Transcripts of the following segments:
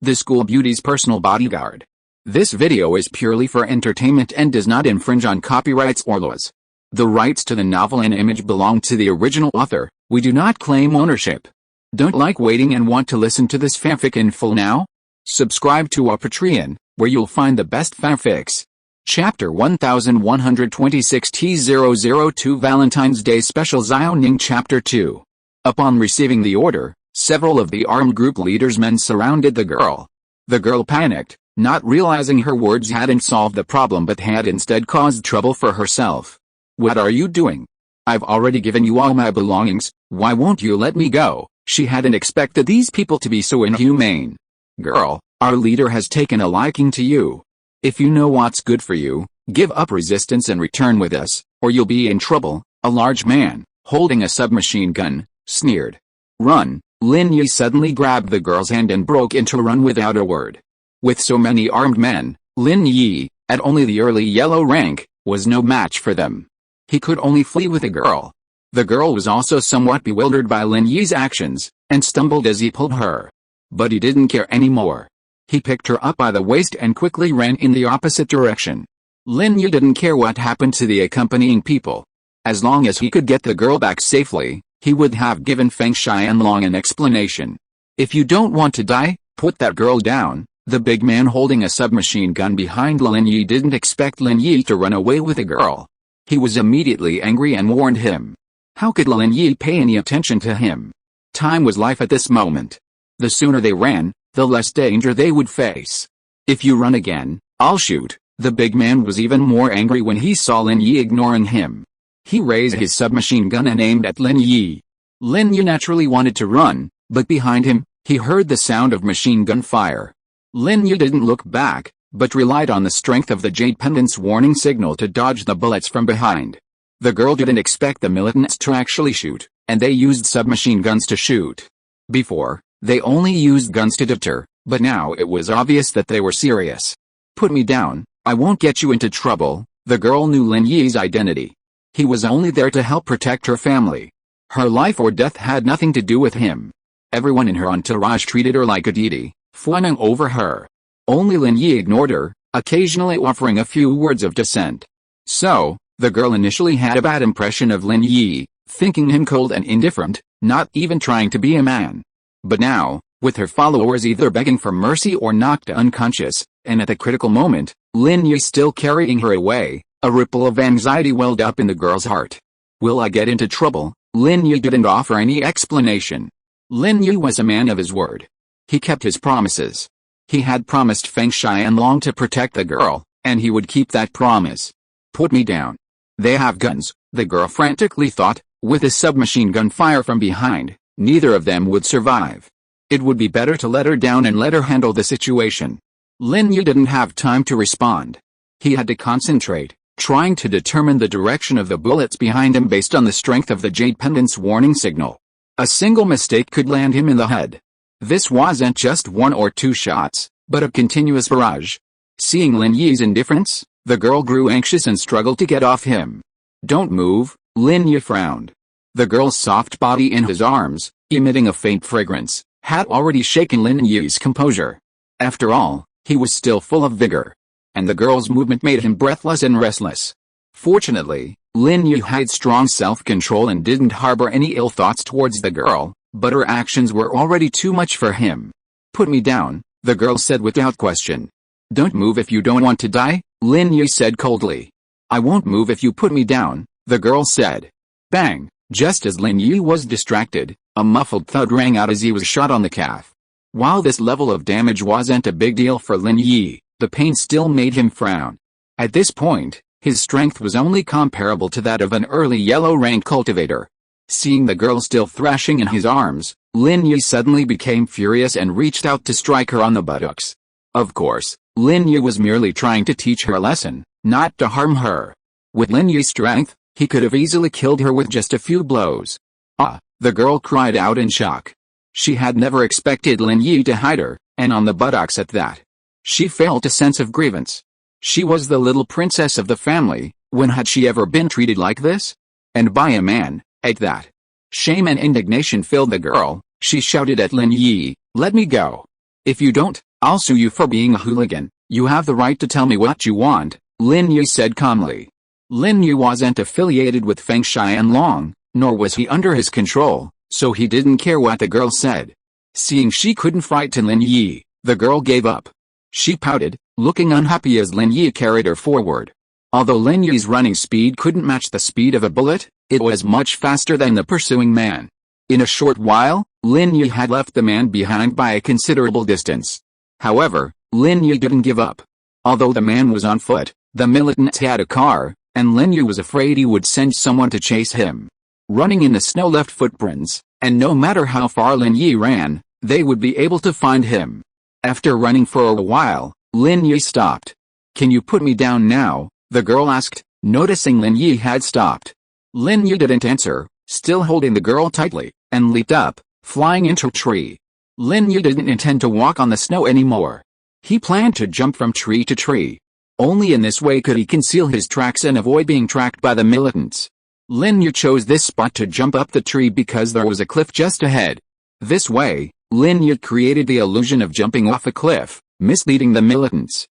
the school beauty's personal bodyguard. This video is purely for entertainment and does not infringe on copyrights or laws. The rights to the novel and image belong to the original author. We do not claim ownership. Don't like waiting and want to listen to this fanfic in full now? Subscribe to our Patreon, where you'll find the best fanfics. Chapter 1126 T002 Valentine's Day Special Xiaoning Chapter 2. Upon receiving the order, several of the armed group leaders' men surrounded the girl. The girl panicked, not realizing her words hadn't solved the problem but had instead caused trouble for herself. "What are you doing? I've already given you all my belongings, why won't you let me go?" She hadn't expected these people to be so inhumane. "Girl, our leader has taken a liking to you. If you know what's good for you, give up resistance and return with us, or you'll be in trouble," a large man, holding a submachine gun, sneered. "Run!" Lin Yi suddenly grabbed the girl's hand and broke into a run without a word. With so many armed men, Lin Yi, at only the early yellow rank, was no match for them. He could only flee with the girl. The girl was also somewhat bewildered by Lin Yi's actions, and stumbled as he pulled her. But he didn't care anymore. He picked her up by the waist and quickly ran in the opposite direction. Lin Yi didn't care what happened to the accompanying people. As long as he could get the girl back safely, he would have given Pengzhan Long an explanation. "If you don't want to die, put that girl down." The big man holding a submachine gun behind Lin Yi didn't expect Lin Yi to run away with a girl. He was immediately angry and warned him. How could Lin Yi pay any attention to him? Time was life at this moment. The sooner they ran, the less danger they would face. "If you run again, I'll shoot." The big man was even more angry when he saw Lin Yi ignoring him. He raised his submachine gun and aimed at Lin Yi. Lin Yi naturally wanted to run, but behind him, he heard the sound of machine gun fire. Lin Yi didn't look back, but relied on the strength of the jade pendant's warning signal to dodge the bullets from behind. The girl didn't expect the militants to actually shoot, and they used submachine guns to shoot. Before, they only used guns to deter, but now it was obvious that they were serious. "Put me down, I won't get you into trouble." The girl knew Lin Yi's identity. He was only there to help protect her family. Her life or death had nothing to do with him. Everyone in her entourage treated her like a deity, fawning over her. Only Lin Yi ignored her, occasionally offering a few words of dissent. So, the girl initially had a bad impression of Lin Yi, thinking him cold and indifferent, not even trying to be a man. But now, with her followers either begging for mercy or knocked unconscious, and at the critical moment, Lin Yi still carrying her away, a ripple of anxiety welled up in the girl's heart. "Will I get into trouble?" Lin Yi didn't offer any explanation. Lin Yi was a man of his word. He kept his promises. He had promised Pengzhan Long to protect the girl, and he would keep that promise. "Put me down. They have guns," the girl frantically thought. With a submachine gun fire from behind, neither of them would survive. It would be better to let her down and let her handle the situation. Lin Yi didn't have time to respond. He had to concentrate, trying to determine the direction of the bullets behind him based on the strength of the jade pendant's warning signal. A single mistake could land him in the head. This wasn't just one or two shots, but a continuous barrage. Seeing Lin Yi's indifference, the girl grew anxious and struggled to get off him. "Don't move," Lin Yi frowned. The girl's soft body in his arms, emitting a faint fragrance, had already shaken Lin Yi's composure. After all, he was still full of vigor. And the girl's movement made him breathless and restless. Fortunately, Lin Yi had strong self-control and didn't harbor any ill thoughts towards the girl, but her actions were already too much for him. "Put me down," the girl said without question. "Don't move if you don't want to die," Lin Yi said coldly. "I won't move if you put me down," the girl said. Bang! Just as Lin Yi was distracted, a muffled thud rang out as he was shot on the calf. While this level of damage wasn't a big deal for Lin Yi, the pain still made him frown. At this point, his strength was only comparable to that of an early yellow-rank cultivator. Seeing the girl still thrashing in his arms, Lin Yi suddenly became furious and reached out to strike her on the buttocks. Of course, Lin Yi was merely trying to teach her a lesson, not to harm her. With Lin Yi's strength, he could have easily killed her with just a few blows. "Ah!" the girl cried out in shock. She had never expected Lin Yi to hit her, and on the buttocks at that. She felt a sense of grievance. She was the little princess of the family. When had she ever been treated like this? And by a man, at that. Shame and indignation filled the girl. She shouted at Lin Yi, "Let me go. If you don't, I'll sue you for being a hooligan. You have the right to tell me what you want, Lin Yi said calmly. Lin Yi wasn't affiliated with Feng Xianlong, nor was he under his control, so he didn't care what the girl said. Seeing she couldn't frighten Lin Yi, the girl gave up. She pouted, looking unhappy as Lin Yi carried her forward. Although Lin Yi's running speed couldn't match the speed of a bullet, it was much faster than the pursuing man. In a short while, Lin Yi had left the man behind by a considerable distance. However, Lin Yi didn't give up. Although the man was on foot, the militants had a car, and Lin Yi was afraid he would send someone to chase him. Running in the snow left footprints, and no matter how far Lin Yi ran, they would be able to find him. After running for a while, Lin Yi stopped. "Can you put me down now?" the girl asked, noticing Lin Yi had stopped. Lin Yi didn't answer, still holding the girl tightly, and leaped up, flying into a tree. Lin Yi didn't intend to walk on the snow anymore. He planned to jump from tree to tree. Only in this way could he conceal his tracks and avoid being tracked by the militants. Lin Yi chose this spot to jump up the tree because there was a cliff just ahead. This way, Lin Yi created the illusion of jumping off a cliff, misleading the militants.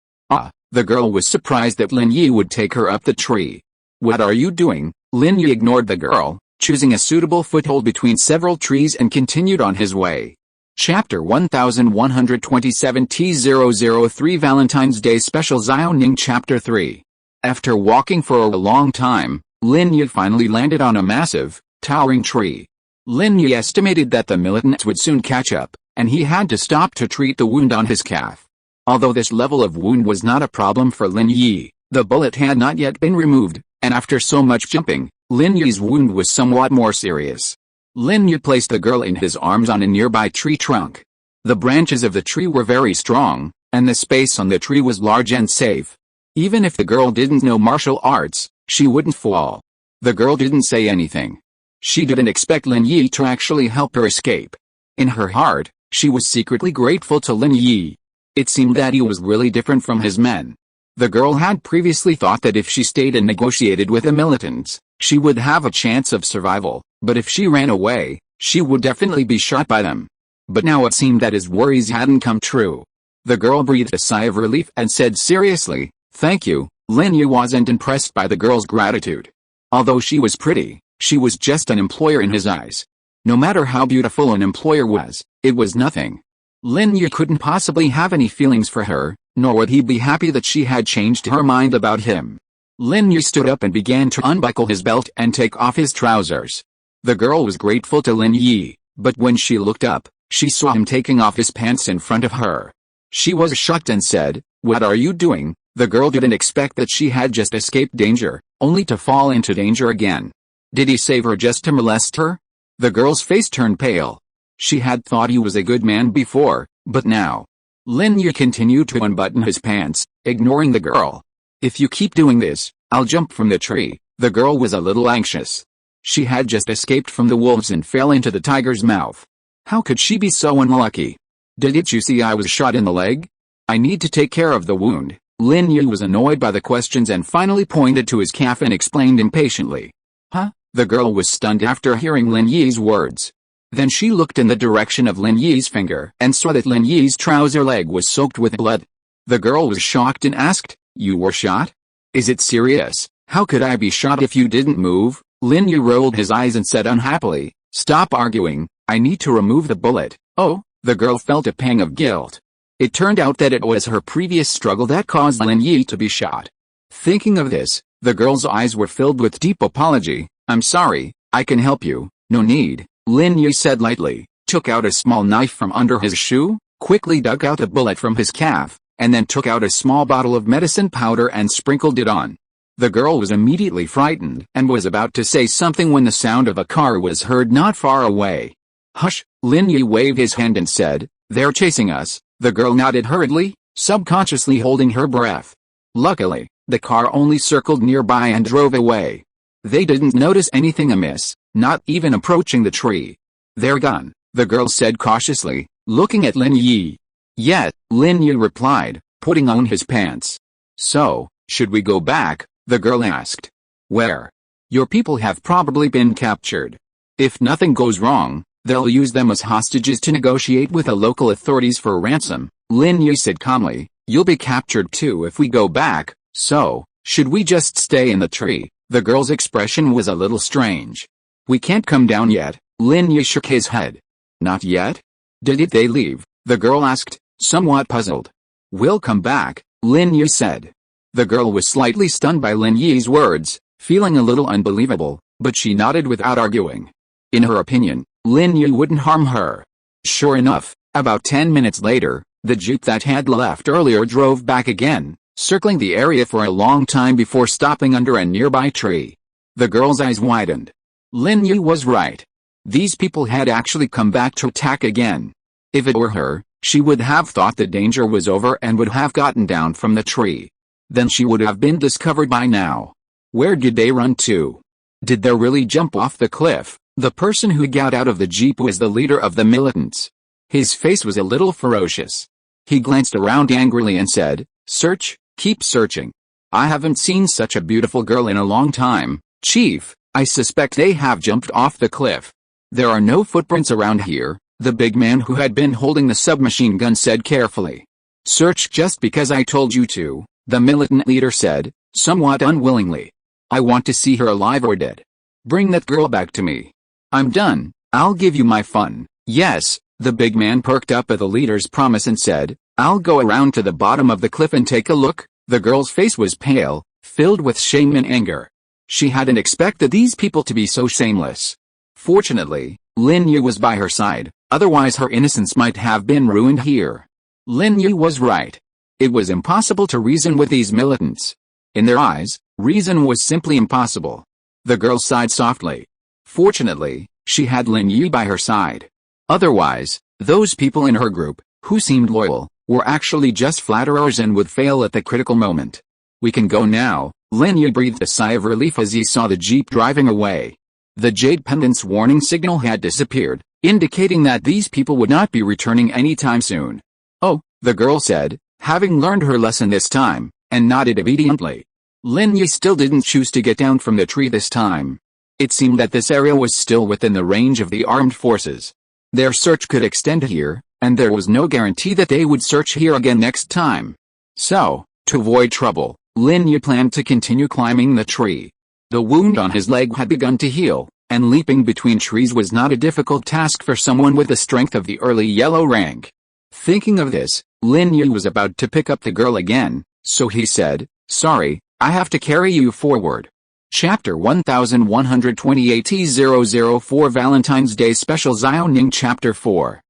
The girl was surprised that Lin Yi would take her up the tree. "What are you doing?" Lin Yi ignored the girl, choosing a suitable foothold between several trees and continued on his way. Chapter 1127 T003 Valentine's Day Special Xiaoning Chapter 3. After walking for a long time, Lin Yi finally landed on a massive, towering tree. Lin Yi estimated that the militants would soon catch up, and he had to stop to treat the wound on his calf. Although this level of wound was not a problem for Lin Yi, the bullet had not yet been removed, and after so much jumping, Lin Yi's wound was somewhat more serious. Lin Yi placed the girl in his arms on a nearby tree trunk. The branches of the tree were very strong, and the space on the tree was large and safe. Even if the girl didn't know martial arts, she wouldn't fall. The girl didn't say anything. She didn't expect Lin Yi to actually help her escape. In her heart, she was secretly grateful to Lin Yi. It seemed that he was really different from his men. The girl had previously thought that if she stayed and negotiated with the militants, she would have a chance of survival, but if she ran away, she would definitely be shot by them. But now it seemed that his worries hadn't come true. The girl breathed a sigh of relief and said seriously, "Thank you." Lin Yi wasn't impressed by the girl's gratitude. Although she was pretty, she was just an employer in his eyes. No matter how beautiful an employer was, it was nothing. Lin Yi couldn't possibly have any feelings for her, nor would he be happy that she had changed her mind about him. Lin Yi stood up and began to unbuckle his belt and take off his trousers. The girl was grateful to Lin Yi, but when she looked up, she saw him taking off his pants in front of her. She was shocked and said, "What are you doing?" The girl didn't expect that she had just escaped danger, only to fall into danger again. Did he save her just to molest her? The girl's face turned pale. She had thought he was a good man before, but now. Lin Yi continued to unbutton his pants, ignoring the girl. "If you keep doing this, I'll jump from the tree." The girl was a little anxious. She had just escaped from the wolves and fell into the tiger's mouth. How could she be so unlucky? "Didn't you see I was shot in the leg? I need to take care of the wound." Lin Yi was annoyed by the questions and finally pointed to his calf and explained impatiently. "Huh?" The girl was stunned after hearing Lin Yi's words. Then she looked in the direction of Lin Yi's finger and saw that Lin Yi's trouser leg was soaked with blood. The girl was shocked and asked, "You were shot? Is it serious?" "How could I be shot if you didn't move?" Lin Yi rolled his eyes and said unhappily, "Stop arguing, I need to remove the bullet." "Oh," the girl felt a pang of guilt. It turned out that it was her previous struggle that caused Lin Yi to be shot. Thinking of this, the girl's eyes were filled with deep apology. "I'm sorry, I can help you." "No need," Lin Yi said lightly, took out a small knife from under his shoe, quickly dug out a bullet from his calf, and then took out a small bottle of medicine powder and sprinkled it on. The girl was immediately frightened and was about to say something when the sound of a car was heard not far away. "Hush," Lin Yi waved his hand and said, "They're chasing us." The girl nodded hurriedly, subconsciously holding her breath. Luckily, the car only circled nearby and drove away. They didn't notice anything amiss, not even approaching the tree. "They're gone," the girl said cautiously, looking at Lin Yi. "Yet," Lin Yi replied, putting on his pants. "So, should we go back?" the girl asked. "Where? Your people have probably been captured. If nothing goes wrong, They'll use them as hostages to negotiate with the local authorities for ransom. Lin Yi said calmly, "You'll be captured too if we go back, so, should we just stay in the tree?" The girl's expression was a little strange. "We can't come down yet." Lin Yi shook his head. "Not yet? Did they leave?" the girl asked, somewhat puzzled. "We'll come back," Lin Yi said. The girl was slightly stunned by Lin Yi's words, feeling a little unbelievable, but she nodded without arguing. In her opinion, Lin Yi wouldn't harm her. Sure enough, about 10 minutes later, the jeep that had left earlier drove back again, circling the area for a long time before stopping under a nearby tree. The girl's eyes widened. Lin Yi was right. These people had actually come back to attack again. If it were her, she would have thought the danger was over and would have gotten down from the tree. Then she would have been discovered by now. Where did they run to? Did they really jump off the cliff? The person who got out of the jeep was the leader of the militants. His face was a little ferocious. He glanced around angrily and said, "Search, keep searching. I haven't seen such a beautiful girl in a long time, Chief. I suspect they have jumped off the cliff. There are no footprints around here," the big man who had been holding the submachine gun said carefully. "Search just because I told you to," the militant leader said, somewhat unwillingly. "I want to see her alive or dead. Bring that girl back to me. I'm done. I'll give you my fun." "Yes," the big man perked up at the leader's promise and said, "I'll go around to the bottom of the cliff and take a look." The girl's face was pale, filled with shame and anger. She hadn't expected these people to be so shameless. Fortunately, Lin Yi was by her side, otherwise her innocence might have been ruined here. Lin Yi was right. It was impossible to reason with these militants. In their eyes, reason was simply impossible. The girl sighed softly. Fortunately, she had Lin Yi by her side. Otherwise, those people in her group, who seemed loyal, were actually just flatterers and would fail at the critical moment. "We can go now," Lin Yi breathed a sigh of relief as he saw the jeep driving away. The jade pendant's warning signal had disappeared, indicating that these people would not be returning anytime soon. "Oh," the girl said, having learned her lesson this time, and nodded obediently. Lin Yi still didn't choose to get down from the tree this time. It seemed that this area was still within the range of the armed forces. Their search could extend here, and there was no guarantee that they would search here again next time. So, to avoid trouble, Lin Yi planned to continue climbing the tree. The wound on his leg had begun to heal, and leaping between trees was not a difficult task for someone with the strength of the early yellow rank. Thinking of this, Lin Yi was about to pick up the girl again, so he said, "Sorry, I have to carry you forward." Chapter 1128-004 Valentine's Day Special Xiaoning Chapter 4.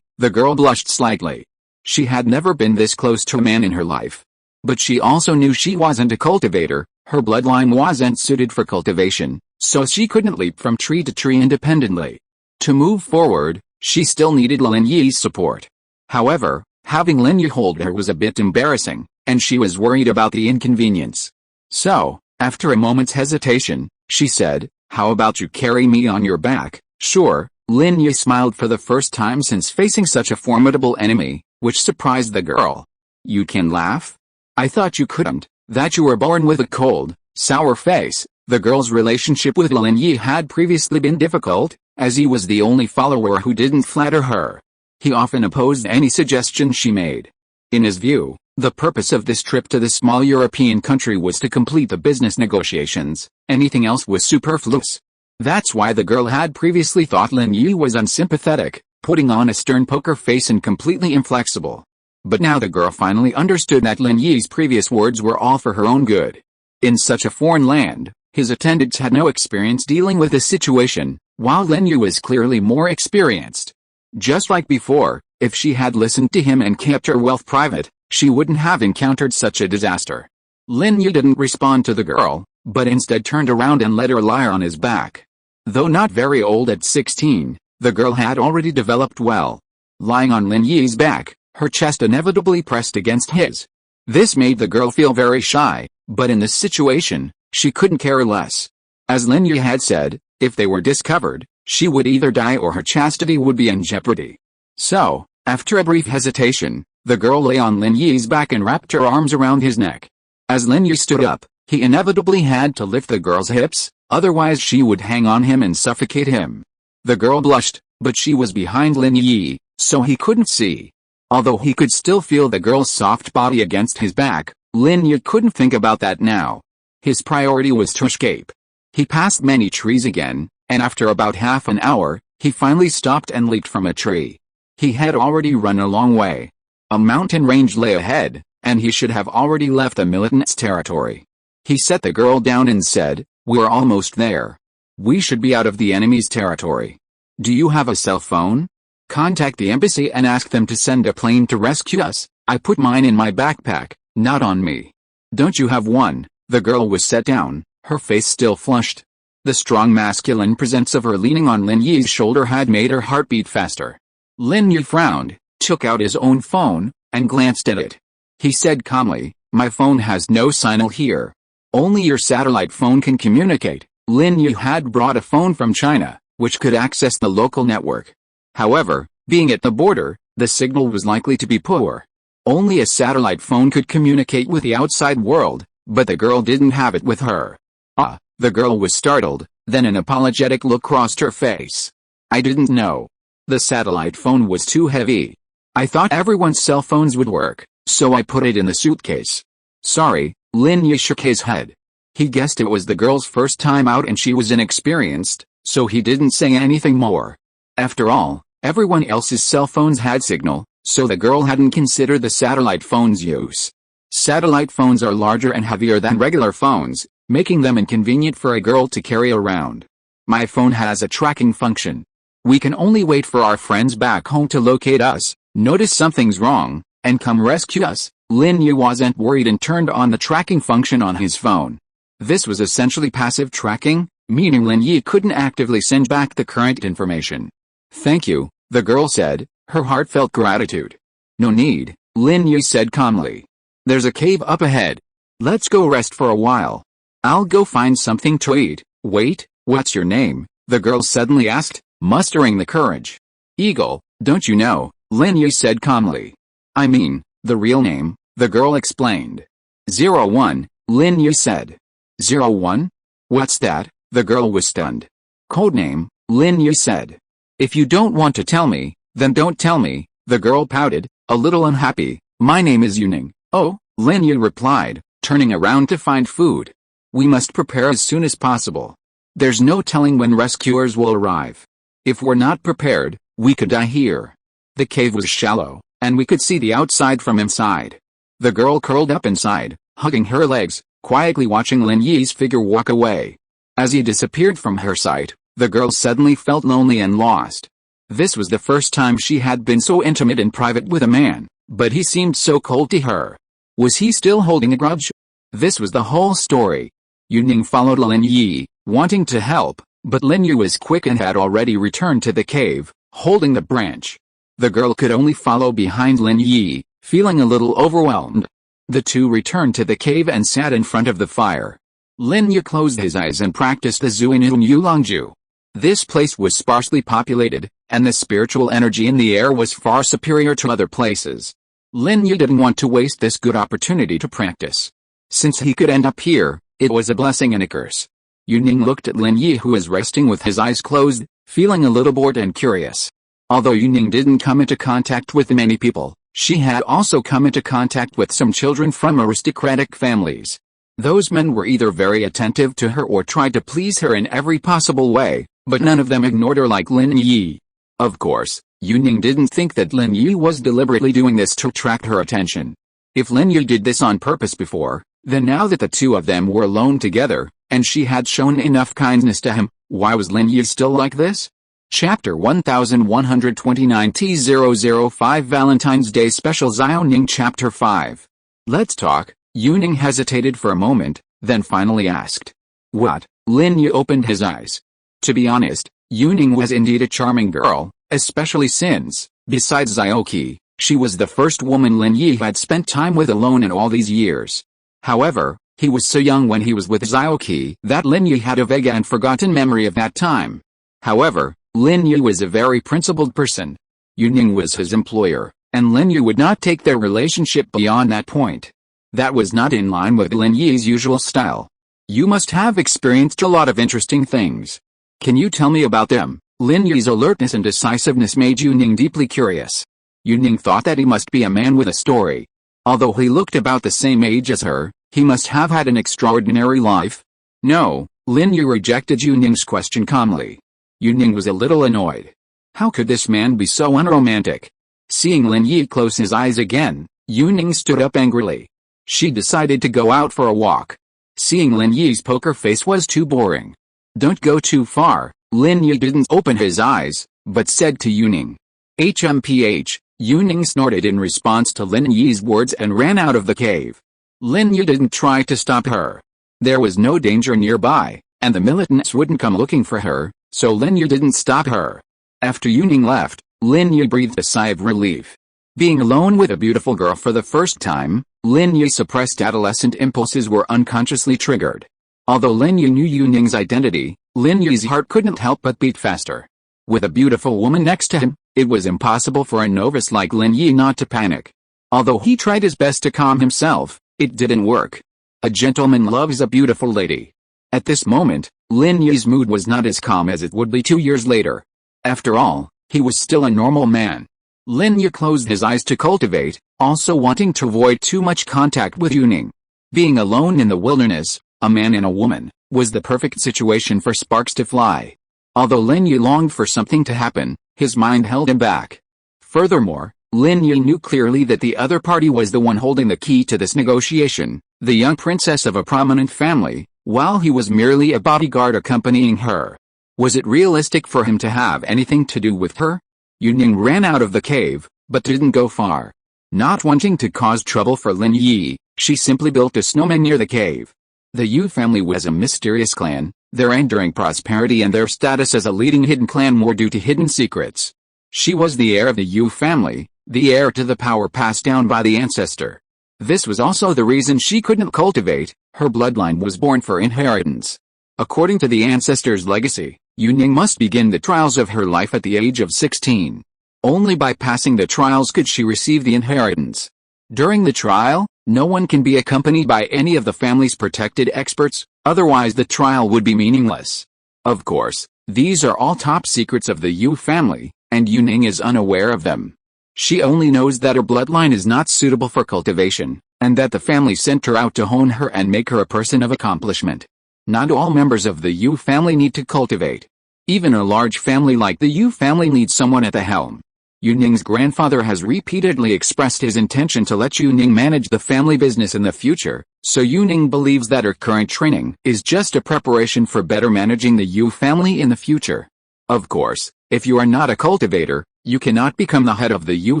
The girl blushed slightly. She had never been this close to a man in her life. But she also knew she wasn't a cultivator, her bloodline wasn't suited for cultivation, so she couldn't leap from tree to tree independently. To move forward, she still needed Lin Yi's support. However, having Lin Yi hold her was a bit embarrassing, and she was worried about the inconvenience. So, after a moment's hesitation, she said, "How about you carry me on your back?" "Sure." Lin Yi smiled for the first time since facing such a formidable enemy, which surprised the girl. "You can laugh? I thought you couldn't, that you were born with a cold, sour face." The girl's relationship with Lin Yi had previously been difficult, as he was the only follower who didn't flatter her. He often opposed any suggestion she made. In his view, the purpose of this trip to the small European country was to complete the business negotiations. Anything else was superfluous. That's why the girl had previously thought Lin Yi was unsympathetic, putting on a stern poker face and completely inflexible. But now the girl finally understood that Lin Yi's previous words were all for her own good. In such a foreign land, his attendants had no experience dealing with the situation, while Lin Yi was clearly more experienced. Just like before, if she had listened to him and kept her wealth private, she wouldn't have encountered such a disaster. Lin Yi didn't respond to the girl, but instead turned around and let her lie on his back. Though not very old at 16, the girl had already developed well. Lying on Lin Yi's back, her chest inevitably pressed against his. This made the girl feel very shy, but in this situation, she couldn't care less. As Lin Yi had said, if they were discovered, she would either die or her chastity would be in jeopardy. So, after a brief hesitation, the girl lay on Lin Yi's back and wrapped her arms around his neck. As Lin Yi stood up, he inevitably had to lift the girl's hips, otherwise she would hang on him and suffocate him. The girl blushed, but she was behind Lin Yi, so he couldn't see. Although he could still feel the girl's soft body against his back, Lin Yi couldn't think about that now. His priority was to escape. He passed many trees again, and after about half an hour, he finally stopped and leaped from a tree. He had already run a long way. A mountain range lay ahead, and he should have already left the militants' territory. He set the girl down and said, "We're almost there. We should be out of the enemy's territory. Do you have a cell phone? Contact the embassy and ask them to send a plane to rescue us. I put mine in my backpack, not on me." "Don't you have one?" The girl was set down, her face still flushed. The strong masculine presence of her leaning on Lin Yi's shoulder had made her heart beat faster. Lin Yi frowned, took out his own phone, and glanced at it. He said calmly, "My phone has no signal here. Only your satellite phone can communicate." Lin Yi had brought a phone from China, which could access the local network. However, being at the border, the signal was likely to be poor. Only a satellite phone could communicate with the outside world, but the girl didn't have it with her. "Ah," the girl was startled, then an apologetic look crossed her face. "I didn't know. The satellite phone was too heavy. I thought everyone's cell phones would work, so I put it in the suitcase." "Sorry," Lin Yi shook his head. He guessed it was the girl's first time out and she was inexperienced, so he didn't say anything more. After all, everyone else's cell phones had signal, so the girl hadn't considered the satellite phone's use. Satellite phones are larger and heavier than regular phones, making them inconvenient for a girl to carry around. "My phone has a tracking function. We can only wait for our friends back home to locate us, notice something's wrong, and come rescue us." Lin Yi wasn't worried and turned on the tracking function on his phone. This was essentially passive tracking, meaning Lin Yi couldn't actively send back the current information. "Thank you," the girl said, her heartfelt gratitude. "No need," Lin Yi said calmly. "There's a cave up ahead. Let's go rest for a while. I'll go find something to eat." "Wait, what's your name?" the girl suddenly asked, mustering the courage. "Eagle, don't you know?" Lin Yi said calmly. "I mean, the real name," the girl explained. 01, Lin Yi said. 01? What's that? The girl was stunned. "Codename," Lin Yi said. "If you don't want to tell me, then don't tell me," the girl pouted, a little unhappy. "My name is Yuning." "Oh," Lin Yi replied, turning around to find food. "We must prepare as soon as possible. There's no telling when rescuers will arrive. If we're not prepared, we could die here." The cave was shallow, and we could see the outside from inside. The girl curled up inside, hugging her legs, quietly watching Lin Yi's figure walk away. As he disappeared from her sight, the girl suddenly felt lonely and lost. This was the first time she had been so intimate and private with a man, but he seemed so cold to her. Was he still holding a grudge? This was the whole story. Yuning followed Lin Yi, wanting to help, but Lin Yi was quick and had already returned to the cave, holding the branch. The girl could only follow behind Lin Yi, feeling a little overwhelmed. The two returned to the cave and sat in front of the fire. Lin Yi closed his eyes and practiced the Xuanyuan Yulong Jue. This place was sparsely populated, and the spiritual energy in the air was far superior to other places. Lin Yi didn't want to waste this good opportunity to practice. Since he could end up here, it was a blessing and a curse. Yuning looked at Lin Yi, who was resting with his eyes closed, feeling a little bored and curious. Although Yuning didn't come into contact with many people, she had also come into contact with some children from aristocratic families. Those men were either very attentive to her or tried to please her in every possible way, but none of them ignored her like Lin Yi. Of course, Yuning didn't think that Lin Yi was deliberately doing this to attract her attention. If Lin Yi did this on purpose before, then now that the two of them were alone together, and she had shown enough kindness to him, why was Lin Yi still like this? Chapter 1129 T005 Valentine's Day Special Xiaoning Chapter 5. "Let's talk." Yuning hesitated for a moment, then finally asked. "What?" Lin Yi opened his eyes. To be honest, Yuning was indeed a charming girl, especially since, besides Xiaoqi, she was the first woman Lin Yi had spent time with alone in all these years. However, he was so young when he was with Xiaoqi that Lin Yi had a vague and forgotten memory of that time. However, Lin Yi was a very principled person. Yuning was his employer, and Lin Yi would not take their relationship beyond that point. That was not in line with Lin Yi's usual style. "You must have experienced a lot of interesting things. Can you tell me about them?" Lin Yi's alertness and decisiveness made Yuning deeply curious. Yuning thought that he must be a man with a story. Although he looked about the same age as her, he must have had an extraordinary life. No, Lin Yi rejected Yuning's question calmly. Yuning was a little annoyed. How could this man be so unromantic? Seeing Lin Yi close his eyes again, Yuning stood up angrily. She decided to go out for a walk. Seeing Lin Yi's poker face was too boring. Don't go too far. Lin Yi didn't open his eyes, but said to Yuning. HMPH, Yuning snorted in response to Lin Yi's words and ran out of the cave. Lin Yi didn't try to stop her. There was no danger nearby, and the militants wouldn't come looking for her, so Lin Yi didn't stop her. After Yuning left, Lin Yi breathed a sigh of relief. Being alone with a beautiful girl for the first time, Lin Yi's suppressed adolescent impulses were unconsciously triggered. Although Lin Yi knew Yuning's identity, Lin Yi's heart couldn't help but beat faster. With a beautiful woman next to him, it was impossible for a novice like Lin Yi not to panic. Although he tried his best to calm himself, it didn't work. A gentleman loves a beautiful lady. At this moment, Lin Yi's mood was not as calm as it would be 2 years later. After all, he was still a normal man. Lin Yi closed his eyes to cultivate, also wanting to avoid too much contact with Yuning. Being alone in the wilderness, a man and a woman, was the perfect situation for sparks to fly. Although Lin Yi longed for something to happen, his mind held him back. Furthermore, Lin Yi knew clearly that the other party was the one holding the key to this negotiation, the young princess of a prominent family, while he was merely a bodyguard accompanying her. Was it realistic for him to have anything to do with her? Yuning ran out of the cave, but didn't go far. Not wanting to cause trouble for Lin Yi, she simply built a snowman near the cave. The Yu family was a mysterious clan, their enduring prosperity and their status as a leading hidden clan were due to hidden secrets. She was the heir of the Yu family, the heir to the power passed down by the ancestor. This was also the reason she couldn't cultivate, her bloodline was born for inheritance. According to the ancestor's legacy, Yuning must begin the trials of her life at the age of 16. Only by passing the trials could she receive the inheritance. During the trial, no one can be accompanied by any of the family's protected experts, otherwise the trial would be meaningless. Of course, these are all top secrets of the Yu family, and Yuning is unaware of them. She only knows that her bloodline is not suitable for cultivation, and that the family sent her out to hone her and make her a person of accomplishment. Not all members of the Yu family need to cultivate. Even a large family like the Yu family needs someone at the helm. Yuning's grandfather has repeatedly expressed his intention to let Yuning manage the family business in the future, so Yuning believes that her current training is just a preparation for better managing the Yu family in the future. Of course, if you are not a cultivator, you cannot become the head of the Yu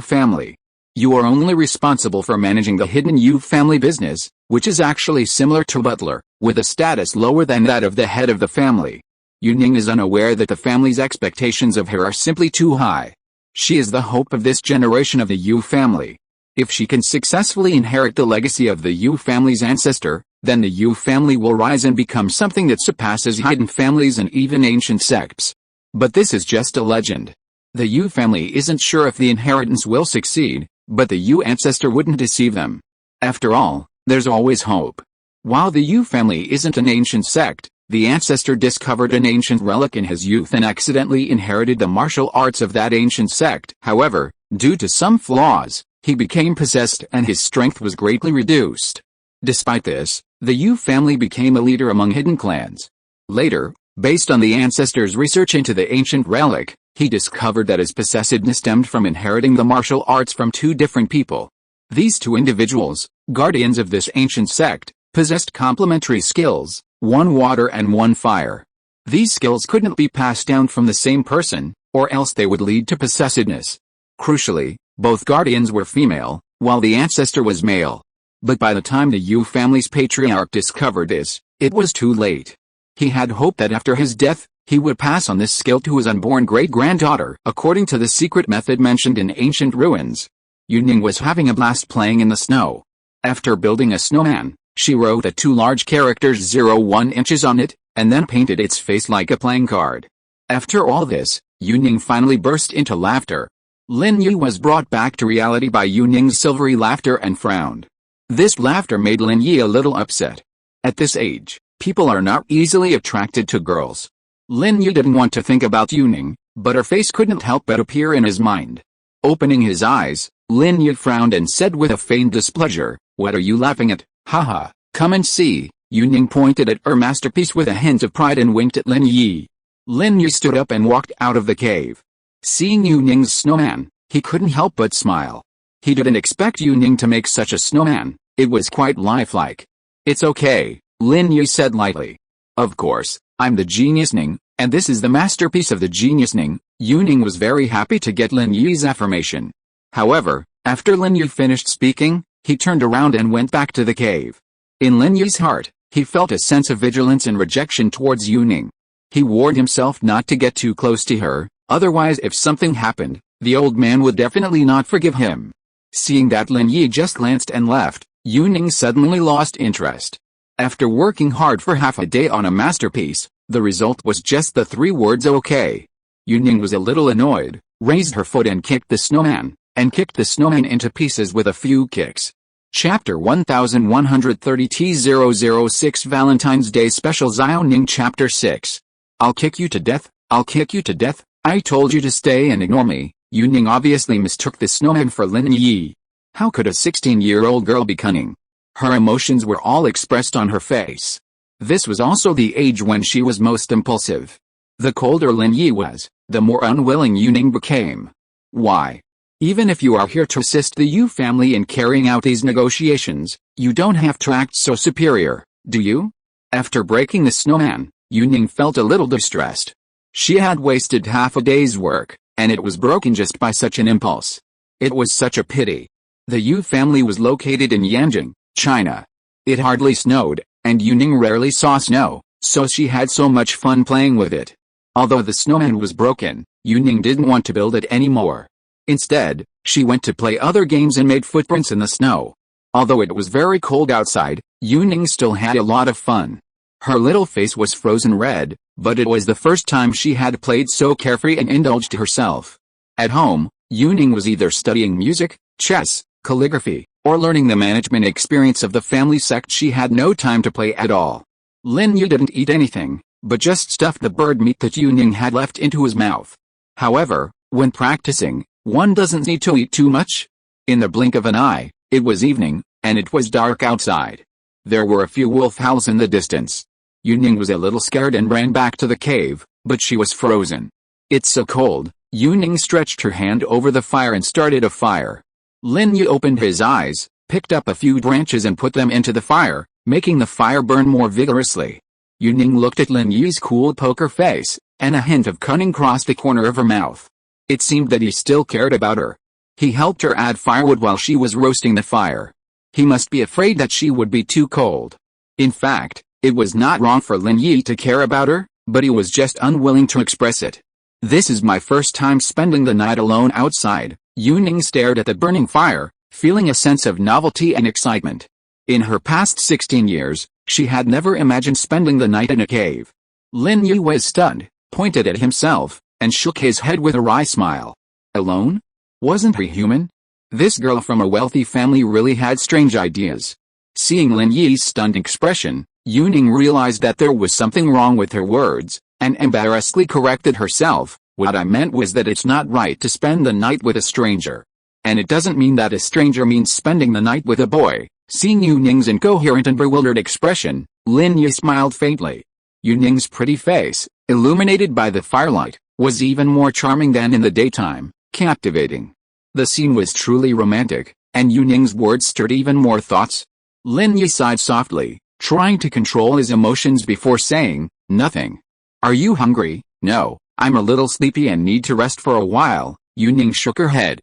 family. You are only responsible for managing the hidden Yu family business, which is actually similar to butler, with a status lower than that of the head of the family. Yuning is unaware that the family's expectations of her are simply too high. She is the hope of this generation of the Yu family. If she can successfully inherit the legacy of the Yu family's ancestor, then the Yu family will rise and become something that surpasses hidden families and even ancient sects. But this is just a legend. The Yu family isn't sure if the inheritance will succeed, but the Yu ancestor wouldn't deceive them. After all, there's always hope. While the Yu family isn't an ancient sect, the ancestor discovered an ancient relic in his youth and accidentally inherited the martial arts of that ancient sect. However, due to some flaws, he became possessed and his strength was greatly reduced. Despite this, the Yu family became a leader among hidden clans. Later, based on the ancestor's research into the ancient relic, he discovered that his possessiveness stemmed from inheriting the martial arts from two different people. These two individuals, guardians of this ancient sect, possessed complementary skills, one water and one fire. These skills couldn't be passed down from the same person, or else they would lead to possessiveness. Crucially, both guardians were female, while the ancestor was male. But by the time the Yu family's patriarch discovered this, it was too late. He had hoped that after his death, he would pass on this skill to his unborn great-granddaughter, according to the secret method mentioned in ancient ruins. Yuning was having a blast playing in the snow. After building a snowman, she wrote the two large characters 01 inches on it, and then painted its face like a playing card. After all this, Yuning finally burst into laughter. Lin Yi was brought back to reality by Yuning's silvery laughter and frowned. This laughter made Lin Yi a little upset. At this age, people are not easily attracted to girls. Lin Yi didn't want to think about Yuning, but her face couldn't help but appear in his mind. Opening his eyes, Lin Yi frowned and said with a feigned displeasure, "What are you laughing at? Haha, come and see." Yuning pointed at her masterpiece with a hint of pride and winked at Lin Yi. Lin Yi stood up and walked out of the cave. Seeing Yuning's snowman, he couldn't help but smile. He didn't expect Yuning to make such a snowman. It was quite lifelike. "It's okay," Lin Yi said lightly. "Of course, I'm the genius Ning, and this is the masterpiece of the genius Ning." Yuning was very happy to get Lin Yi's affirmation. However, after Lin Yi finished speaking, he turned around and went back to the cave. In Lin Yi's heart, he felt a sense of vigilance and rejection towards Yuning. He warned himself not to get too close to her, otherwise if something happened, the old man would definitely not forgive him. Seeing that Lin Yi just glanced and left, Yuning suddenly lost interest. After working hard for half a day on a masterpiece, the result was just the 3 words "okay." Yuning was a little annoyed, raised her foot and kicked the snowman into pieces with a few kicks. Chapter 1130 T006 Valentine's Day Special Xiaoning Chapter 6. "I'll kick you to death, I'll kick you to death, I told you to stay and ignore me." Yuning obviously mistook the snowman for Lin Yi. How could a 16-year-old girl be cunning? Her emotions were all expressed on her face. This was also the age when she was most impulsive. The colder Lin Yi was, the more unwilling Yuning became. Why? Even if you are here to assist the Yu family in carrying out these negotiations, you don't have to act so superior, do you? After breaking the snowman, Yuning felt a little distressed. She had wasted half a day's work, and it was broken just by such an impulse. It was such a pity. The Yu family was located in Yanjing, China. It hardly snowed, and Yuning rarely saw snow, so she had so much fun playing with it. Although the snowman was broken, Yuning didn't want to build it anymore. Instead, she went to play other games and made footprints in the snow. Although it was very cold outside, Yuning still had a lot of fun. Her little face was frozen red, but it was the first time she had played so carefree and indulged herself. At home, Yuning was either studying music, chess, calligraphy, or learning the management experience of the family sect. She had no time to play at all. Lin Yi didn't eat anything, but just stuffed the bird meat that Yuning had left into his mouth. However, when practicing, one doesn't need to eat too much. In the blink of an eye, it was evening, and it was dark outside. There were a few wolf howls in the distance. Yuning was a little scared and ran back to the cave, but she was frozen. "It's so cold." Yuning stretched her hand over the fire and started a fire. Lin Yi opened his eyes, picked up a few branches and put them into the fire, making the fire burn more vigorously. Yuning looked at Lin Yi's cool poker face, and a hint of cunning crossed the corner of her mouth. It seemed that he still cared about her. He helped her add firewood while she was roasting the fire. He must be afraid that she would be too cold. In fact, it was not wrong for Lin Yi to care about her, but he was just unwilling to express it. "This is my first time spending the night alone outside." Yuning stared at the burning fire, feeling a sense of novelty and excitement. In her past 16 years, she had never imagined spending the night in a cave. Lin Yi was stunned, pointed at himself, and shook his head with a wry smile. Alone? Wasn't he human? This girl from a wealthy family really had strange ideas. Seeing Lin Yi's stunned expression, Yuning realized that there was something wrong with her words, and embarrassedly corrected herself. "What I meant was that it's not right to spend the night with a stranger. And it doesn't mean that a stranger means spending the night with a boy." Seeing Yuning's incoherent and bewildered expression, Lin Yi smiled faintly. Yuning's pretty face, illuminated by the firelight, was even more charming than in the daytime, captivating. The scene was truly romantic, and Yuning's words stirred even more thoughts. Lin Yi sighed softly, trying to control his emotions before saying, "Nothing." "Are you hungry?" "No, I'm a little sleepy and need to rest for a while." Yuning shook her head.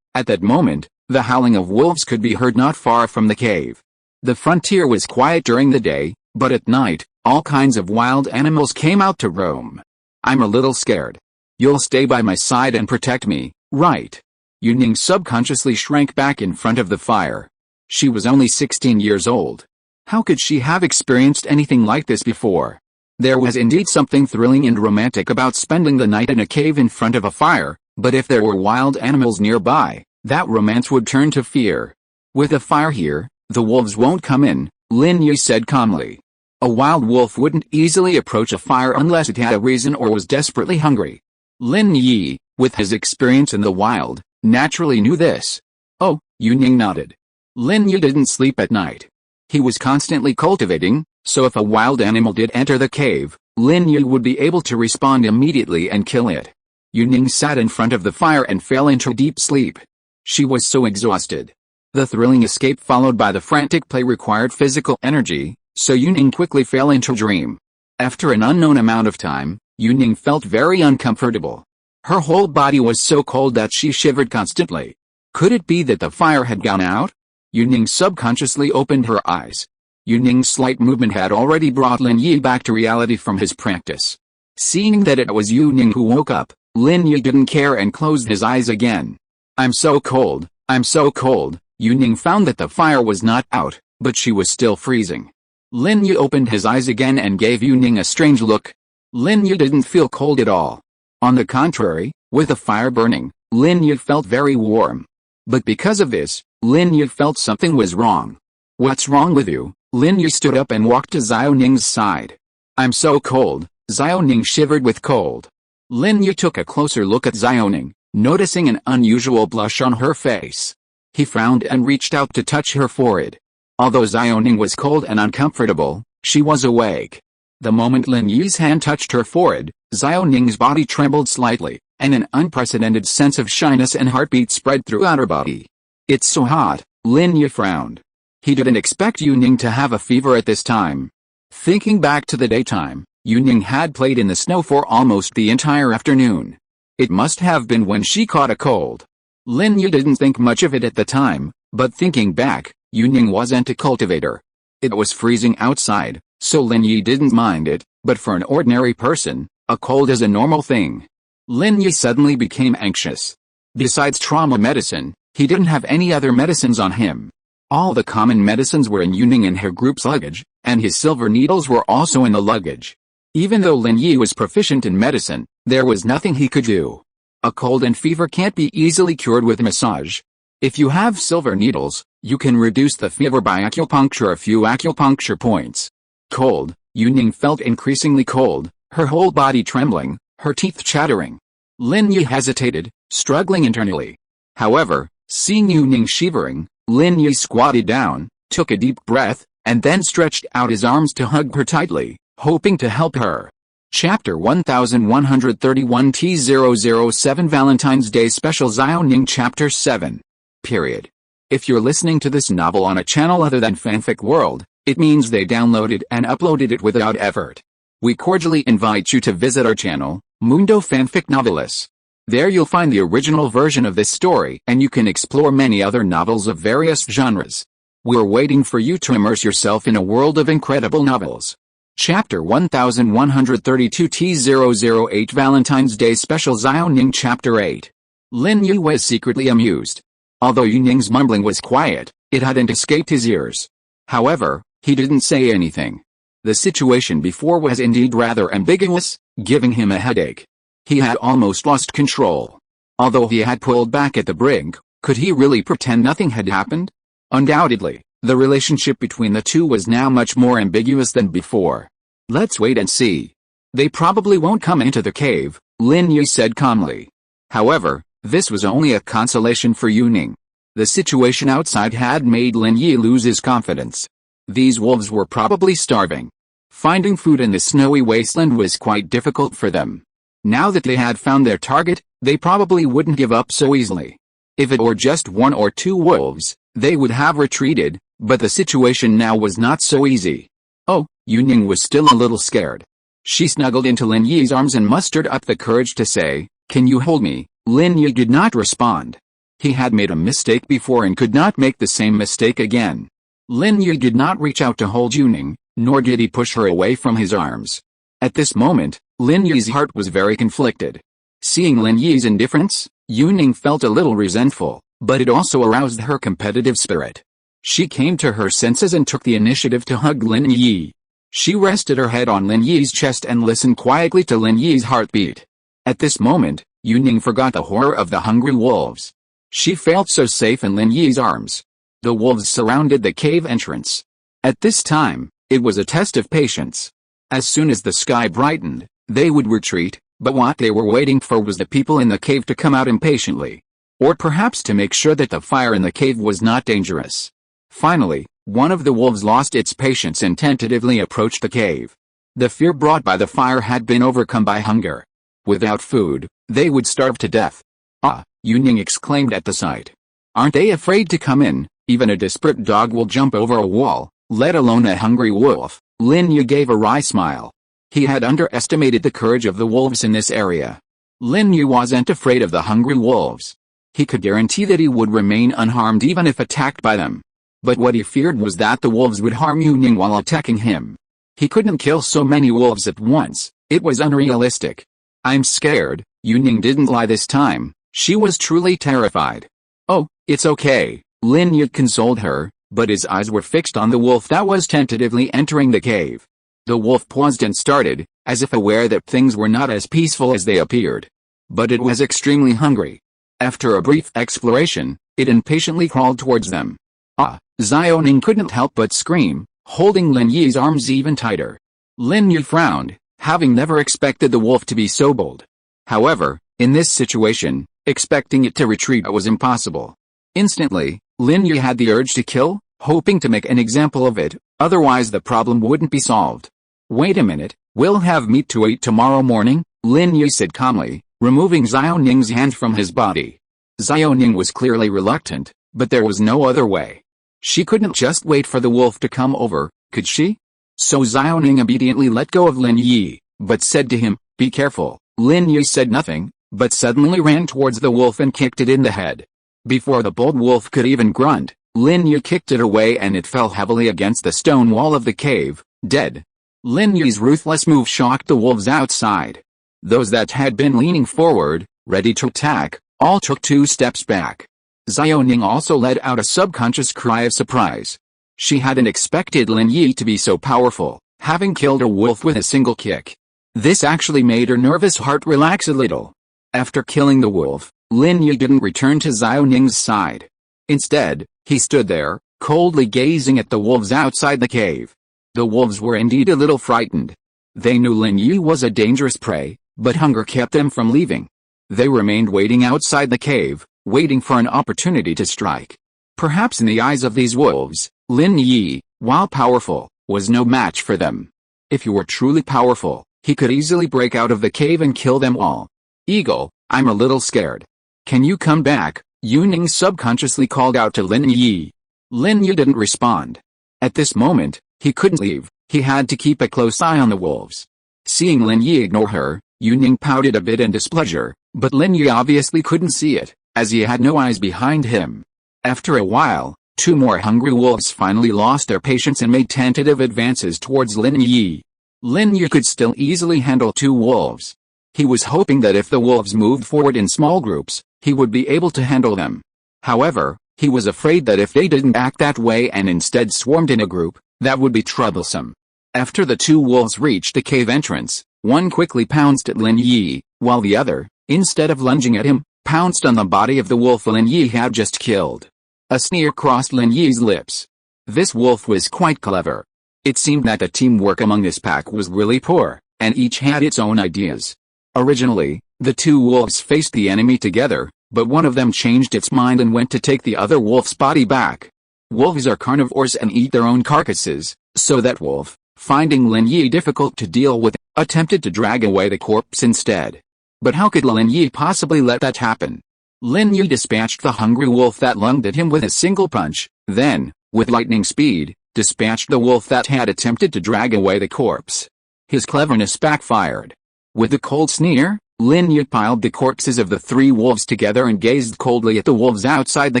At that moment, the howling of wolves could be heard not far from the cave. The frontier was quiet during the day, but at night, all kinds of wild animals came out to roam. "I'm a little scared. You'll stay by my side and protect me, right?" Yuning subconsciously shrank back in front of the fire. She was only 16 years old. How could she have experienced anything like this before? There was indeed something thrilling and romantic about spending the night in a cave in front of a fire, but if there were wild animals nearby, that romance would turn to fear. "With a fire here, the wolves won't come in," Lin Yi said calmly. A wild wolf wouldn't easily approach a fire unless it had a reason or was desperately hungry. Lin Yi, with his experience in the wild, naturally knew this. Oh, Yuning nodded. Lin Yi didn't sleep at night. He was constantly cultivating, so if a wild animal did enter the cave, Lin Yi would be able to respond immediately and kill it. Yuning sat in front of the fire and fell into deep sleep. She was so exhausted. The thrilling escape followed by the frantic play required physical energy, so Yuning quickly fell into dream. After an unknown amount of time, Yuning felt very uncomfortable. Her whole body was so cold that she shivered constantly. Could it be that the fire had gone out? Yuning subconsciously opened her eyes. Yuning's slight movement had already brought Lin Yi back to reality from his practice. Seeing that it was Yuning who woke up, Lin Yi didn't care and closed his eyes again. I'm so cold, I'm so cold. Yuning found that the fire was not out, but she was still freezing. Lin Yi opened his eyes again and gave Yuning a strange look. Lin Yi didn't feel cold at all. On the contrary, with the fire burning, Lin Yi felt very warm. But because of this, Lin Yi felt something was wrong. What's wrong with you? Lin Yi stood up and walked to Xiaoning's side. I'm so cold. Xiaoning shivered with cold. Lin Yi took a closer look at Xiaoning, noticing an unusual blush on her face. He frowned and reached out to touch her forehead. Although Xiaoning was cold and uncomfortable, she was awake. The moment Lin Yi's hand touched her forehead, Xiaoning's body trembled slightly, and an unprecedented sense of shyness and heartbeat spread throughout her body. It's so hot, Lin Yi frowned. He didn't expect Yuning to have a fever at this time. Thinking back to the daytime, Yuning had played in the snow for almost the entire afternoon. It must have been when she caught a cold. Lin Yi didn't think much of it at the time, but thinking back, Yuning wasn't a cultivator. It was freezing outside, so Lin Yi didn't mind it, but for an ordinary person, a cold is a normal thing. Lin Yi suddenly became anxious. Besides trauma medicine, he didn't have any other medicines on him. All the common medicines were in Yuning and her group's luggage, and his silver needles were also in the luggage. Even though Lin Yi was proficient in medicine, there was nothing he could do. A cold and fever can't be easily cured with massage. If you have silver needles, you can reduce the fever by acupuncture a few acupuncture points. Cold, Yuning felt increasingly cold, her whole body trembling, her teeth chattering. Lin Yi hesitated, struggling internally. However, seeing Yuning shivering, Lin Yi squatted down, took a deep breath, and then stretched out his arms to hug her tightly, hoping to help her. Chapter 1131 T007 Valentine's Day Special Xiaoning Chapter 7. Period. If you're listening to this novel on a channel other than Fanfic World, it means they downloaded and uploaded it without effort. We cordially invite you to visit our channel, Mundo Fanfic Novelis. There you'll find the original version of this story and you can explore many other novels of various genres. We're waiting for you to immerse yourself in a world of incredible novels. Chapter 1132 T008 Valentine's Day Special Xiaoning Chapter 8. Lin Yi was secretly amused. Although Yuning's mumbling was quiet, it hadn't escaped his ears. However, he didn't say anything. The situation before was indeed rather ambiguous, giving him a headache. He had almost lost control. Although he had pulled back at the brink, could he really pretend nothing had happened? Undoubtedly, the relationship between the two was now much more ambiguous than before. Let's wait and see. They probably won't come into the cave, Lin Yi said calmly. However, this was only a consolation for Yuning. The situation outside had made Lin Yi lose his confidence. These wolves were probably starving. Finding food in the snowy wasteland was quite difficult for them. Now that they had found their target, they probably wouldn't give up so easily. If it were just one or two wolves, they would have retreated, but the situation now was not so easy. Oh, Yuning was still a little scared. She snuggled into Lin Yi's arms and mustered up the courage to say, "Can you hold me?" Lin Yi did not respond. He had made a mistake before and could not make the same mistake again. Lin Yi did not reach out to hold Yuning, nor did he push her away from his arms. At this moment, Lin Yi's heart was very conflicted. Seeing Lin Yi's indifference, Yuning felt a little resentful, but it also aroused her competitive spirit. She came to her senses and took the initiative to hug Lin Yi. She rested her head on Lin Yi's chest and listened quietly to Lin Yi's heartbeat. At this moment, Yuning forgot the horror of the hungry wolves. She felt so safe in Lin Yi's arms. The wolves surrounded the cave entrance. At this time, it was a test of patience. As soon as the sky brightened, they would retreat, But what they were waiting for was the people in the cave to come out impatiently. Or perhaps to make sure that the fire in the cave was not dangerous. Finally, one of the wolves lost its patience and tentatively approached the cave. The fear brought by the fire had been overcome by hunger. Without food, they would starve to death. Ah, Yuning exclaimed at the sight. Aren't they afraid to come in? Even a desperate dog will jump over a wall, let alone a hungry wolf. Lin Yi gave a wry smile. He had underestimated the courage of the wolves in this area. Lin Yi wasn't afraid of the hungry wolves. He could guarantee that he would remain unharmed even if attacked by them. But what he feared was that the wolves would harm Yuning while attacking him. He couldn't kill so many wolves at once, it was unrealistic. I'm scared, Yuning didn't lie this time, she was truly terrified. Oh, it's okay, Lin Yi consoled her, but his eyes were fixed on the wolf that was tentatively entering the cave. The wolf paused and started, as if aware that things were not as peaceful as they appeared. But it was extremely hungry. After a brief exploration, it impatiently crawled towards them. Ah, Xiaoning couldn't help but scream, holding Lin Yi's arms even tighter. Lin Yi frowned, having never expected the wolf to be so bold. However, in this situation, expecting it to retreat was impossible. Instantly, Lin Yi had the urge to kill, hoping to make an example of it, otherwise the problem wouldn't be solved. Wait a minute, we'll have meat to eat tomorrow morning, Lin Yi said calmly, removing Xiaoning's hand from his body. Xiaoning was clearly reluctant, but there was no other way. She couldn't just wait for the wolf to come over, could she? So Xiaoning obediently let go of Lin Yi, but said to him, be careful. Lin Yi said nothing, but suddenly ran towards the wolf and kicked it in the head. Before the bold wolf could even grunt, Lin Yi kicked it away and it fell heavily against the stone wall of the cave, dead. Lin Yi's ruthless move shocked the wolves outside. Those that had been leaning forward, ready to attack, all took 2 steps back. Xiaoning also let out a subconscious cry of surprise. She hadn't expected Lin Yi to be so powerful, having killed a wolf with a single kick. This actually made her nervous heart relax a little. After killing the wolf, Lin Yi didn't return to Xiaoning's side. Instead, he stood there, coldly gazing at the wolves outside the cave. The wolves were indeed a little frightened. They knew Lin Yi was a dangerous prey, but hunger kept them from leaving. They remained waiting outside the cave, waiting for an opportunity to strike. Perhaps in the eyes of these wolves, Lin Yi, while powerful, was no match for them. If he were truly powerful, he could easily break out of the cave and kill them all. Eagle, I'm a little scared. Can you come back? Yuning subconsciously called out to Lin Yi. Lin Yi didn't respond. At this moment, he couldn't leave, he had to keep a close eye on the wolves. Seeing Lin Yi ignore her, Yuning pouted a bit in displeasure, but Lin Yi obviously couldn't see it, as he had no eyes behind him. After a while, 2 more hungry wolves finally lost their patience and made tentative advances towards Lin Yi. Lin Yi could still easily handle 2 wolves. He was hoping that if the wolves moved forward in small groups, he would be able to handle them. However, he was afraid that if they didn't act that way and instead swarmed in a group, that would be troublesome. After the 2 wolves reached the cave entrance, one quickly pounced at Lin Yi, while the other, instead of lunging at him, pounced on the body of the wolf Lin Yi had just killed. A sneer crossed Lin Yi's lips. This wolf was quite clever. It seemed that the teamwork among this pack was really poor, and each had its own ideas. Originally, the 2 wolves faced the enemy together, but one of them changed its mind and went to take the other wolf's body back. Wolves are carnivores and eat their own carcasses, so that wolf, finding Lin Yi difficult to deal with, attempted to drag away the corpse instead. But how could Lin Yi possibly let that happen? Lin Yi dispatched the hungry wolf that lunged at him with a single punch, then, with lightning speed, dispatched the wolf that had attempted to drag away the corpse. His cleverness backfired. With a cold sneer, Lin Yi piled the corpses of the 3 wolves together and gazed coldly at the wolves outside the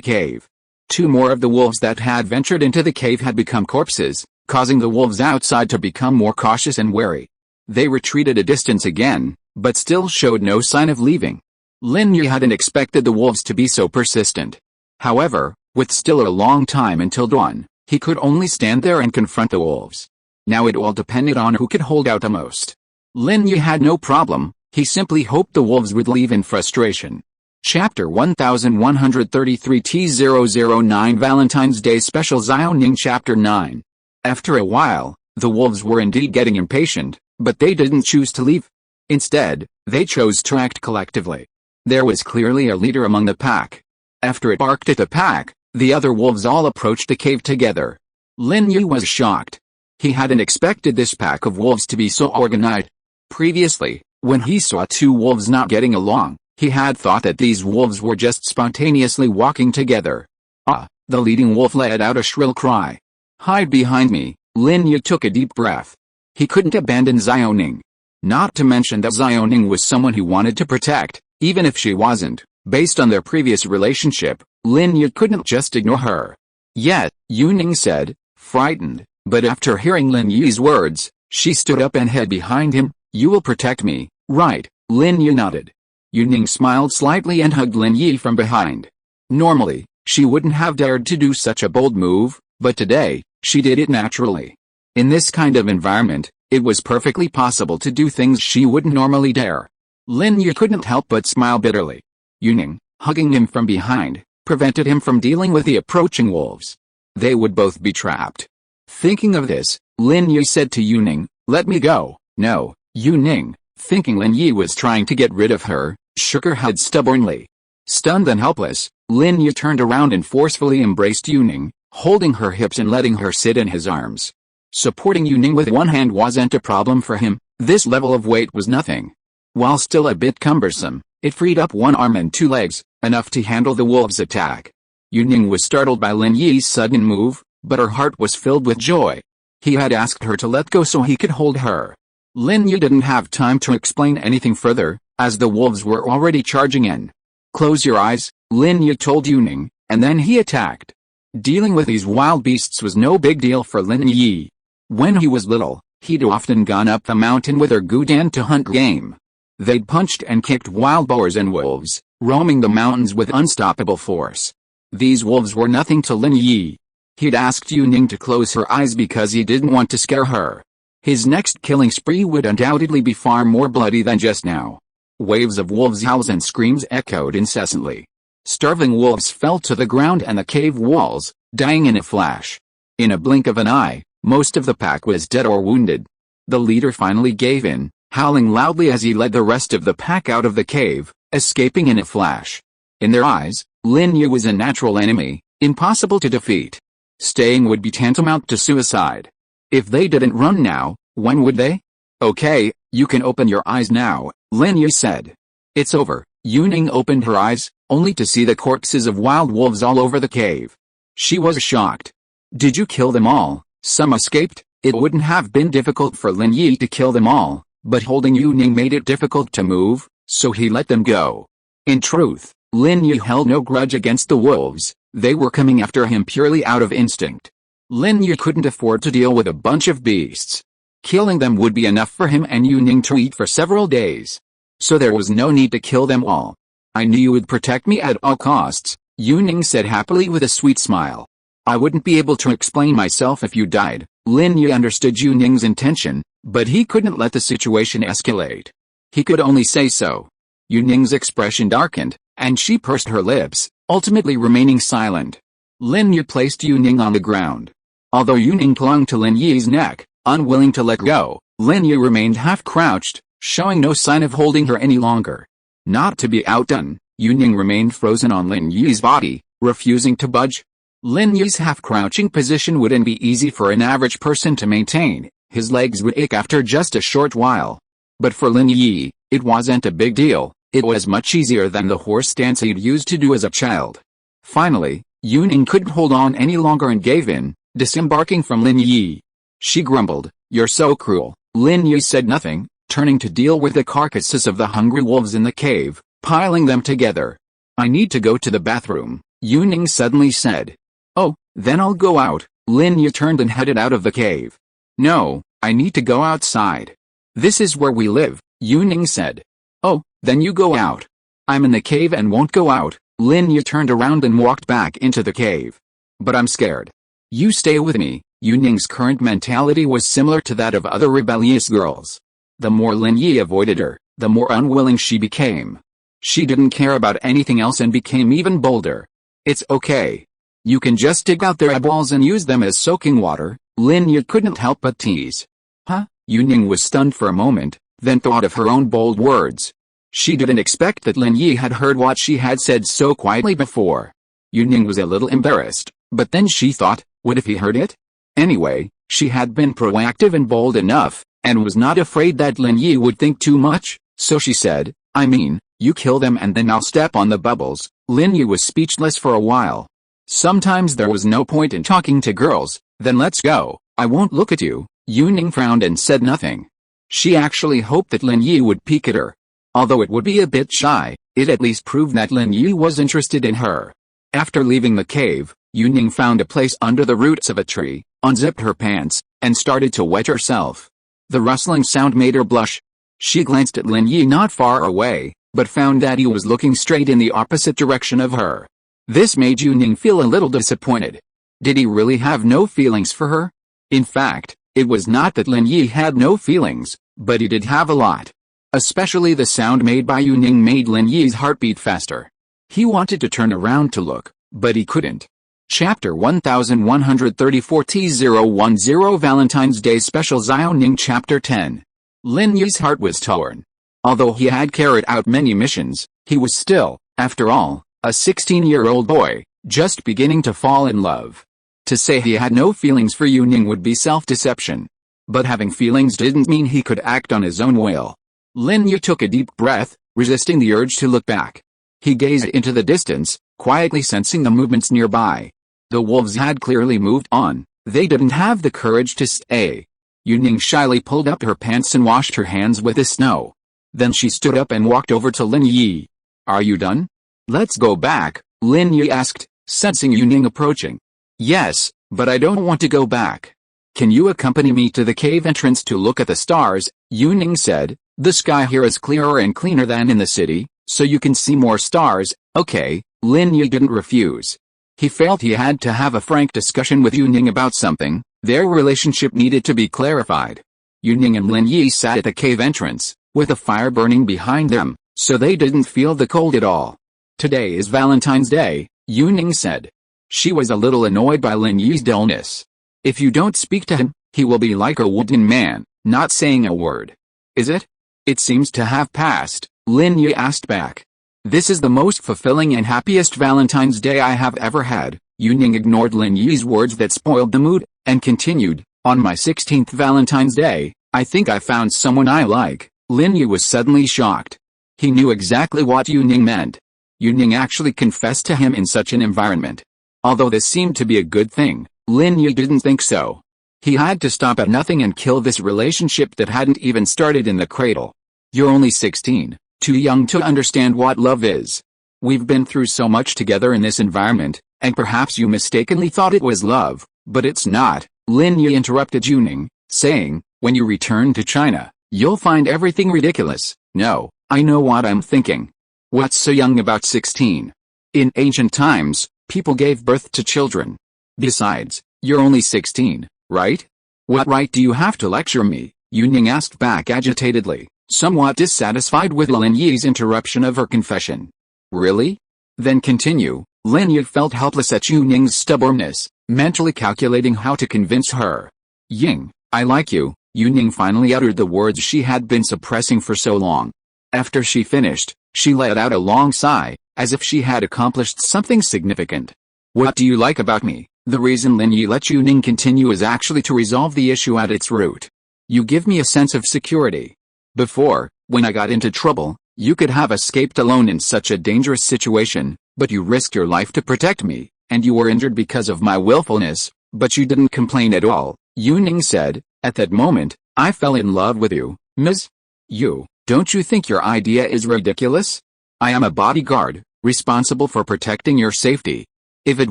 cave. 2 more of the wolves that had ventured into the cave had become corpses, causing the wolves outside to become more cautious and wary. They retreated a distance again, but still showed no sign of leaving. Lin Yi hadn't expected the wolves to be so persistent. However, with still a long time until dawn, he could only stand there and confront the wolves. Now it all depended on who could hold out the most. Lin Yi had no problem, he simply hoped the wolves would leave in frustration. Chapter 1133 T009 Valentine's Day Special Xiaoning Chapter 9. After a while, the wolves were indeed getting impatient, but they didn't choose to leave. Instead, they chose to act collectively. There was clearly a leader among the pack. After it barked at the pack, the other wolves all approached the cave together. Lin Yi was shocked. He hadn't expected this pack of wolves to be so organized. Previously, when he saw two wolves not getting along, he had thought that these wolves were just spontaneously walking together. Ah! The leading wolf let out a shrill cry. Hide behind me. Lin Yi took a deep breath. He couldn't abandon Xiaoning. Not to mention that Xiaoning was someone he wanted to protect, even if she wasn't. Based on their previous relationship, Lin Yi couldn't just ignore her. Yet, Yuning said, frightened, but after hearing Lin Yi's words, she stood up and hid behind him. You will protect me, right? Lin Yi nodded. Yuning smiled slightly and hugged Lin Yi from behind. Normally, she wouldn't have dared to do such a bold move, but today, she did it naturally. In this kind of environment, it was perfectly possible to do things she wouldn't normally dare. Lin Yi couldn't help but smile bitterly. Yuning, hugging him from behind, prevented him from dealing with the approaching wolves. They would both be trapped. Thinking of this, Lin Yi said to Yuning, let me go. No. Yuning, thinking Lin Yi was trying to get rid of her, shook her head stubbornly. Stunned and helpless, Lin Yi turned around and forcefully embraced Yuning, holding her hips and letting her sit in his arms. Supporting Yuning with one hand wasn't a problem for him. This level of weight was nothing. While still a bit cumbersome, it freed up one arm and two legs, enough to handle the wolves' attack. Yuning was startled by Lin Yi's sudden move, but her heart was filled with joy. He had asked her to let go so he could hold her. Lin Yi didn't have time to explain anything further, as the wolves were already charging in. Close your eyes, Lin Yi told Yuning, and then he attacked. Dealing with these wild beasts was no big deal for Lin Yi. When he was little, he'd often gone up the mountain with her Gudan to hunt game. They'd punched and kicked wild boars and wolves, roaming the mountains with unstoppable force. These wolves were nothing to Lin Yi. He'd asked Yuning to close her eyes because he didn't want to scare her. His next killing spree would undoubtedly be far more bloody than just now. Waves of wolves' howls and screams echoed incessantly. Starving wolves fell to the ground and the cave walls, dying in a flash. In a blink of an eye, most of the pack was dead or wounded. The leader finally gave in, howling loudly as he led the rest of the pack out of the cave, escaping in a flash. In their eyes, Lin Yi was a natural enemy, impossible to defeat. Staying would be tantamount to suicide. If they didn't run now, when would they? Okay, you can open your eyes now, Lin Yi said. It's over. Yuning opened her eyes, only to see the corpses of wild wolves all over the cave. She was shocked. Did you kill them all? Some escaped. It wouldn't have been difficult for Lin Yi to kill them all, but holding Yuning made it difficult to move, so he let them go. In truth, Lin Yi held no grudge against the wolves. They were coming after him purely out of instinct. Lin Yi couldn't afford to deal with a bunch of beasts. Killing them would be enough for him and Yuning to eat for several days. So there was no need to kill them all. I knew you would protect me at all costs, Yuning said happily with a sweet smile. I wouldn't be able to explain myself if you died. Lin Yi understood Yuning's intention, but he couldn't let the situation escalate. He could only say so. Yuning's expression darkened, and she pursed her lips, ultimately remaining silent. Lin Yi placed Yuning on the ground. Although Yuning clung to Lin Yi's neck, unwilling to let go, Lin Yi remained half-crouched, showing no sign of holding her any longer. Not to be outdone, Yuning remained frozen on Lin Yi's body, refusing to budge. Lin Yi's half-crouching position wouldn't be easy for an average person to maintain. His legs would ache after just a short while. But for Lin Yi, it wasn't a big deal. It was much easier than the horse stance he'd used to do as a child. Finally, Yuning couldn't hold on any longer and gave in, disembarking from Lin Yi. She grumbled, "You're so cruel." Lin Yi said nothing, turning to deal with the carcasses of the hungry wolves in the cave, piling them together. "I need to go to the bathroom," Yuning suddenly said. "Oh, then I'll go out." Lin Yi turned and headed out of the cave. "No, I need to go outside. This is where we live," Yuning said. "Oh, then you go out." "I'm in the cave and won't go out." Lin Yi turned around and walked back into the cave. "But I'm scared." "You stay with me." Yuning's current mentality was similar to that of other rebellious girls. The more Lin Yi avoided her, the more unwilling she became. She didn't care about anything else and became even bolder. "It's okay. You can just dig out their eyeballs and use them as soaking water," Lin Yi couldn't help but tease. "Huh?" Yuning was stunned for a moment, then thought of her own bold words. She didn't expect that Lin Yi had heard what she had said so quietly before. Yuning was a little embarrassed, but then she thought, what if he heard it? Anyway, she had been proactive and bold enough, and was not afraid that Lin Yi would think too much, so she said, I mean, you kill them and then I'll step on the bubbles. Lin Yi was speechless for a while. Sometimes there was no point in talking to girls. Then let's go, I won't look at you. Yuning frowned and said nothing. She actually hoped that Lin Yi would peek at her. Although it would be a bit shy, it at least proved that Lin Yi was interested in her. After leaving the cave, Yuning found a place under the roots of a tree, unzipped her pants, and started to wet herself. The rustling sound made her blush. She glanced at Lin Yi not far away, but found that he was looking straight in the opposite direction of her. This made Yuning feel a little disappointed. Did he really have no feelings for her? In fact, it was not that Lin Yi had no feelings, but he did have a lot. Especially the sound made by Yuning made Lin Yi's heart beat faster. He wanted to turn around to look, but he couldn't. Chapter 1134 T010 Valentine's Day Special Xiaoning Chapter 10. Lin Yi's heart was torn. Although he had carried out many missions, he was still, after all, a 16-year-old boy, just beginning to fall in love. To say he had no feelings for Yuning would be self-deception. But having feelings didn't mean he could act on his own will. Lin Yi took a deep breath, resisting the urge to look back. He gazed into the distance, quietly sensing the movements nearby. The wolves had clearly moved on. They didn't have the courage to stay. Yuning shyly pulled up her pants and washed her hands with the snow. Then she stood up and walked over to Lin Yi. Are you done? Let's go back, Lin Yi asked, sensing Yuning approaching. Yes, but I don't want to go back. Can you accompany me to the cave entrance to look at the stars? Yuning said. The sky here is clearer and cleaner than in the city, so you can see more stars. Okay, Lin Yi didn't refuse. He felt he had to have a frank discussion with Yuning about something. Their relationship needed to be clarified. Yuning and Lin Yi sat at the cave entrance, with a fire burning behind them, so they didn't feel the cold at all. Today is Valentine's Day, Yuning said. She was a little annoyed by Lin Yi's dullness. If you don't speak to him, he will be like a wooden man, not saying a word. Is it? It seems to have passed, Lin Yi asked back. This is the most fulfilling and happiest Valentine's Day I have ever had. Yuning ignored Lin Yi's words that spoiled the mood, and continued, on my 16th Valentine's Day, I think I found someone I like. Lin Yi was suddenly shocked. He knew exactly what Yuning meant. Yuning actually confessed to him in such an environment. Although this seemed to be a good thing, Lin Yi didn't think so. He had to stop at nothing and kill this relationship that hadn't even started in the cradle. You're only 16, too young to understand what love is. We've been through so much together in this environment, and perhaps you mistakenly thought it was love, but it's not. Lin Yi interrupted Yuning, saying, when you return to China, you'll find everything ridiculous. No, I know what I'm thinking. What's so young about 16? In ancient times, people gave birth to children. Besides, you're only 16. Right? What right do you have to lecture me? Yuning asked back agitatedly, somewhat dissatisfied with Lin Yi's interruption of her confession. Really? Then continue. Lin Yi felt helpless at Yuning's stubbornness, mentally calculating how to convince her. Ying, I like you. Yuning finally uttered the words she had been suppressing for so long. After she finished, she let out a long sigh, as if she had accomplished something significant. What do you like about me? The reason Lin Yi let Yuning continue is actually to resolve the issue at its root. You give me a sense of security. Before, when I got into trouble, you could have escaped alone in such a dangerous situation, but you risked your life to protect me, and you were injured because of my willfulness, but you didn't complain at all. Yuning said, at that moment, I fell in love with you, Ms. You, don't you think your idea is ridiculous? I am a bodyguard, responsible for protecting your safety. If it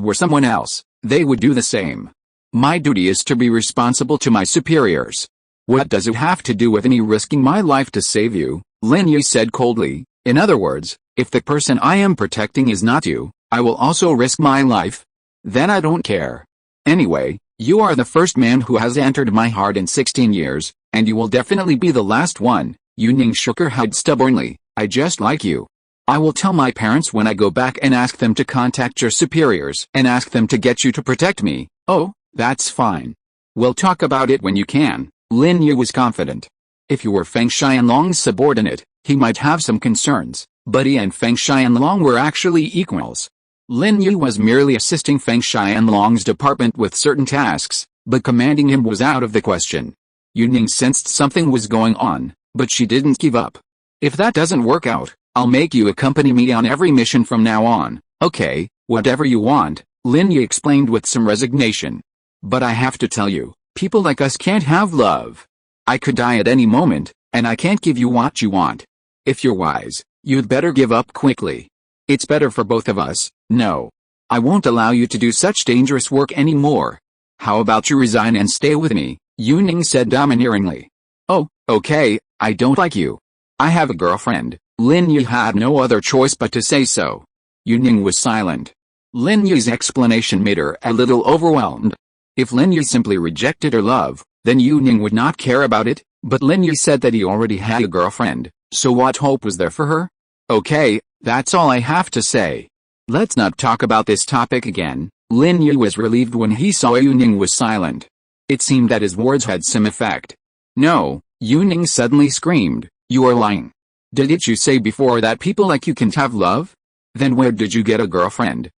were someone else, they would do the same. My duty is to be responsible to my superiors. What does it have to do with me risking my life to save you? Lin Yi said coldly. In other words, if the person I am protecting is not you, I will also risk my life. Then I don't care. Anyway, you are the first man who has entered my heart in 16 years, and you will definitely be the last one. Yuning shook her head stubbornly. I just like you. I will tell my parents when I go back and ask them to contact your superiors and ask them to get you to protect me. Oh, that's fine. We'll talk about it when you can. Lin Yi was confident. If you were Feng Xianlong's subordinate, he might have some concerns, but he and Feng Xianlong were actually equals. Lin Yi was merely assisting Feng Xianlong's department with certain tasks, but commanding him was out of the question. Yuning sensed something was going on, but she didn't give up. If that doesn't work out, I'll make you accompany me on every mission from now on. Okay, whatever you want, Lin Yi explained with some resignation. But I have to tell you, people like us can't have love. I could die at any moment, and I can't give you what you want. If you're wise, you'd better give up quickly. It's better for both of us. No. I won't allow you to do such dangerous work anymore. How about you resign and stay with me? Yuning said domineeringly. Oh, okay, I don't like you. I have a girlfriend. Lin Yi had no other choice but to say so. Yuning was silent. Lin Yi's explanation made her a little overwhelmed. If Lin Yi simply rejected her love, then Yuning would not care about it, but Lin Yi said that he already had a girlfriend, so what hope was there for her? Okay, that's all I have to say. Let's not talk about this topic again. Lin Yi was relieved when he saw Yuning was silent. It seemed that his words had some effect. No, Yuning suddenly screamed, you are lying. Didn't you say before that people like you can't have love? Then where did you get a girlfriend?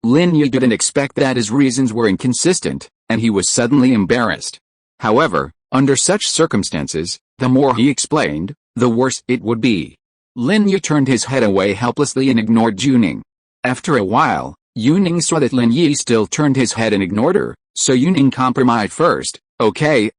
Lin Yi didn't expect that his reasons were inconsistent, and he was suddenly embarrassed. However, under such circumstances, the more he explained, the worse it would be. Lin Yi turned his head away helplessly and ignored Yuning. After a while, Yuning saw that Lin Yi still turned his head and ignored her, so Yuning compromised first. Okay,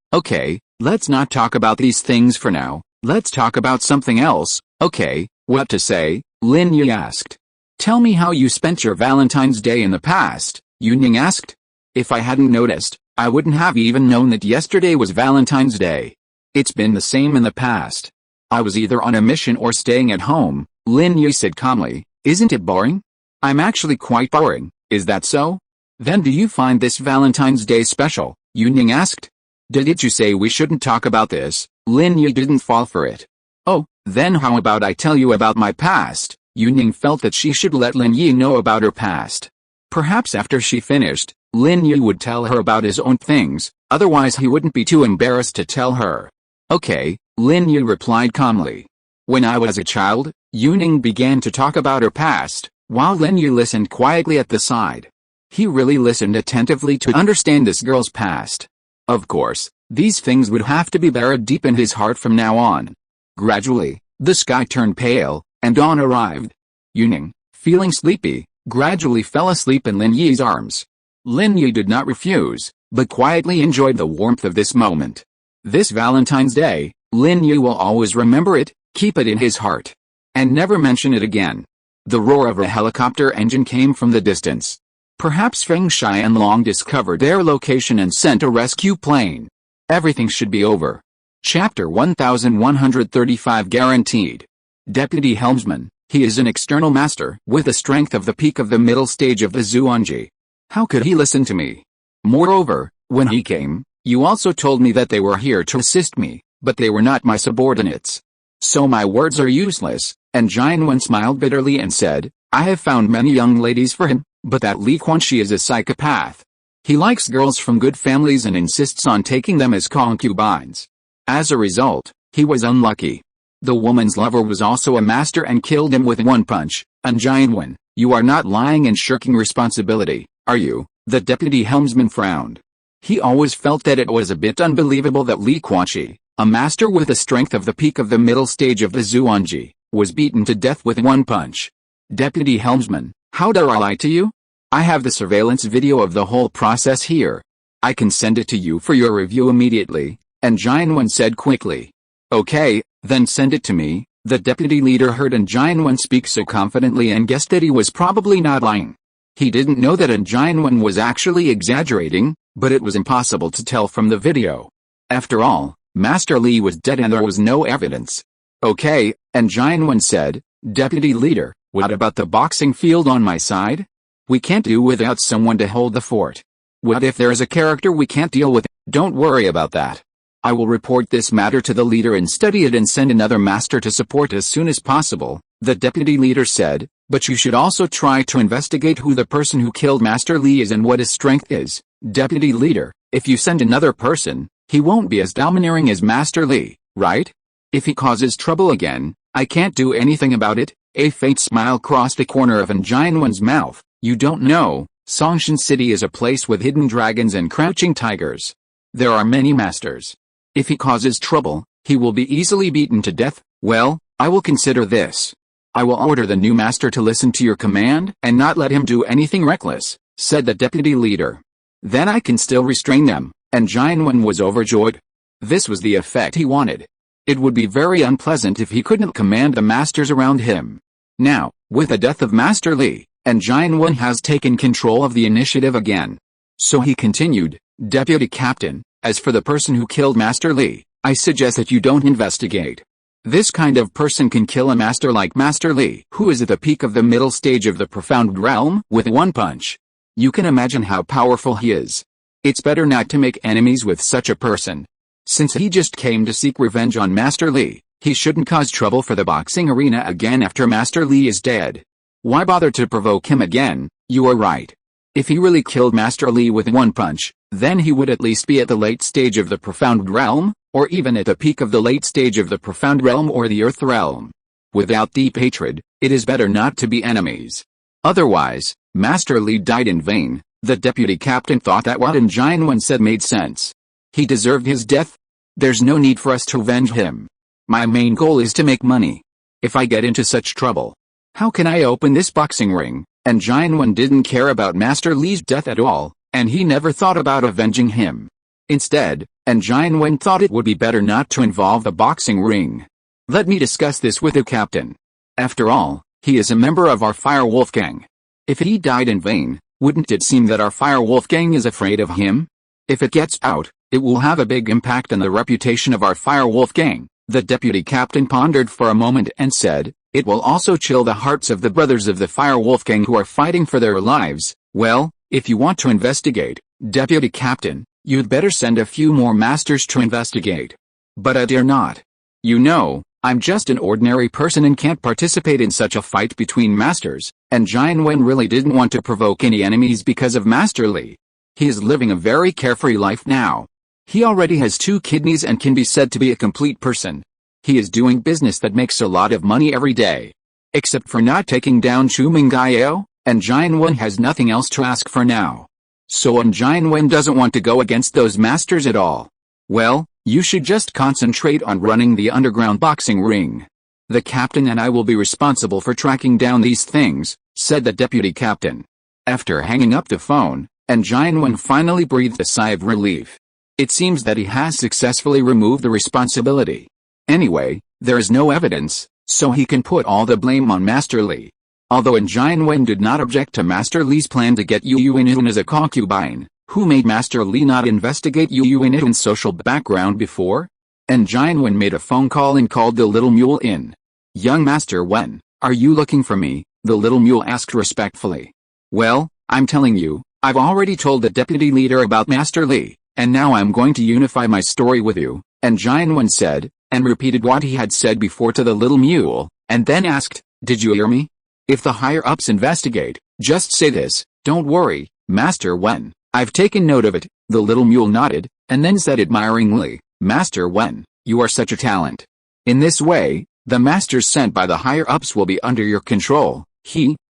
let's not talk about these things for now, let's talk about something else. Okay, what to say? Lin Yi asked. Tell me how you spent your Valentine's Day in the past, Yuning asked. If I hadn't noticed, I wouldn't have even known that yesterday was Valentine's Day. It's been the same in the past. I was either on a mission or staying at home, Lin Yi said calmly. Isn't it boring? I'm actually quite boring, is that so? Then do you find this Valentine's Day special? Yuning asked. Didn't you say we shouldn't talk about this? Lin Yi didn't fall for it. Oh, then how about I tell you about my past? Yuning felt that she should let Lin Yi know about her past. Perhaps after she finished, Lin Yi would tell her about his own things, otherwise he wouldn't be too embarrassed to tell her. Okay, Lin Yi replied calmly. When I was a child, Yuning began to talk about her past, while Lin Yi listened quietly at the side. He really listened attentively to understand this girl's past. Of course, these things would have to be buried deep in his heart from now on. Gradually, the sky turned pale, and dawn arrived. Yuning, feeling sleepy, gradually fell asleep in Lin Yi's arms. Lin Yi did not refuse, but quietly enjoyed the warmth of this moment. This Valentine's Day, Lin Yi will always remember it, keep it in his heart, and never mention it again. The roar of a helicopter engine came from the distance. Perhaps Feng Xianlong discovered their location and sent a rescue plane. Everything should be over. Chapter 1135 Guaranteed. Deputy Helmsman, he is an external master with the strength of the peak of the middle stage of the Xuanyuan. How could he listen to me? Moreover, when he came, you also told me that they were here to assist me, but they were not my subordinates. So my words are useless, and Xuanyuan smiled bitterly and said, I have found many young ladies for him, but that Li Quanxi is a psychopath. He likes girls from good families and insists on taking them as concubines. As a result, he was unlucky. The woman's lover was also a master and killed him with one punch. And Xuanyuan, you are not lying and shirking responsibility, are you? The deputy helmsman frowned. He always felt that it was a bit unbelievable that Li Quanxi, a master with the strength of the peak of the middle stage of the Xuanyuan, was beaten to death with one punch. Deputy helmsman, how dare I lie to you? I have the surveillance video of the whole process here. I can send it to you for your review immediately, and Xuanyuan said quickly. Okay, then send it to me. The deputy leader heard Xuanyuan speak so confidently and guessed that he was probably not lying. He didn't know that Xuanyuan was actually exaggerating, but it was impossible to tell from the video. After all, Master Li was dead and there was no evidence. Okay, and Xuanyuan said, Deputy leader, what about the boxing field on my side? We can't do without someone to hold the fort. What if there is a character we can't deal with? Don't worry about that. I will report this matter to the leader and study it and send another master to support as soon as possible, the deputy leader said, but you should also try to investigate who the person who killed Master Li is and what his strength is. Deputy leader, if you send another person, he won't be as domineering as Master Li. right? If he causes trouble again, I can't do anything about it. A faint smile crossed the corner of Xuanyuan's mouth. You don't know, Songshan City is a place with hidden dragons and crouching tigers. There are many masters. If he causes trouble, he will be easily beaten to death. Well, I will consider this. I will order the new master to listen to your command and not let him do anything reckless, said the deputy leader. Then I can still restrain them, and Xuanyuan was overjoyed. This was the effect he wanted. It would be very unpleasant if he couldn't command the masters around him. Now, with the death of Master Li, and Xuanyuan has taken control of the initiative again. So he continued, Deputy Captain, as for the person who killed Master Li, I suggest that you don't investigate. This kind of person can kill a master like Master Li, who is at the peak of the middle stage of the profound realm, with one punch. You can imagine how powerful he is. It's better not to make enemies with such a person. Since he just came to seek revenge on Master Li, he shouldn't cause trouble for the boxing arena again after Master Li is dead. Why bother to provoke him again? You are right. If he really killed Master Li with one punch, then he would at least be at the late stage of the profound realm, or even at the peak of the late stage of the profound realm or the earth realm. Without deep hatred, it is better not to be enemies. Otherwise, Master Li died in vain. The deputy captain thought that what Xuanyuan said made sense. He deserved his death. There's no need for us to avenge him. My main goal is to make money. If I get into such trouble, how can I open this boxing ring? And Xuanyuan didn't care about Master Li's death at all, and he never thought about avenging him. Instead, Xuanyuan thought it would be better not to involve the boxing ring. Let me discuss this with the captain. After all, he is a member of our Fire Wolf gang. If he died in vain, wouldn't it seem that our Fire Wolf gang is afraid of him? If it gets out, it will have a big impact on the reputation of our Fire Wolf gang. The deputy captain pondered for a moment and said, it will also chill the hearts of the brothers of the Fire Wolf gang who are fighting for their lives. Well, if you want to investigate, deputy captain, you'd better send a few more masters to investigate. But I dare not. You know, I'm just an ordinary person and can't participate in such a fight between masters, and Xuanyuan really didn't want to provoke any enemies because of Master Li. He is living a very carefree life now. He already has 2 kidneys and can be said to be a complete person. He is doing business that makes a lot of money every day. Except for not taking down Chu Mengyao, and Xuanyuan has nothing else to ask for now. So Xuanyuan doesn't want to go against those masters at all. Well, you should just concentrate on running the underground boxing ring. The captain and I will be responsible for tracking down these things, said the deputy captain. After hanging up the phone, Xuanyuan finally breathed a sigh of relief. It seems that he has successfully removed the responsibility. Anyway, there is no evidence, so he can put all the blame on Master Li. Although Xuanyuan did not object to Master Li's plan to get Yu Yuanitun as a concubine, who made Master Li not investigate Yu Yuanitun's social background before? Xuanyuan made a phone call and called the little mule in. Young Master Wen, are you looking for me? The little mule asked respectfully. Well, I'm telling you, I've already told the deputy leader about Master Li, and now I'm going to unify my story with you, Xuanyuan said, and repeated what he had said before to the little mule, and then asked, did you hear me? If the higher-ups investigate, just say this, don't worry, Master Wen, I've taken note of it. The little mule nodded, and then said admiringly, Master Wen, you are such a talent. In this way, the masters sent by the higher-ups will be under your control.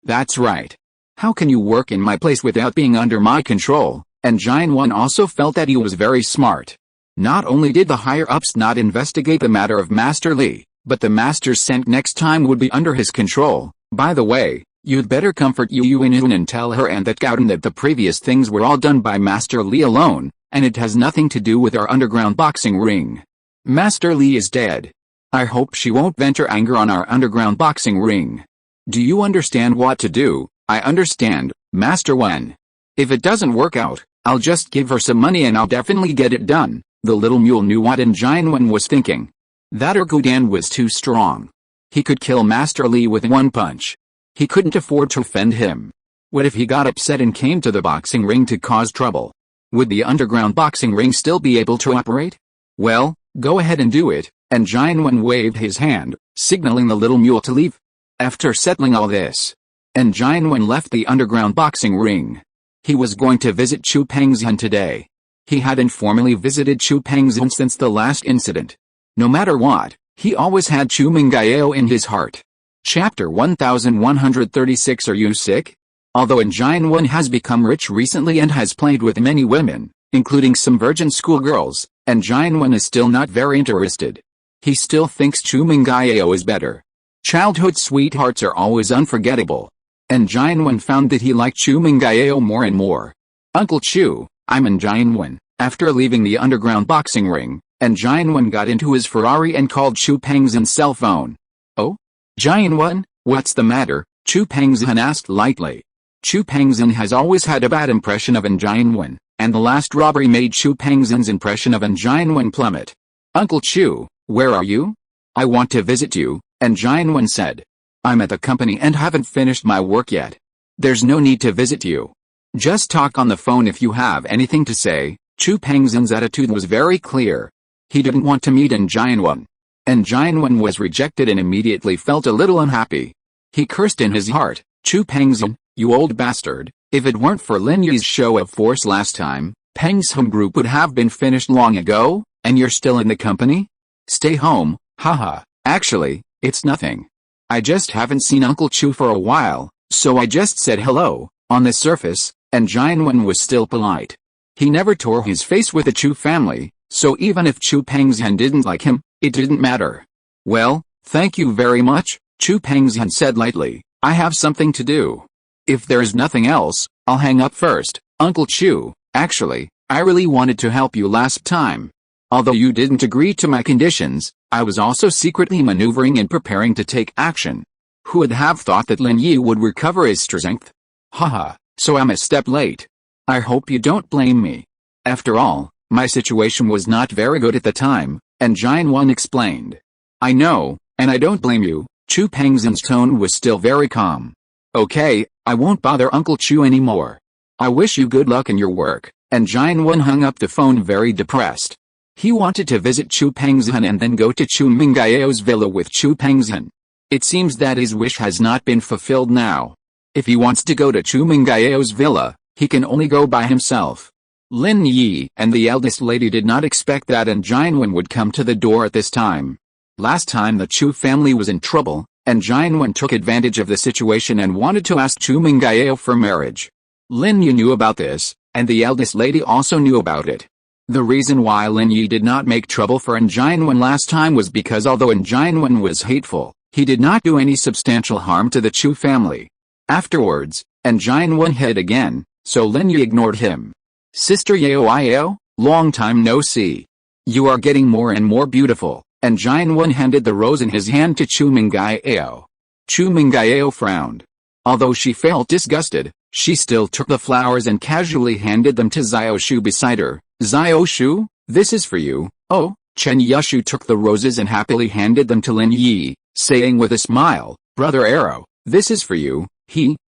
That's right. How can you work in my place without being under my control? Xuanyuan also felt that he was very smart. Not only did the higher-ups not investigate the matter of Master Li, but the masters sent next time would be under his control. By the way, you'd better comfort Yu Yuanitun and tell her and that Gauden that the previous things were all done by Master Li alone, and it has nothing to do with our underground boxing ring. Master Li is dead. I hope she won't venture anger on our underground boxing ring. Do you understand what to do? I understand, Master Wen. If it doesn't work out, I'll just give her some money and I'll definitely get it done. The little mule knew what Xuanyuan was thinking. That Ergudan was too strong. He could kill Master Li with one punch. He couldn't afford to offend him. What if he got upset and came to the boxing ring to cause trouble? Would the underground boxing ring still be able to operate? Well, go ahead and do it, Xuanyuan waved his hand, signaling the little mule to leave. After settling all this, Xuanyuan left the underground boxing ring. He was going to visit Chu Pengzhan today. He hadn't formally visited Chu Pengzhan since the last incident. No matter what, he always had Chu Mengyao in his heart. Chapter 1136. Are you sick? Although Xuanyuan has become rich recently and has played with many women, including some virgin schoolgirls, and Xuanyuan is still not very interested. He still thinks Chu Mengyao is better. Childhood sweethearts are always unforgettable. And Xuanyuan found that he liked Chu Mengyao more and more. Uncle Chu, I'm Xuanyuan. After leaving the underground boxing ring, Xuanyuan got into his Ferrari and called Chu Pengzhan's cell phone. Oh? Xuanyuan, what's the matter? Chu Pengzhan asked lightly. Chu Pengzhan has always had a bad impression of Xuanyuan, and the last robbery made Chu Pengzhan's impression of Xuanyuan plummet. Uncle Chu, where are you? I want to visit you, Xuanyuan said. I'm at the company and haven't finished my work yet. There's no need to visit you. Just talk on the phone if you have anything to say. Chu Pengzhan's attitude was very clear. He didn't want to meet Xuanyuan. Xuanyuan was rejected and immediately felt a little unhappy. He cursed in his heart, Chu Pengzhan, you old bastard, if it weren't for Lin Yi's show of force last time, Pengzhan Group would have been finished long ago, and you're still in the company? Stay home, haha, actually, it's nothing. I just haven't seen Uncle Chu for a while, so I just said hello. On the surface, Xuanyuan was still polite. He never tore his face with the Chu family, so even if Chu Pengzhan didn't like him, it didn't matter. Well, thank you very much, Chu Pengzhan said lightly. I have something to do. If there's nothing else, I'll hang up first. Uncle Chu, actually, I really wanted to help you last time. Although you didn't agree to my conditions, I was also secretly maneuvering and preparing to take action. Who would have thought that Lin Yi would recover his strength? Haha, so I'm a step late. I hope you don't blame me. After all, my situation was not very good at the time, Xuanyuan explained. I know, and I don't blame you. Chu Pengzhan's tone was still very calm. Okay, I won't bother Uncle Chu anymore. I wish you good luck in your work. Xuanyuan hung up the phone very depressed. He wanted to visit Chu Pengzhan and then go to Chu Mengyao's villa with Chu Pengzhan. It seems that his wish has not been fulfilled now. If he wants to go to Chu Mengyao's villa, he can only go by himself. Lin Yi and the eldest lady did not expect that Xuanyuan would come to the door at this time. Last time the Chu family was in trouble, Xuanyuan took advantage of the situation and wanted to ask Chu Mengyao for marriage. Lin Yi knew about this, and the eldest lady also knew about it. The reason why Lin Yi did not make trouble for Xuanyuan last time was because although Xuanyuan was hateful, he did not do any substantial harm to the Chu family. Afterwards, Xuanyuan hid again, so Lin Yi ignored him. Sister Yao, long time no see. You are getting more and more beautiful. Xuanyuan handed the rose in his hand to Chu Mengyao. Chu Mengyao frowned. Although she felt disgusted, she still took the flowers and casually handed them to Xiaoshu beside her. Xiaoshu, this is for you. Oh, Chen Yushu took the roses and happily handed them to Lin Yi, saying with a smile, Brother Arrow, this is for you.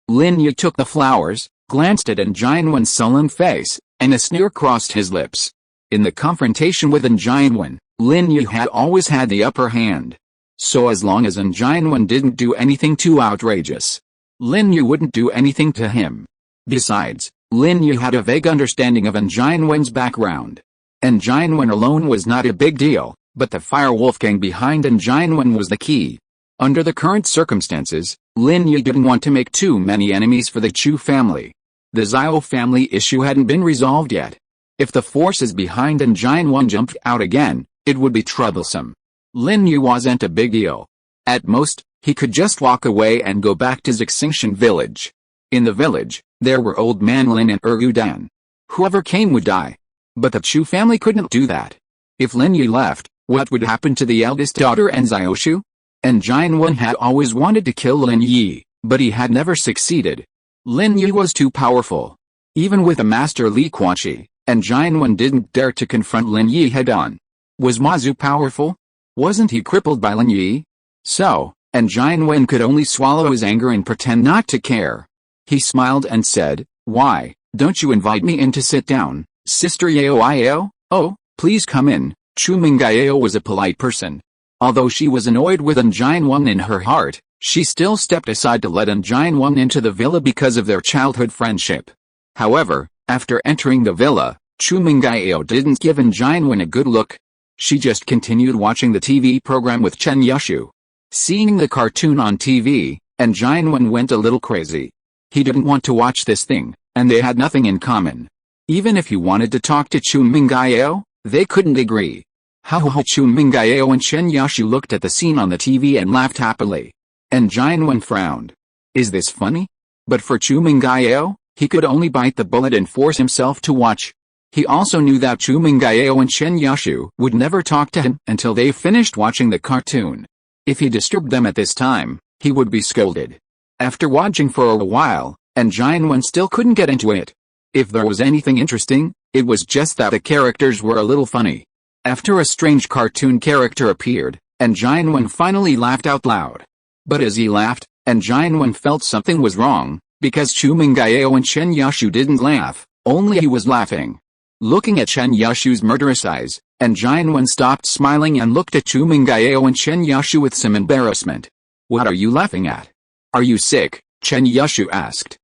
Lin Yi took the flowers, glanced at Xuanyuan's sullen face, and a sneer crossed his lips. In the confrontation with Xuanyuan, Lin Yi had always had the upper hand. So as long as Xuanyuan didn't do anything too outrageous, Lin Yi wouldn't do anything to him. Besides, Lin Yi had a vague understanding of Xuanyuan's background. Xuanyuan alone was not a big deal, but the fire wolf gang behind Xuanyuan was the key. Under the current circumstances, Lin Yi didn't want to make too many enemies for the Chu family. The Xiao family issue hadn't been resolved yet. If the forces behind Xuanyuan jumped out again, it would be troublesome. Lin Yi wasn't a big deal. At most, he could just walk away and go back to Xixing village. In the village, there were Old Man Lin and Dan. Whoever came would die. But the Chu family couldn't do that. If Lin Yi left, what would happen to the eldest daughter and Xiaoshu? Xuanyuan had always wanted to kill Lin Yi, but he had never succeeded. Lin Yi was too powerful. Even with the master Li Kuachi, Xuanyuan didn't dare to confront Lin Yi head-on. Was Ma Zhu powerful? Wasn't he crippled by Lin Yi? So, Xuanyuan could only swallow his anger and pretend not to care. He smiled and said, Why, don't you invite me in to sit down, Sister Yao? Oh, please come in. Chu Mengyao was a polite person. Although she was annoyed with Xuanyuan in her heart, she still stepped aside to let Xuanyuan into the villa because of their childhood friendship. However, after entering the villa, Chu Mengyao didn't give Xuanyuan a good look. She just continued watching the TV program with Chen Yushu. Seeing the cartoon on TV, and Jianwen went a little crazy. He didn't want to watch this thing, and they had nothing in common. Even if he wanted to talk to Chu Mengyao, they couldn't agree. Chu Mengyao and Chen Yushu looked at the scene on the TV and laughed happily. And Jianwen frowned. Is this funny? But for Chu Mengyao, he could only bite the bullet and force himself to watch. He also knew that Chu Mengyao and Chen Yushu would never talk to him until they finished watching the cartoon. If he disturbed them at this time, he would be scolded. After watching for a while, and Jianwen still couldn't get into it. If there was anything interesting, it was just that the characters were a little funny. After a strange cartoon character appeared, and Jianwen finally laughed out loud. But as he laughed, and Jianwen felt something was wrong, because Chu Mengyao and Chen Yushu didn't laugh, only he was laughing. Looking at Chen Yushu's murderous eyes, and Jianwen stopped smiling and looked at Chu Mengyao and Chen Yushu with some embarrassment. What are you laughing at? Are you sick? Chen Yushu asked.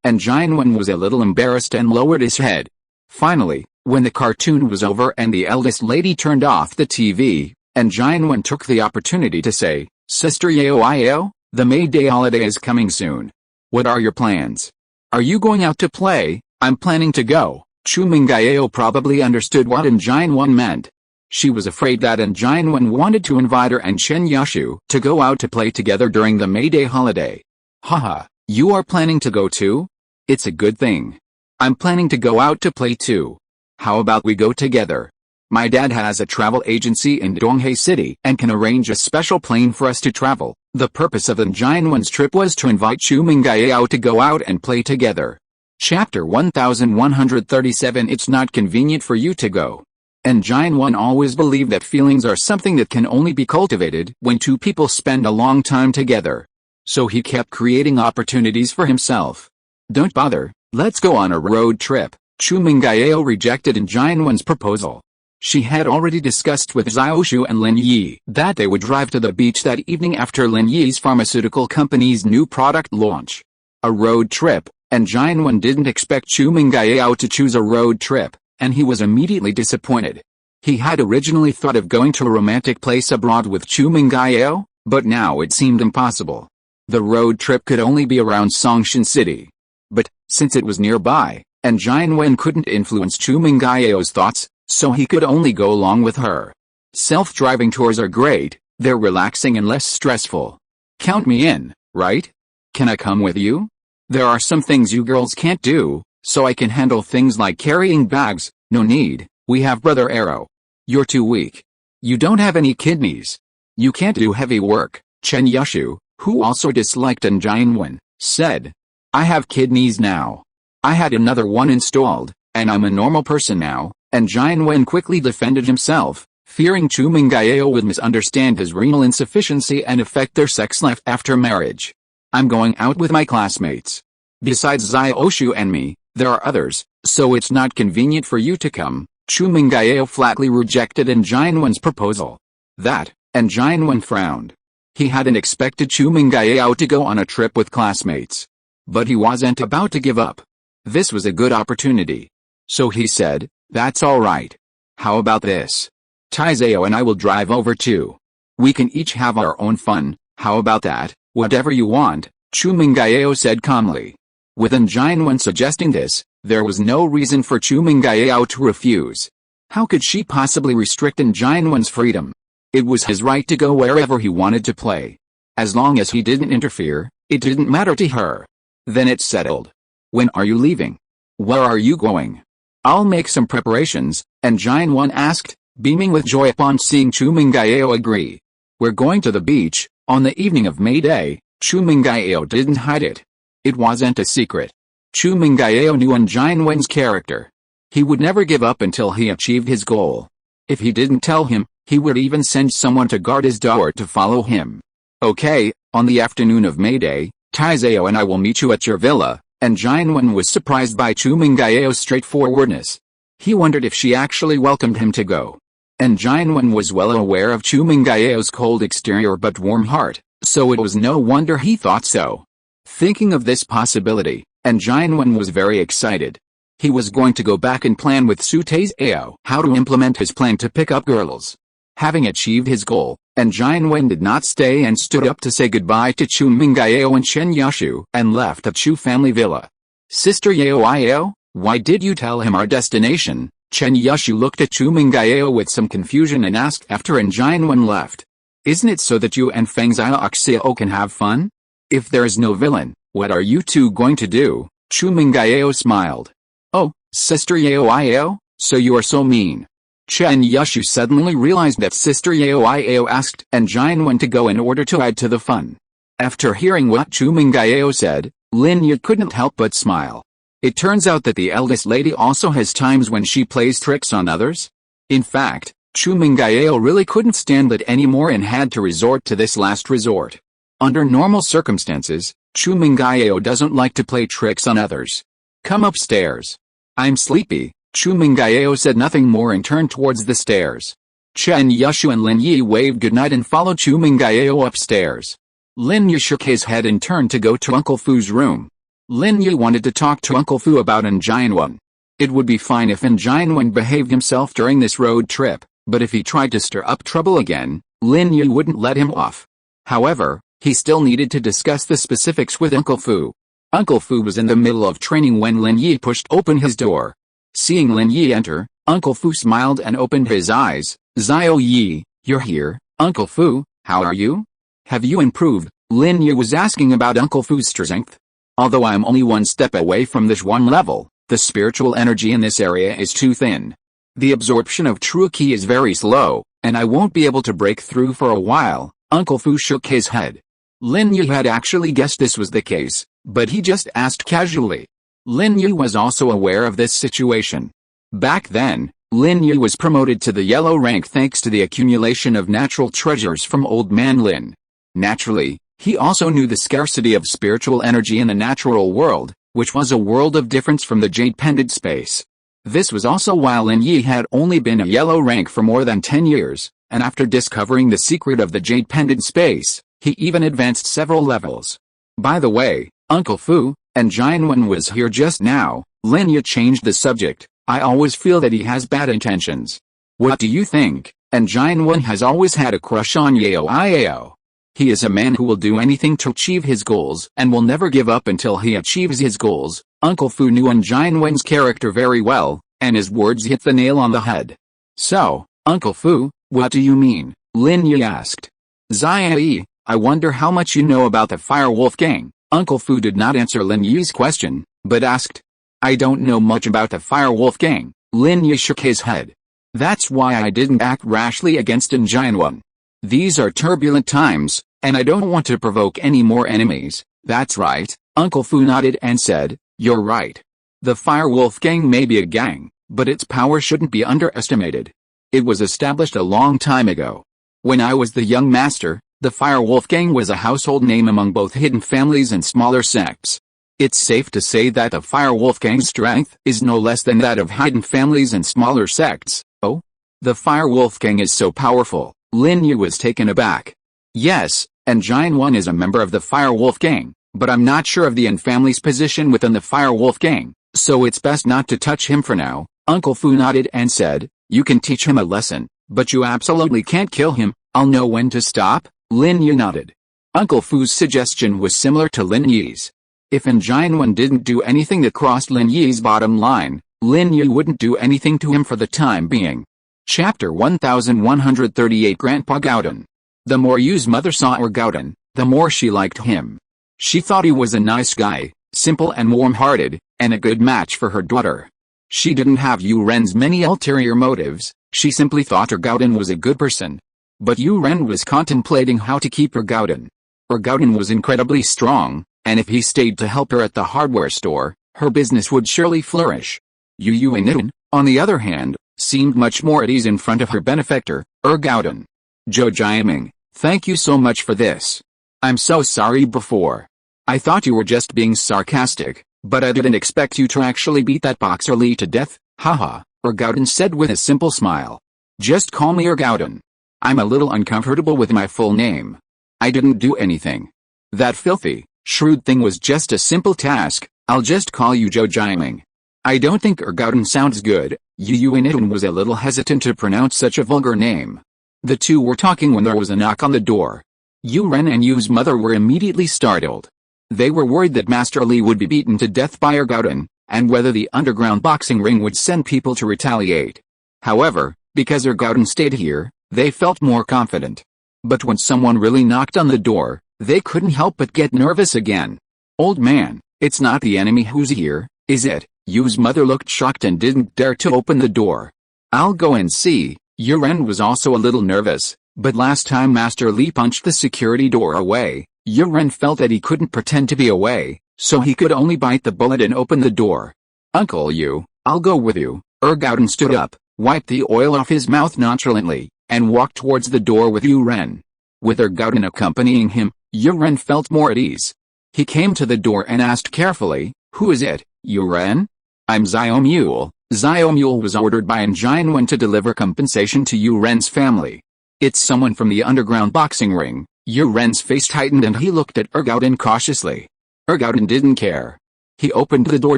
And Jianwen was a little embarrassed and lowered his head. Finally, when the cartoon was over and the eldest lady turned off the TV, and Jianwen took the opportunity to say, Sister Yao, the May Day holiday is coming soon. What are your plans? Are you going out to play? I'm planning to go. Chu Mengyao probably understood what Jianwen meant. She was afraid that Jianwen wanted to invite her and Chen Yushu to go out to play together during the May Day holiday. Haha, you are planning to go too? It's a good thing. I'm planning to go out to play too. How about we go together? My dad has a travel agency in Donghae City and can arrange a special plane for us to travel. The purpose of Jianwen's trip was to invite Chu Mengyao to go out and play together. Chapter 1137 It's not convenient for you to go. And Jianwen always believed that feelings are something that can only be cultivated when two people spend a long time together. So he kept creating opportunities for himself. Don't bother, let's go on a road trip. Chu Mengyao rejected Jianwen's proposal. She had already discussed with Xiaoshu and Lin Yi that they would drive to the beach that evening after Lin Yi's pharmaceutical company's new product launch. A road trip, and Jianwen didn't expect Chu Mengyao to choose a road trip, and he was immediately disappointed. He had originally thought of going to a romantic place abroad with Chu Mengyao, but now it seemed impossible. The road trip could only be around Songshan City. But, since it was nearby, and Jianwen couldn't influence Chu Mengyao's thoughts, so he could only go along with her. Self-driving tours are great, they're relaxing and less stressful. Count me in, right? Can I come with you? There are some things you girls can't do, so I can handle things like carrying bags. No need, we have Brother Arrow. You're too weak. You don't have any kidneys. You can't do heavy work, Chen Yushu, who also disliked Jianwen, said. I have kidneys now. I had another one installed, and I'm a normal person now, and Jianwen quickly defended himself, fearing Chu Mengyao would misunderstand his renal insufficiency and affect their sex life after marriage. I'm going out with my classmates. Besides Xiaoshu and me, there are others, so it's not convenient for you to come. Chu Mengyao flatly rejected Jianwen's proposal. That, and Jianwen frowned. He hadn't expected Chu Mengyao to go on a trip with classmates. But he wasn't about to give up. This was a good opportunity. So he said, that's all right. How about this? Taizao and I will drive over too. We can each have our own fun. How about that? Whatever you want, Chu Mengyao said calmly. With Jianwen suggesting this, there was no reason for Chu Mengyao to refuse. How could she possibly restrict Jianwen's freedom? It was his right to go wherever he wanted to play. As long as he didn't interfere, it didn't matter to her. Then it's settled. When are you leaving? Where are you going? I'll make some preparations, Jianwen asked, beaming with joy upon seeing Chu Mengyao agree. We're going to the beach. On the evening of May Day, Chu Mengyao didn't hide it. It wasn't a secret. Chu Mengyao knew Jianwen's character. He would never give up until he achieved his goal. If he didn't tell him, he would even send someone to guard his door to follow him. Okay, on the afternoon of May Day, Taizao and I will meet you at your villa, Jianwen was surprised by Chu Mengyao's straightforwardness. He wondered if she actually welcomed him to go. Jianwen was well aware of Chu Mengyao's cold exterior but warm heart, so it was no wonder he thought so. Thinking of this possibility, Jianwen was very excited. He was going to go back and plan with Su Taizao how to implement his plan to pick up girls. Having achieved his goal, and Jianwen did not stay and stood up to say goodbye to Chu Mengyao and Chen Yashu and left the Chu family villa. Sister Yao, why did you tell him our destination? Chen Yashu looked at Chu Mengyao with some confusion and asked after and Jianwen left. Isn't it so that you and Pengzhan Xiao can have fun? If there is no villain, what are you two going to do? Chu Mengyao smiled. Oh, Sister Yao, so you are so mean. Chen Yashu suddenly realized that Sister Yao asked and Jianwen to go in order to add to the fun. After hearing what Chu Mengyao said, Lin Yi couldn't help but smile. It turns out that the eldest lady also has times when she plays tricks on others. In fact, Chu Mengyao really couldn't stand it anymore and had to resort to this last resort. Under normal circumstances, Chu Mengyao doesn't like to play tricks on others. Come upstairs. I'm sleepy. Chu Mengyao said nothing more and turned towards the stairs. Chen Yashu and Lin Yi waved goodnight and followed Chu Mengyao upstairs. Lin Yi shook his head and turned to go to Uncle Fu's room. Lin Yi wanted to talk to Uncle Fu about Jianwen. It would be fine if Jianwen behaved himself during this road trip, but if he tried to stir up trouble again, Lin Yi wouldn't let him off. However, he still needed to discuss the specifics with Uncle Fu. Uncle Fu was in the middle of training when Lin Yi pushed open his door. Seeing Lin Yi enter, Uncle Fu smiled and opened his eyes. Zio Yi, you're here, Uncle Fu, how are you? Have you improved? Lin Yi was asking about Uncle Fu's strength. Although I'm only one step away from this one level, the spiritual energy in this area is too thin. The absorption of true ki is very slow, and I won't be able to break through for a while. Uncle Fu shook his head. Lin Yi had actually guessed this was the case, but he just asked casually. Lin Yi was also aware of this situation. Back then, Lin Yi was promoted to the yellow rank thanks to the accumulation of natural treasures from Old Man Lin. Naturally, he also knew the scarcity of spiritual energy in the natural world, which was a world of difference from the jade pendant space. This was also why Lin Yi had only been a yellow rank for more than 10 years, and after discovering the secret of the jade pendant space, he even advanced several levels. By the way, Uncle Fu, and Jianwen was here just now. Lin Yi changed the subject. I always feel that he has bad intentions. What do you think? And Jianwen has always had a crush on Yao. He is a man who will do anything to achieve his goals and will never give up until he achieves his goals. Uncle Fu knew Jianwen's character very well, and his words hit the nail on the head. So, Uncle Fu, what do you mean? Lin Yi asked. Zai, I wonder how much you know about the Fire Wolf Gang. Uncle Fu did not answer Lin Yi's question, but asked. I don't know much about the Fire Wolf Gang. Lin Yi shook his head. That's why I didn't act rashly against Jianwen. These are turbulent times, and I don't want to provoke any more enemies. That's right, Uncle Fu nodded and said, you're right. The Fire Wolf Gang may be a gang, but its power shouldn't be underestimated. It was established a long time ago. When I was the young master, the Fire Wolf Gang was a household name among both hidden families and smaller sects. It's safe to say that the Fire Wolf Gang's strength is no less than that of hidden families and smaller sects. Oh? The Fire Wolf Gang is so powerful. Lin Yi was taken aback. Yes, and Jianwen is a member of the Fire Wolf Gang, but I'm not sure of the Yin family's position within the Fire Wolf Gang, so it's best not to touch him for now. Uncle Fu nodded and said, you can teach him a lesson, but you absolutely can't kill him. I'll know when to stop. Lin Yi nodded. Uncle Fu's suggestion was similar to Lin Yi's. If Jianwen didn't do anything that crossed Lin Yi's bottom line, Lin Yi wouldn't do anything to him for the time being. Chapter 1138 Grandpa Gauden. The more Yu's mother saw Gauden, the more she liked him. She thought he was a nice guy, simple and warm-hearted, and a good match for her daughter. She didn't have Yu Ren's many ulterior motives, she simply thought Gauden was a good person. But Yu Ren was contemplating how to keep Gauden. Gauden was incredibly strong, and if he stayed to help her at the hardware store, her business would surely flourish. Yu Ren, on the other hand, seemed much more at ease in front of her benefactor, Gauden. Zhou Jiaming, thank you so much for this. I'm so sorry before. I thought you were just being sarcastic, but I didn't expect you to actually beat that boxer Li to death, haha, Gauden said with a simple smile. Just call me Gauden. I'm a little uncomfortable with my full name. I didn't do anything. That filthy, shrewd thing was just a simple task. I'll just call you Zhou Jiaming. I don't think Ergauden sounds good. Yuan was a little hesitant to pronounce such a vulgar name. The two were talking when there was a knock on the door. Yuren and Yu's mother were immediately startled. They were worried that Master Li would be beaten to death by Ergauden, and whether the underground boxing ring would send people to retaliate. However, because Ergauden stayed here, they felt more confident. But when someone really knocked on the door, they couldn't help but get nervous again. Old man, it's not the enemy who's here, is it? Yu's mother looked shocked and didn't dare to open the door. I'll go and see. Yuren was also a little nervous, but last time Master Li punched the security door away, Yuren felt that he couldn't pretend to be away, so he could only bite the bullet and open the door. Uncle Yu, I'll go with you. Ergauden stood up, wiped the oil off his mouth nonchalantly, and walked towards the door with Yuren. With Ergauden accompanying him, Yuren felt more at ease. He came to the door and asked carefully, "Who is it, Yuren?" "I'm Xiaomule." Xiaomule was ordered by Xuanyuan to deliver compensation to Yuren's family. "It's someone from the underground boxing ring." Yuren's face tightened and he looked at Ergauden cautiously. Ergauden didn't care. He opened the door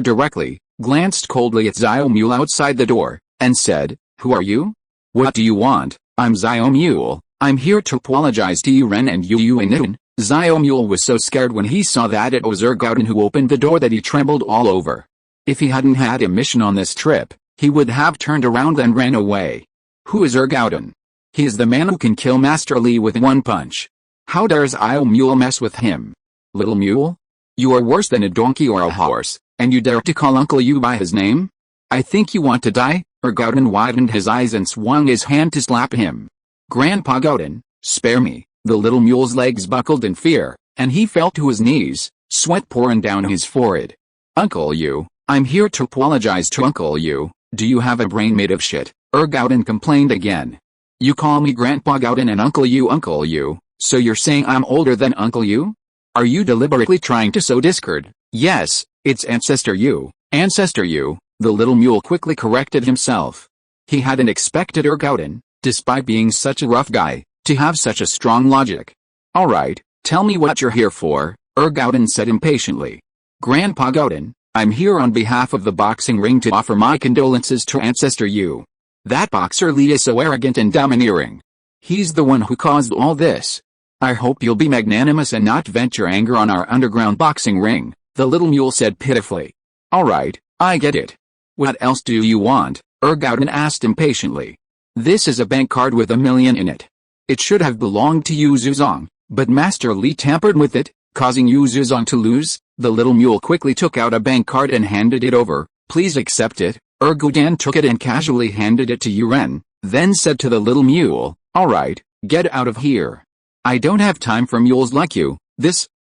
directly, glanced coldly at Xiaomule outside the door, and said, "Who are you? What do you want?" "I'm Xiaomule. I'm here to apologize to Yuren and Yuan." Xiaomule was so scared when he saw that it was Ergauden who opened the door that he trembled all over. If he hadn't had a mission on this trip, he would have turned around and ran away. Who is Ergauden? He is the man who can kill Master Li with one punch. How dares Xiaomule mess with him? Little mule? You are worse than a donkey or a horse, and you dare to call Uncle Yu by his name? I think you want to die." Ergauden widened his eyes and swung his hand to slap him. "Grandpa Gauden, spare me." The little mule's legs buckled in fear, and he fell to his knees, sweat pouring down his forehead. "Uncle Yu, I'm here to apologize to Uncle Yu. Do you have a brain made of shit?" Ergauden complained again. "You call me Grandpa Gauden and Uncle Yu, so you're saying I'm older than Uncle Yu? Are you deliberately trying to sow discord?" "Yes, it's Ancestor Yu, Ancestor Yu," the little mule quickly corrected himself. He hadn't expected Ergauden, despite being such a rough guy, to have such a strong logic. "Alright, tell me what you're here for," Ergauden said impatiently. "Grandpa Gauden, I'm here on behalf of the boxing ring to offer my condolences to Ancestor Yu. That boxer Li is so arrogant and domineering. He's the one who caused all this. I hope you'll be magnanimous and not vent your anger on our underground boxing ring," the little mule said pitifully. "Alright, I get it. What else do you want?" Ergauden asked impatiently. "This is a bank card with $1 million in it. It should have belonged to Yu Zuzong, but Master Li tampered with it, causing Yu Zuzong to lose." The little mule quickly took out a bank card and handed it over. "Please accept it." Ergauden took it and casually handed it to Yuren, then said to the little mule, "Alright, get out of here. I don't have time for mules like you."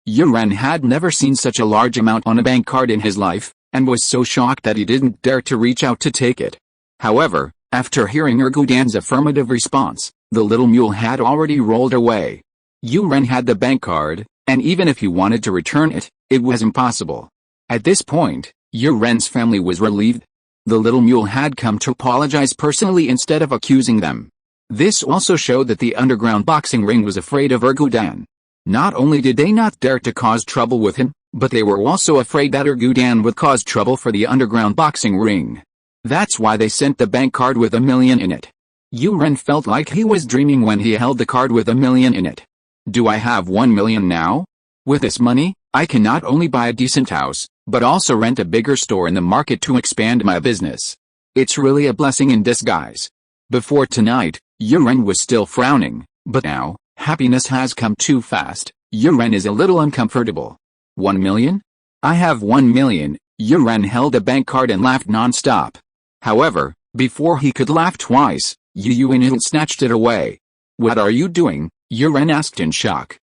Yuren had never seen such a large amount on a bank card in his life, and was so shocked that he didn't dare to reach out to take it. However, after hearing Ergauden's affirmative response, the little mule had already rolled away. Yuren had the bank card, and even if he wanted to return it, it was impossible. At this point, Yuren's family was relieved. The little mule had come to apologize personally instead of accusing them. This also showed that the underground boxing ring was afraid of Ergauden. Not only did they not dare to cause trouble with him, but they were also afraid that Ergauden would cause trouble for the underground boxing ring. That's why they sent the bank card with $1 million in it. Yuren felt like he was dreaming when he held the card with $1 million in it. "Do I have $1 million now? With this money, I can not only buy a decent house, but also rent a bigger store in the market to expand my business. It's really a blessing in disguise." Before tonight, Yuren was still frowning, but now, happiness has come too fast. Yuren is a little uncomfortable. $1 million? I have $1 million. Yuren held a bank card and laughed non-stop. However, before he could laugh twice, Yuan snatched it away. "What are you doing?" Yuren asked in shock.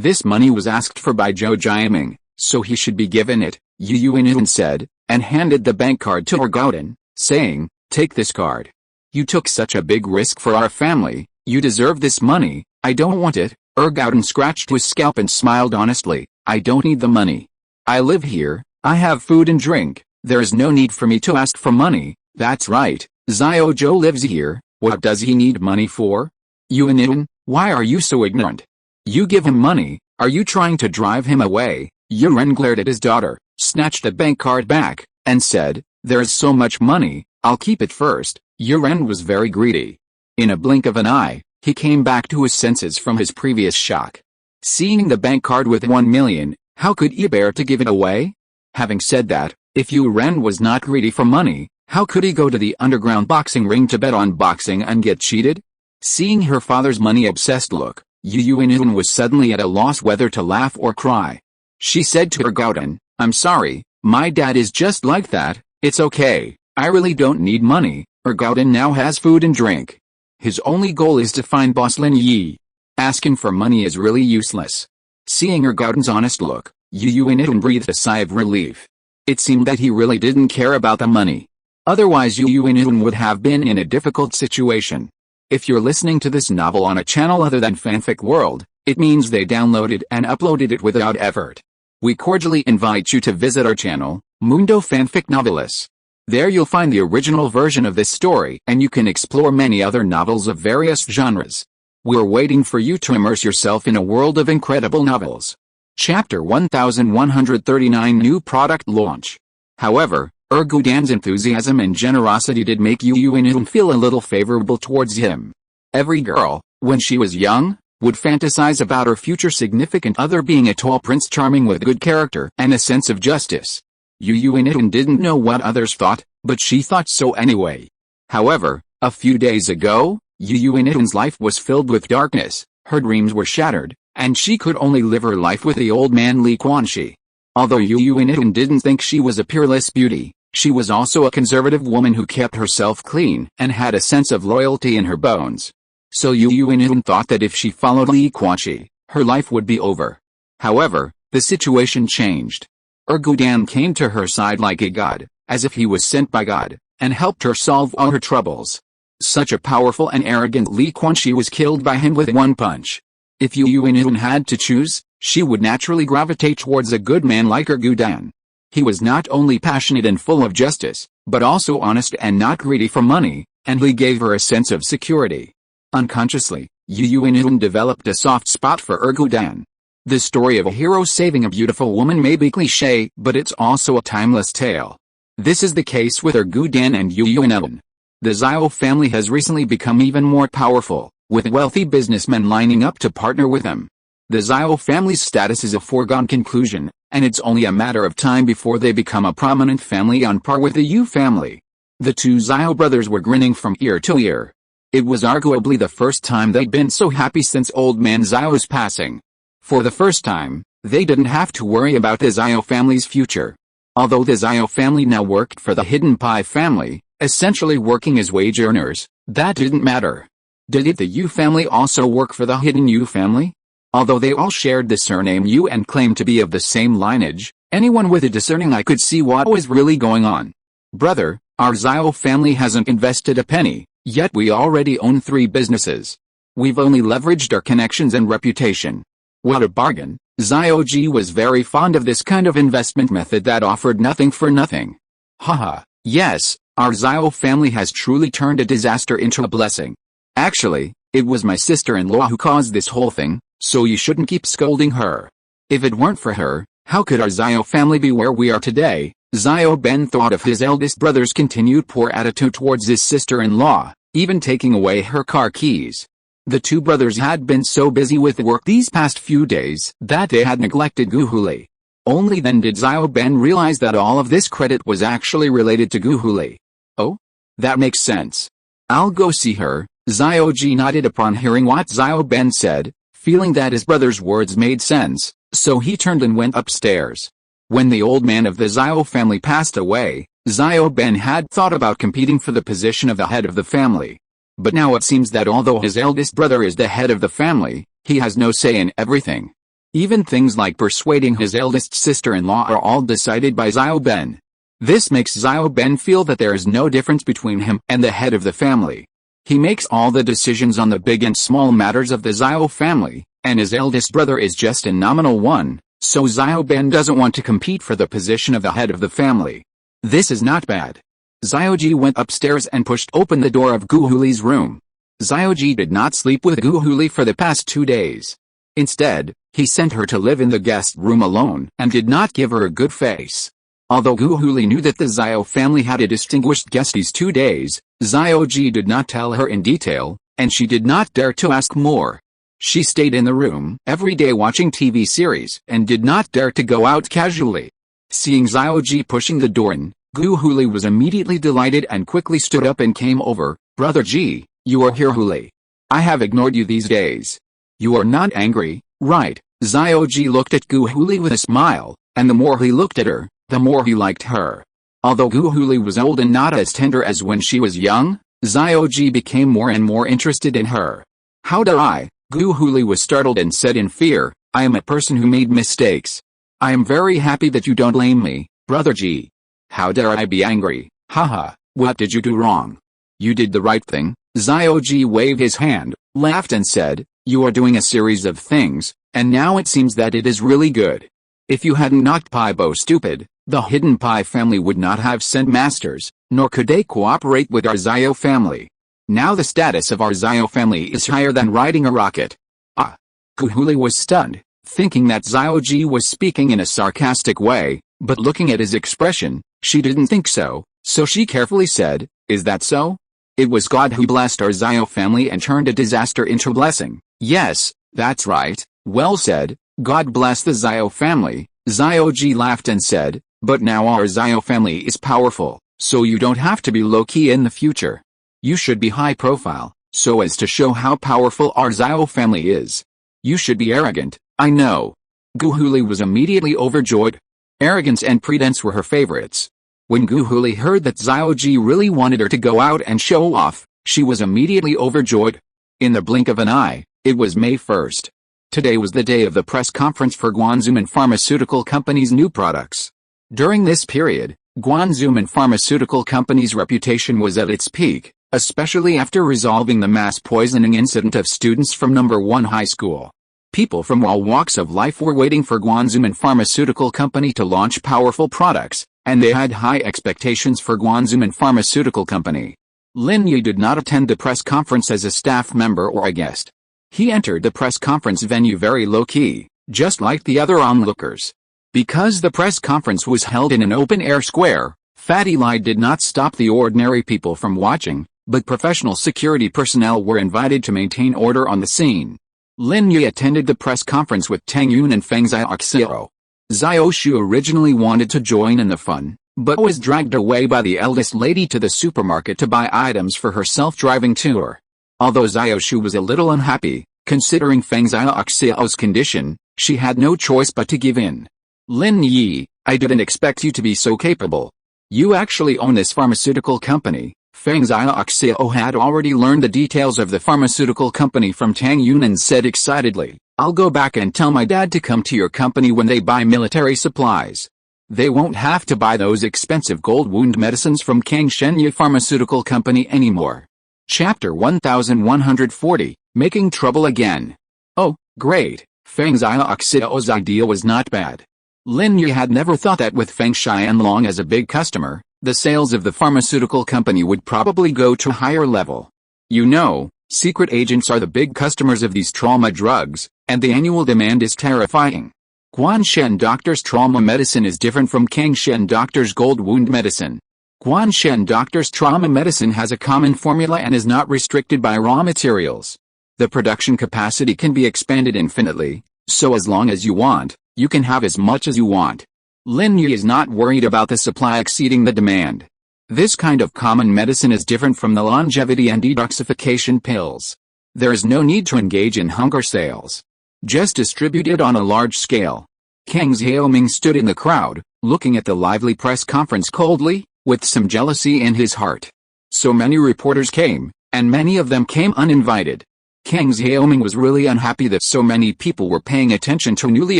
"This money was asked for by Zhou Jiaming, so he should be given it," Yuan said, and handed the bank card to Ergauden, saying, "Take this card. You took such a big risk for our family, you deserve this money." "I don't want it." Ergauden scratched his scalp and smiled honestly. "I don't need the money. I live here, I have food and drink, there is no need for me to ask for money." "That's right, Xiao Zhou lives here, what does he need money for?" "Yuan, why are you so ignorant? You give him money, are you trying to drive him away?" Yuren glared at his daughter, snatched the bank card back, and said, There's so much money, I'll keep it first. Yuren was very greedy. In a blink of an eye, he came back to his senses from his previous shock. Seeing the bank card with 1 million, how could he bear to give it away? Having said that, if Yuren was not greedy for money, how could he go to the underground boxing ring to bet on boxing and get cheated? Seeing her father's money-obsessed look, Yuren was suddenly at a loss whether to laugh or cry. She said to her Gauden, "I'm sorry, my dad is just like that, it's okay, I really don't need money." Her Gauden now has food and drink. His only goal is to find boss Lin Yi. Asking for money is really useless. Seeing her Gauden's honest look, Yuren breathed a sigh of relief. It seemed that he really didn't care about the money. Otherwise Yuren would have been in a difficult situation. If you're listening to this novel on a channel other than Fanfic World, it means they downloaded and uploaded it without effort. We cordially invite you to visit our channel, Mundo Fanfic Novelis. There you'll find the original version of this story and you can explore many other novels of various genres. We're waiting for you to immerse yourself in a world of incredible novels. Chapter 1139 New Product Launch. However, Ergudan's enthusiasm and generosity did make Yuren feel a little favorable towards him. Every girl, when she was young, would fantasize about her future significant other being a tall Prince Charming with good character and a sense of justice. Yuren didn't know what others thought, but she thought so anyway. However, a few days ago, Yuren's life was filled with darkness, her dreams were shattered, and she could only live her life with the old man Li Quanxi. Although Yuren didn't think she was a peerless beauty, she was also a conservative woman who kept herself clean and had a sense of loyalty in her bones. So Yuren thought that if she followed Li Quanxi, her life would be over. However, the situation changed. Ergudan came to her side like a god, as if he was sent by God, and helped her solve all her troubles. Such a powerful and arrogant Li Quanxi was killed by him with one punch. If Yuren had to choose, she would naturally gravitate towards a good man like Ergudan. He was not only passionate and full of justice, but also honest and not greedy for money, and he gave her a sense of security. Unconsciously, Yuren developed a soft spot for Ergudan. The story of a hero saving a beautiful woman may be cliché, but it's also a timeless tale. This is the case with Ergudan and Yuren. The Zhao family has recently become even more powerful, with wealthy businessmen lining up to partner with them. The Zhao family's status is a foregone conclusion, and it's only a matter of time before they become a prominent family on par with the Yu family. The two Zhao brothers were grinning from ear to ear. It was arguably the first time they'd been so happy since old man Zhao's passing. For the first time, they didn't have to worry about the Zhao family's future. Although the Zhao family now worked for the Hidden Pai family, essentially working as wage earners, that didn't matter. Did the Yu family also work for the Hidden Yu family? Although they all shared the surname Yu and claimed to be of the same lineage, anyone with a discerning eye could see what was really going on. Brother, our Zhao family hasn't invested a penny, yet we already own 3 businesses. We've only leveraged our connections and reputation. What a bargain. Zhao Ji was very fond of this kind of investment method that offered nothing for nothing. Haha, yes, our Zhao family has truly turned a disaster into a blessing. Actually, it was my sister-in-law who caused this whole thing, so you shouldn't keep scolding her. If it weren't for her, how could our Zhao family be where we are today? Zhao Ben thought of his eldest brother's continued poor attitude towards his sister-in-law, even taking away her car keys. The two brothers had been so busy with work these past few days that they had neglected Guhuli. Only then did Zhao Ben realize that all of this credit was actually related to Guhuli. Oh? That makes sense. I'll go see her. Zhao Ji nodded upon hearing what Zhao Ben said, feeling that his brother's words made sense, so he turned and went upstairs. When the old man of the Zhao family passed away, Zhao Ben had thought about competing for the position of the head of the family. But now it seems that although his eldest brother is the head of the family, he has no say in everything. Even things like persuading his eldest sister-in-law are all decided by Zhao Ben. This makes Zhao Ben feel that there is no difference between him and the head of the family. He makes all the decisions on the big and small matters of the Zhao family, and his eldest brother is just a nominal one, so Zhao Ben doesn't want to compete for the position of the head of the family. This is not bad. Zhaoji went upstairs and pushed open the door of Guhuli's room. Zhaoji did not sleep with Guhuli for the past 2 days. Instead, he sent her to live in the guest room alone and did not give her a good face. Although Gu Huli knew that the Xiao family had a distinguished guest these 2 days, Xiao Ji did not tell her in detail, and she did not dare to ask more. She stayed in the room every day watching TV series and did not dare to go out casually. Seeing Xiao Ji pushing the door in, Gu Huli was immediately delighted and quickly stood up and came over. Brother Ji, you are here Huli. I have ignored you these days. You are not angry, right? Xiao Ji looked at Gu Huli with a smile, and the more he looked at her, the more he liked her. Although Gu Huli was old and not as tender as when she was young, Xiao Ji became more and more interested in her. How dare I? Gu Huli was startled and said in fear, I am a person who made mistakes. I am very happy that you don't blame me, Brother Ji. How dare I be angry? Haha, what did you do wrong? You did the right thing. Xiao Ji waved his hand, laughed and said, you are doing a series of things, and now it seems that it is really good. If you hadn't knocked Pai Bo stupid, the Hidden Pai family would not have sent masters, nor could they cooperate with our Xiao family. Now the status of our Xiao family is higher than riding a rocket. Ah! Gu Huli was stunned, thinking that Xiao Ji was speaking in a sarcastic way, but looking at his expression, she didn't think so, so she carefully said, is that so? It was God who blessed our Xiao family and turned a disaster into a blessing. Yes, that's right, well said, God bless the Xiao family. Xiao Ji laughed and said, but now our Xiao family is powerful, so you don't have to be low-key in the future. You should be high-profile, so as to show how powerful our Xiao family is. You should be arrogant, I know. Gu Huli was immediately overjoyed. Arrogance and pretense were her favorites. When Gu Huli heard that Xiao Ji really wanted her to go out and show off, she was immediately overjoyed. In the blink of an eye, it was May 1st. Today was the day of the press conference for Xuanyuan Pharmaceutical Company's new products. During this period, Xuanyuan Pharmaceutical Company's reputation was at its peak, especially after resolving the mass poisoning incident of students from No. 1 high school. People from all walks of life were waiting for Xuanyuan Pharmaceutical Company to launch powerful products, and they had high expectations for Xuanyuan Pharmaceutical Company. Lin Yi did not attend the press conference as a staff member or a guest. He entered the press conference venue very low-key, just like the other onlookers. Because the press conference was held in an open-air square, Fatty Lai did not stop the ordinary people from watching, but professional security personnel were invited to maintain order on the scene. Lin Yi attended the press conference with Tang Yun and Feng Xiao. Xiao Shu originally wanted to join in the fun, but was dragged away by the eldest lady to the supermarket to buy items for her self-driving tour. Although Xiao Shu was a little unhappy, considering Feng Xiao's condition, she had no choice but to give in. Lin Yi, I didn't expect you to be so capable. You actually own this pharmaceutical company. Feng Xiao had already learned the details of the pharmaceutical company from Tang Yun and said excitedly, I'll go back and tell my dad to come to your company when they buy military supplies. They won't have to buy those expensive gold wound medicines from Kangshenya Pharmaceutical Company anymore. Chapter 1140, Making Trouble Again. Oh, great, Feng Xiao's idea was not bad. Lin Yi had never thought that with Feng Xianlong as a big customer, the sales of the pharmaceutical company would probably go to a higher level. You know, secret agents are the big customers of these trauma drugs, and the annual demand is terrifying. Guanshen Doctor's trauma medicine is different from Kangshen Doctor's gold wound medicine. Guanshen Doctor's trauma medicine has a common formula and is not restricted by raw materials. The production capacity can be expanded infinitely, so as long as you want, you can have as much as you want. Lin Yi is not worried about the supply exceeding the demand. This kind of common medicine is different from the longevity and detoxification pills. There is no need to engage in hunger sales. Just distribute it on a large scale. Kang Xiaoming stood in the crowd, looking at the lively press conference coldly, with some jealousy in his heart. So many reporters came, and many of them came uninvited. Kang Xiaoming was really unhappy that so many people were paying attention to a newly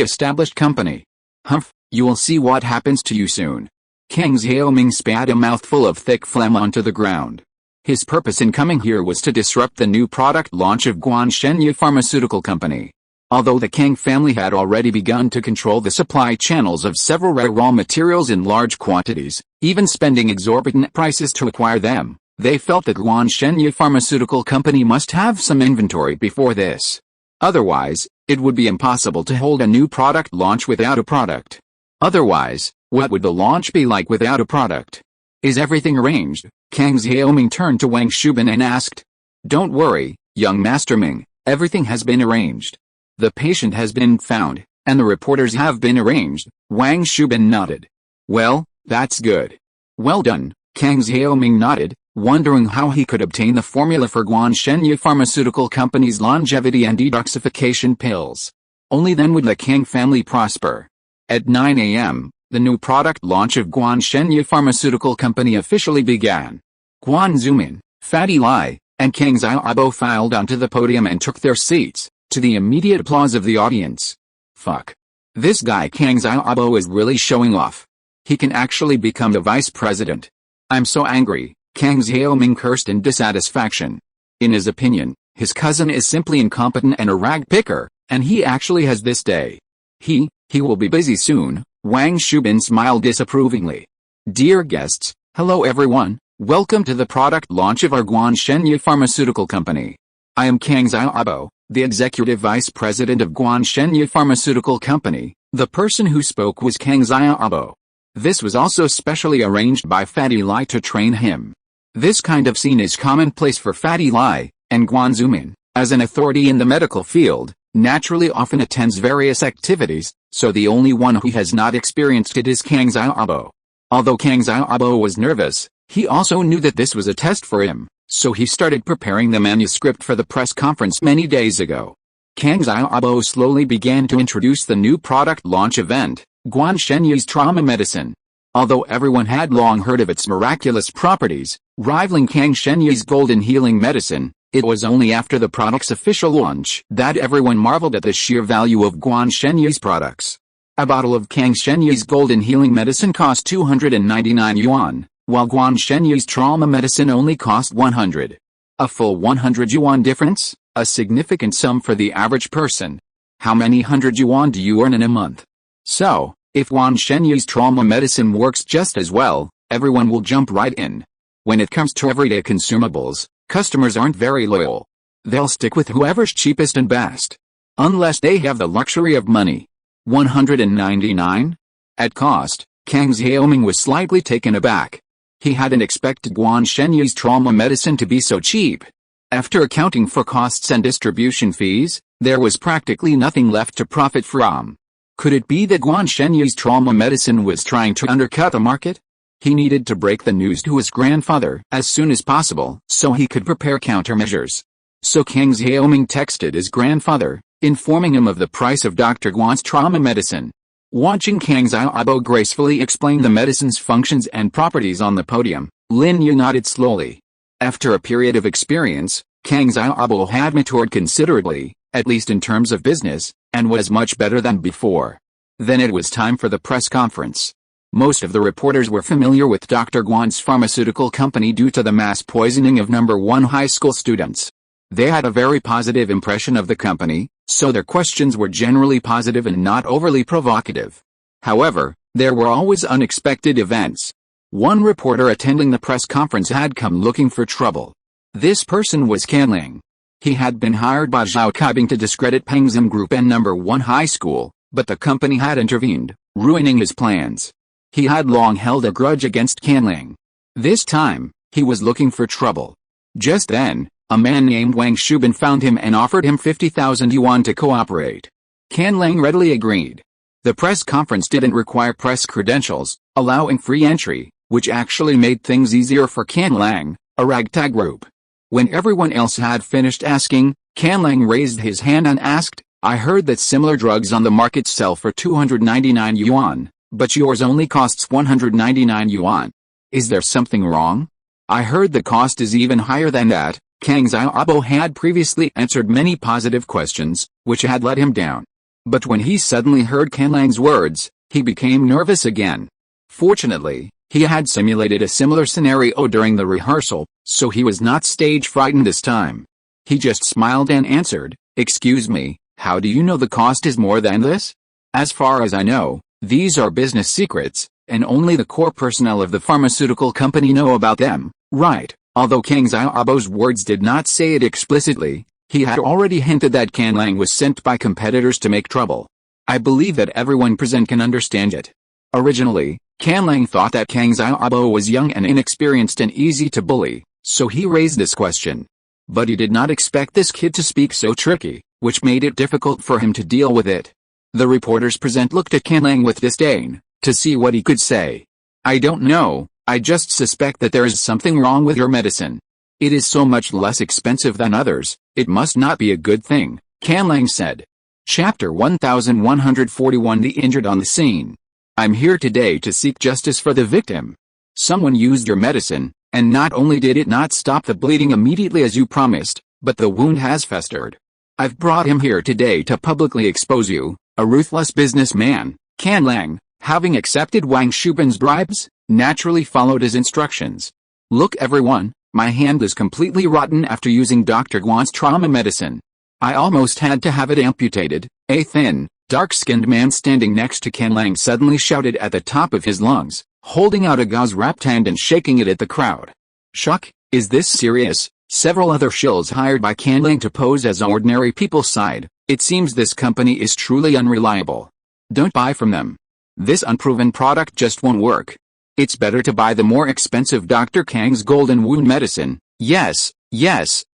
established company. Humph, you will see what happens to you soon. Kang Xiaoming spat a mouthful of thick phlegm onto the ground. His purpose in coming here was to disrupt the new product launch of Guanshenya Pharmaceutical Company. Although the Kang family had already begun to control the supply channels of several rare raw materials in large quantities, even spending exorbitant prices to acquire them, they felt that Guanshenya Pharmaceutical Company must have some inventory before this. Otherwise, it would be impossible to hold a new product launch without a product. Otherwise, what would the launch be like without a product? Is everything arranged? Kang Xiaoming turned to Wang Shubin and asked. Don't worry, young Master Ming, everything has been arranged. The patient has been found, and the reporters have been arranged. Wang Shubin nodded. Well, that's good. Well done, Kang Xiaoming nodded, wondering how he could obtain the formula for Guanshenye Pharmaceutical Company's longevity and detoxification pills. Only then would the Kang family prosper. At 9 a.m., the new product launch of Guanshenye Pharmaceutical Company officially began. Guan Zumin, Fatty Lai, and Kang Xiaobo filed onto the podium and took their seats, to the immediate applause of the audience. Fuck. This guy Kang Xiaobo is really showing off. He can actually become the vice president. I'm so angry, Kang Xiaoming cursed in dissatisfaction. In his opinion, his cousin is simply incompetent and a rag picker, and he actually has this day. He will be busy soon. Wang Shubin smiled disapprovingly. Dear guests, hello everyone, welcome to the product launch of our Guanshenye Pharmaceutical Company. I am Kang Xiaobo, the Executive Vice President of Guanshenye Pharmaceutical Company. The person who spoke was Kang Xiaobo. This was also specially arranged by Fatty Lai to train him. This kind of scene is commonplace for Fatty Lai, and Guan Zumin, as an authority in the medical field, naturally often attends various activities, so the only one who has not experienced it is Kang Xiaobo. Although Kang Xiaobo was nervous, he also knew that this was a test for him, so he started preparing the manuscript for the press conference many days ago. Kang Xiaobo slowly began to introduce the new product launch event, Guanshenye's trauma medicine. Although everyone had long heard of its miraculous properties, rivaling Kang Shenye's golden healing medicine, it was only after the product's official launch that everyone marveled at the sheer value of Guanshenye's products. A bottle of Kang Shenye's golden healing medicine cost 299 yuan, while Guanshenye's trauma medicine only cost 100. A full 100 yuan difference, a significant sum for the average person. How many hundred yuan do you earn in a month? So, if Guanshenye's trauma medicine works just as well, everyone will jump right in. When it comes to everyday consumables, customers aren't very loyal. They'll stick with whoever's cheapest and best. Unless they have the luxury of money. 199? At cost, Kang Xiaoming was slightly taken aback. He hadn't expected Guanshenye's trauma medicine to be so cheap. After accounting for costs and distribution fees, there was practically nothing left to profit from. Could it be that Guanshenye's trauma medicine was trying to undercut the market? He needed to break the news to his grandfather as soon as possible so he could prepare countermeasures. So Kang Xiaoming texted his grandfather, informing him of the price of Dr. Guan's trauma medicine. Watching Kang Xiaobo gracefully explain the medicine's functions and properties on the podium, Lin Yi nodded slowly. After a period of experience, Kang Xiaobo had matured considerably, at least in terms of business, and was much better than before. Then it was time for the press conference. Most of the reporters were familiar with Dr. Guan's pharmaceutical company due to the mass poisoning of number 1 high school students. They had a very positive impression of the company, so their questions were generally positive and not overly provocative. However, there were always unexpected events. One reporter attending the press conference had come looking for trouble. This person was Canling. He had been hired by Zhao Kaibing to discredit Pengzhan Group and number 1 high school, but the company had intervened, ruining his plans. He had long held a grudge against Canling. This time, he was looking for trouble. Just then, a man named Wang Shubin found him and offered him 50,000 yuan to cooperate. Canling readily agreed. The press conference didn't require press credentials, allowing free entry, which actually made things easier for Canling, a ragtag group. When everyone else had finished asking, Canling raised his hand and asked, I heard that similar drugs on the market sell for 299 yuan, but yours only costs 199 yuan. Is there something wrong? I heard the cost is even higher than that. Kang Xiaobo had previously answered many positive questions, which had let him down. But when he suddenly heard Canling's words, he became nervous again. Fortunately, he had simulated a similar scenario during the rehearsal, so he was not stage frightened this time. He just smiled and answered, Excuse me, how do you know the cost is more than this? As far as I know, these are business secrets, and only the core personnel of the pharmaceutical company know about them, right? Although Kang Xiaobo's words did not say it explicitly, he had already hinted that Canling was sent by competitors to make trouble. I believe that everyone present can understand it. Originally, Canlang thought that Kang Xiaobo was young and inexperienced and easy to bully, so he raised this question. But he did not expect this kid to speak so tricky, which made it difficult for him to deal with it. The reporter's present looked at Canlang with disdain, to see what he could say. I don't know, I just suspect that there is something wrong with your medicine. It is so much less expensive than others, it must not be a good thing, Canlang said. Chapter 1141 The Injured on the Scene. I'm here today to seek justice for the victim. Someone used your medicine, and not only did it not stop the bleeding immediately as you promised, but the wound has festered. I've brought him here today to publicly expose you, a ruthless businessman. Canlang, having accepted Wang Shuben's bribes, naturally followed his instructions. Look everyone, my hand is completely rotten after using Dr. Guan's trauma medicine. I almost had to have it amputated. A thin, dark-skinned man standing next to Canlang suddenly shouted at the top of his lungs, holding out a gauze-wrapped hand and shaking it at the crowd. Shock, is this serious? Several other shills hired by Canlang to pose as ordinary people sighed. It seems this company is truly unreliable. Don't buy from them. This unproven product just won't work. It's better to buy the more expensive Dr. Kang's golden wound medicine. Yes,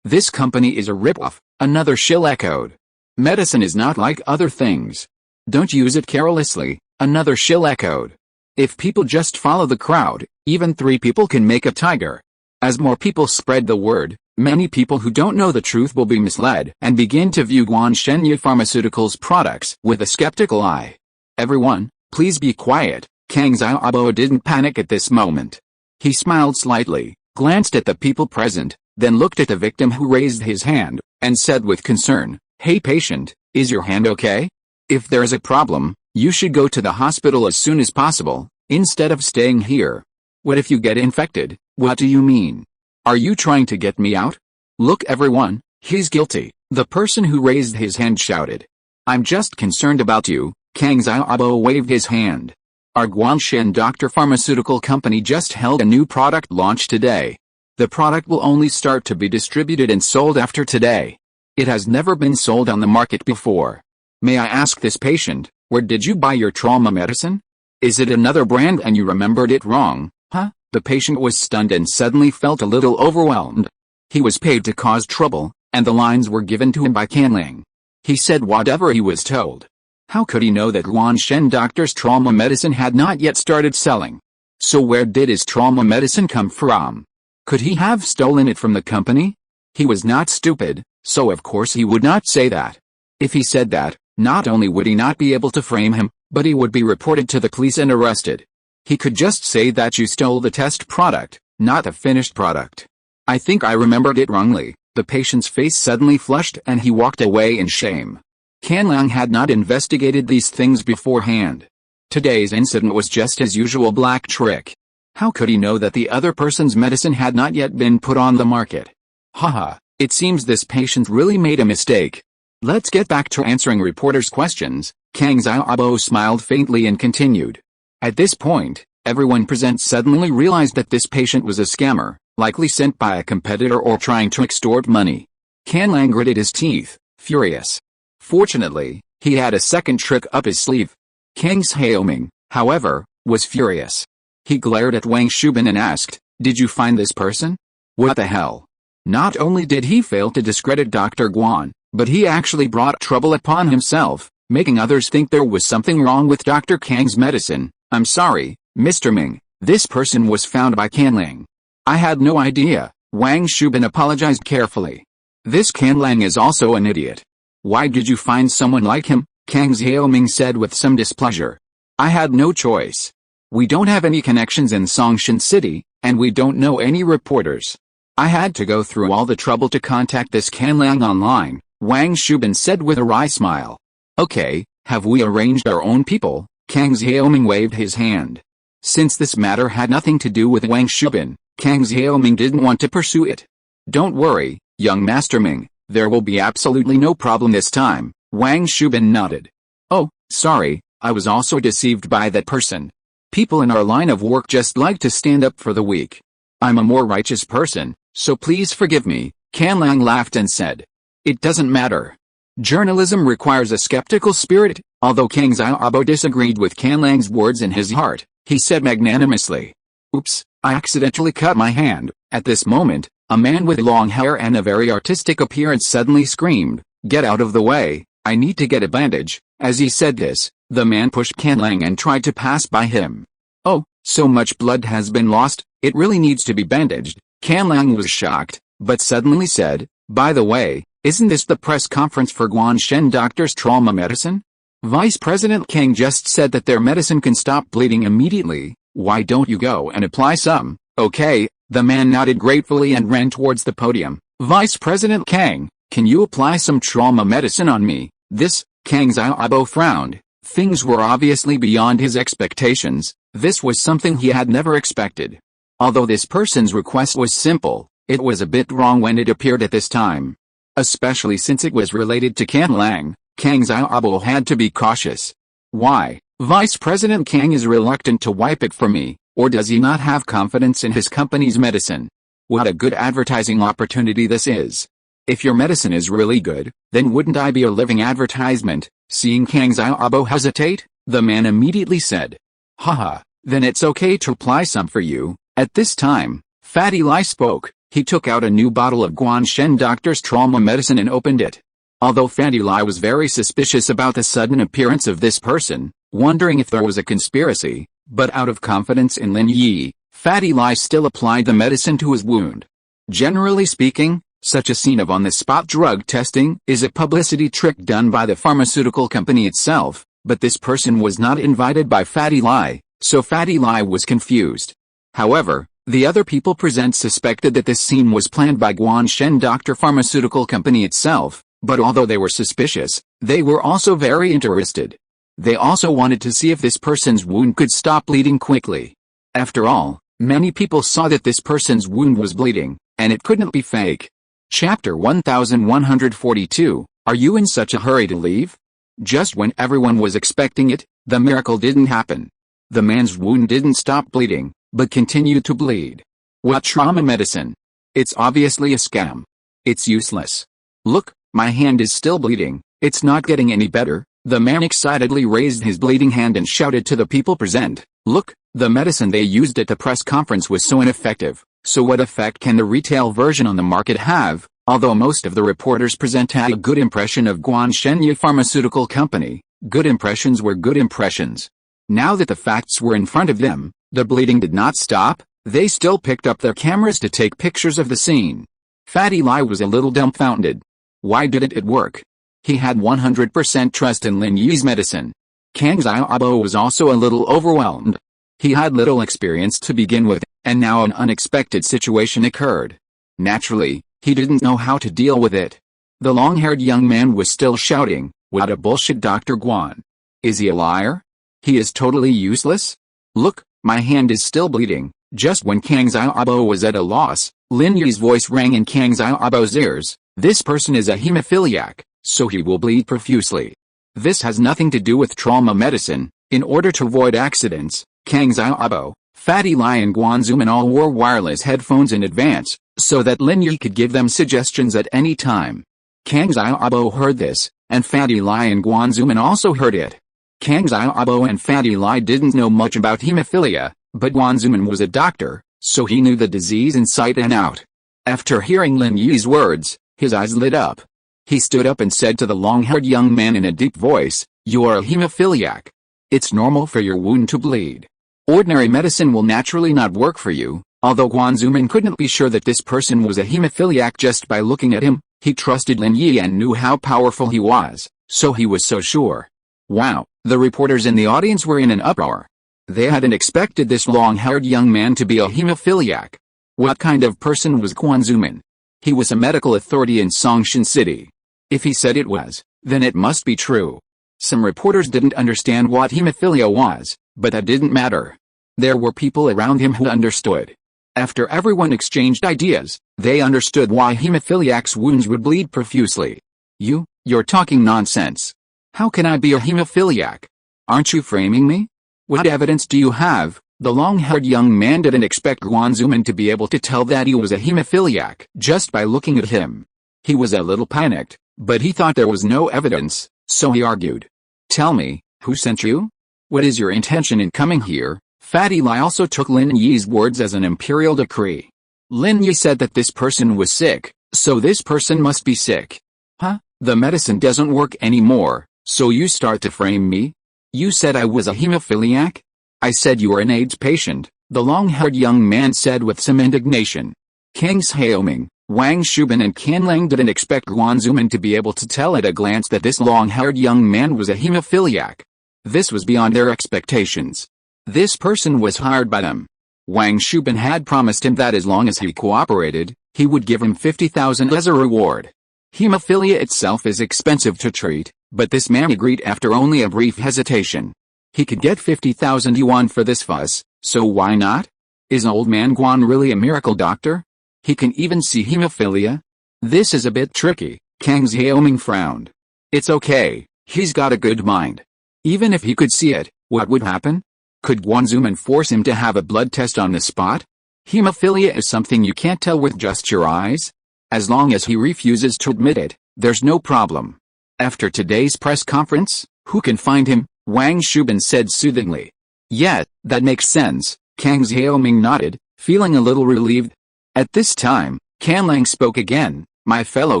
this company is a rip-off, another shill echoed. Medicine is not like other things. Don't use it carelessly, another shill echoed. If people just follow the crowd, even 3 people can make a tiger. As more people spread the word, many people who don't know the truth will be misled and begin to view Guanshenya Pharmaceuticals products with a skeptical eye. Everyone, please be quiet. Kang Xiaobo didn't panic at this moment. He smiled slightly, glanced at the people present, then looked at the victim who raised his hand, and said with concern, Hey patient, is your hand okay? If there is a problem, you should go to the hospital as soon as possible, instead of staying here. What if you get infected? What do you mean? Are you trying to get me out? Look everyone, he's guilty, the person who raised his hand shouted. I'm just concerned about you. Kang Xiaobo waved his hand. Our Guanshen Doctor Pharmaceutical Company just held a new product launch today. The product will only start to be distributed and sold after today. It has never been sold on the market before. May I ask this patient, where did you buy your trauma medicine? Is it another brand and you remembered it wrong, huh? The patient was stunned and suddenly felt a little overwhelmed. He was paid to cause trouble, and the lines were given to him by Canlang. He said whatever he was told. How could he know that Guanshen Doctor's trauma medicine had not yet started selling? So where did his trauma medicine come from? Could he have stolen it from the company? He was not stupid, so of course he would not say that. If he said that, not only would he not be able to frame him, but he would be reported to the police and arrested. He could just say that you stole the test product, not the finished product. I think I remembered it wrongly. The patient's face suddenly flushed and he walked away in shame. Canlang had not investigated these things beforehand. Today's incident was just his usual black trick. How could he know that the other person's medicine had not yet been put on the market? Haha, it seems this patient really made a mistake. Let's get back to answering reporters' questions. Kang Xiaobo smiled faintly and continued. At this point, everyone present suddenly realized that this patient was a scammer, likely sent by a competitor or trying to extort money. Canlang gritted his teeth, furious. Fortunately, he had a second trick up his sleeve. Kang Xiaoming, however, was furious. He glared at Wang Shuben and asked, Did you find this person? What the hell? Not only did he fail to discredit Dr. Guan, but he actually brought trouble upon himself, making others think there was something wrong with Dr. Kang's medicine. I'm sorry, Mr. Ming, this person was found by Canlang. I had no idea. Wang Shuben apologized carefully. This Canlang is also an idiot. Why did you find someone like him? Kang Xiaoming said with some displeasure. I had no choice. We don't have any connections in Songshan City, and we don't know any reporters. I had to go through all the trouble to contact this Canlang online, Wang Shuben said with a wry smile. Okay, have we arranged our own people? Kang Xiaoming waved his hand. Since this matter had nothing to do with Wang Shuben, Kang Xiaoming didn't want to pursue it. Don't worry, young Master Ming, there will be absolutely no problem this time, Wang Shuben nodded. Oh, sorry, I was also deceived by that person. People in our line of work just like to stand up for the weak. I'm a more righteous person, so please forgive me, Canlang laughed and said. It doesn't matter. Journalism requires a skeptical spirit, Although Kang Xiaobo disagreed with Canlang's words in his heart, he said magnanimously, "Oops, I accidentally cut my hand." At this moment, a man with long hair and a very artistic appearance suddenly screamed, "Get out of the way, I need to get a bandage." As he said this, the man pushed Canlang and tried to pass by him. "Oh, so much blood has been lost, it really needs to be bandaged." Canlang was shocked, but suddenly said, "By the way, isn't this the press conference for Guanshen Doctors Trauma Medicine? Vice President Kang just said that their medicine can stop bleeding immediately. Why don't you go and apply some?" "Okay." The man nodded gratefully and ran towards the podium. "Vice President Kang, can you apply some trauma medicine on me?" This, Kang Xiaobo frowned. Things were obviously beyond his expectations. This was something he had never expected. Although this person's request was simple, it was a bit wrong when it appeared at this time. Especially since it was related to Canlang, Kang Xiaobo had to be cautious. "Why, Vice President Kang is reluctant to wipe it for me, or does he not have confidence in his company's medicine? What a good advertising opportunity this is. If your medicine is really good, then wouldn't I be a living advertisement?" Seeing Kang Xiaobo hesitate, the man immediately said, "Haha, then it's okay to apply some for you." At this time, Fatty Lai spoke. He took out a new bottle of Guanshen Doctor's Trauma Medicine and opened it. Although Fatty Lai was very suspicious about the sudden appearance of this person, wondering if there was a conspiracy, but out of confidence in Lin Yi, Fatty Lai still applied the medicine to his wound. Generally speaking, such a scene of on-the-spot drug testing is a publicity trick done by the pharmaceutical company itself, but this person was not invited by Fatty Lai, so Fatty Lai was confused. However, the other people present suspected that this scene was planned by Guanshen Doctor Pharmaceutical Company itself, but although they were suspicious, they were also very interested. They also wanted to see if this person's wound could stop bleeding quickly. After all, many people saw that this person's wound was bleeding, and it couldn't be fake. Chapter 1142, Are you in such a hurry to leave? Just when everyone was expecting it, the miracle didn't happen. The man's wound didn't stop bleeding, but continued to bleed. What trauma medicine? It's obviously a scam. It's useless. Look, my hand is still bleeding, it's not getting any better. The man excitedly raised his bleeding hand and shouted to the people present, "Look, the medicine they used at the press conference was so ineffective, so what effect can the retail version on the market have?" Although most of the reporters present had a good impression of Guanshen Pharmaceutical Company, good impressions were good impressions. Now that the facts were in front of them, the bleeding did not stop, they still picked up their cameras to take pictures of the scene. Fatty Lai was a little dumbfounded. Why didn't it work? He had 100% trust in Lin Yi's medicine. Kang Xiaobo was also a little overwhelmed. He had little experience to begin with, and now an unexpected situation occurred. Naturally, he didn't know how to deal with it. The long-haired young man was still shouting, "What a bullshit, Dr. Guan. Is he a liar? He is totally useless? Look, my hand is still bleeding." Just when Kang Xiaobo was at a loss, Lin Yi's voice rang in Kang Xiaobo's ears. "This person is a hemophiliac, so he will bleed profusely. This has nothing to do with trauma medicine." In order to avoid accidents, Kang Xiaobo, Fatty Lai and Guan Zuman all wore wireless headphones in advance, so that Lin Yi could give them suggestions at any time. Kang Xiaobo heard this, and Fatty Lai and Guan Zuman also heard it. Kang Xiaobo and Fatty Lai didn't know much about hemophilia, but Guan Zuman was a doctor, so he knew the disease inside and out. After hearing Lin Yi's words, his eyes lit up. He stood up and said to the long-haired young man in a deep voice, "You are a hemophiliac. It's normal for your wound to bleed. Ordinary medicine will naturally not work for you." Although Guan Zuman couldn't be sure that this person was a hemophiliac just by looking at him, he trusted Lin Yi and knew how powerful he was, so he was so sure. Wow, the reporters in the audience were in an uproar. They hadn't expected this long-haired young man to be a hemophiliac. What kind of person was Guan Zuman? He was a medical authority in Songshan City. If he said it was, then it must be true. Some reporters didn't understand what hemophilia was, but that didn't matter. There were people around him who understood. After everyone exchanged ideas, they understood why hemophiliacs' wounds would bleed profusely. You're talking nonsense. How can I be a hemophiliac? Aren't you framing me? What evidence do you have? The long-haired young man didn't expect Guan Zuman to be able to tell that he was a hemophiliac just by looking at him. He was a little panicked, but he thought there was no evidence, so he argued. Tell me, who sent you? What is your intention in coming here? Fatty Lai also took Lin Yi's words as an imperial decree. Lin Yi said that this person was sick, so this person must be sick. Huh? The medicine doesn't work anymore, so you start to frame me? You said I was a hemophiliac? I said you were an AIDS patient, the long-haired young man said with some indignation. Kang Xiaoming, Wang Shubin and Can Lang didn't expect Guan Zuman to be able to tell at a glance that this long-haired young man was a hemophiliac. This was beyond their expectations. This person was hired by them. Wang Shubin had promised him that as long as he cooperated, he would give him 50,000 as a reward. Hemophilia itself is expensive to treat, but this man agreed after only a brief hesitation. He could get 50,000 yuan for this fuss, so why not? Is old man Guan really a miracle doctor? He can even see hemophilia? This is a bit tricky, Kang Xiaoming frowned. It's okay, he's got a good mind. Even if he could see it, what would happen? Could Guan Zuman force him to have a blood test on the spot? Hemophilia is something you can't tell with just your eyes. As long as he refuses to admit it, there's no problem. After today's press conference, who can find him? Wang Shubin said soothingly. Yeah, that makes sense, Kang Xiaoming nodded, feeling a little relieved. At this time, Can Lang spoke again. My fellow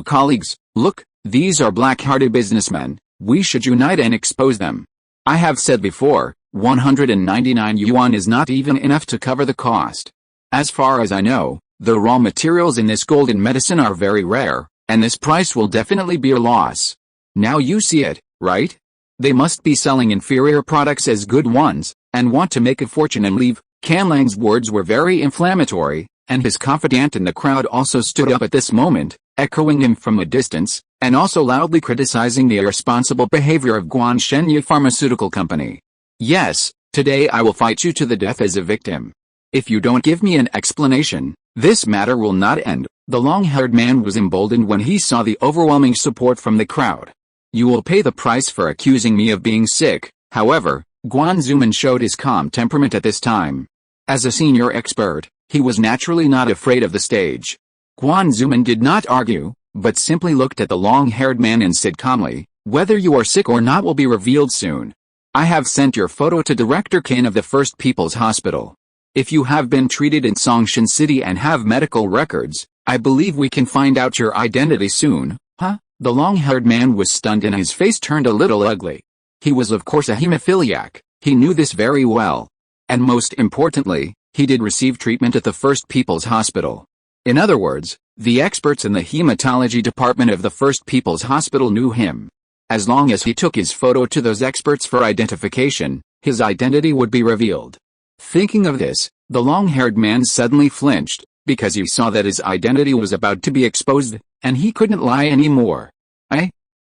colleagues, look, these are black-hearted businessmen, we should unite and expose them. I have said before, 199 yuan is not even enough to cover the cost. As far as I know, the raw materials in this golden medicine are very rare, and this price will definitely be a loss. Now you see it, right? They must be selling inferior products as good ones, and want to make a fortune and leave. Can Lang's words were very inflammatory, and his confidant in the crowd also stood up at this moment, echoing him from a distance, and also loudly criticizing the irresponsible behavior of Guan Shenye Pharmaceutical Company. Yes, today I will fight you to the death as a victim. If you don't give me an explanation, this matter will not end. The long-haired man was emboldened when he saw the overwhelming support from the crowd. You will pay the price for accusing me of being sick. However, Guan Zuman showed his calm temperament at this time. As a senior expert, he was naturally not afraid of the stage. Guan Zuman did not argue, but simply looked at the long-haired man and said calmly, whether you are sick or not will be revealed soon. I have sent your photo to Director Qin of the First People's Hospital. If you have been treated in Songshan City and have medical records, I believe we can find out your identity soon. Huh? The long-haired man was stunned and his face turned a little ugly. He was of course a hemophiliac, he knew this very well. And most importantly, he did receive treatment at the First People's Hospital. In other words, the experts in the hematology department of the First People's Hospital knew him. As long as he took his photo to those experts for identification, his identity would be revealed. Thinking of this, the long-haired man suddenly flinched, because he saw that his identity was about to be exposed, and he couldn't lie anymore.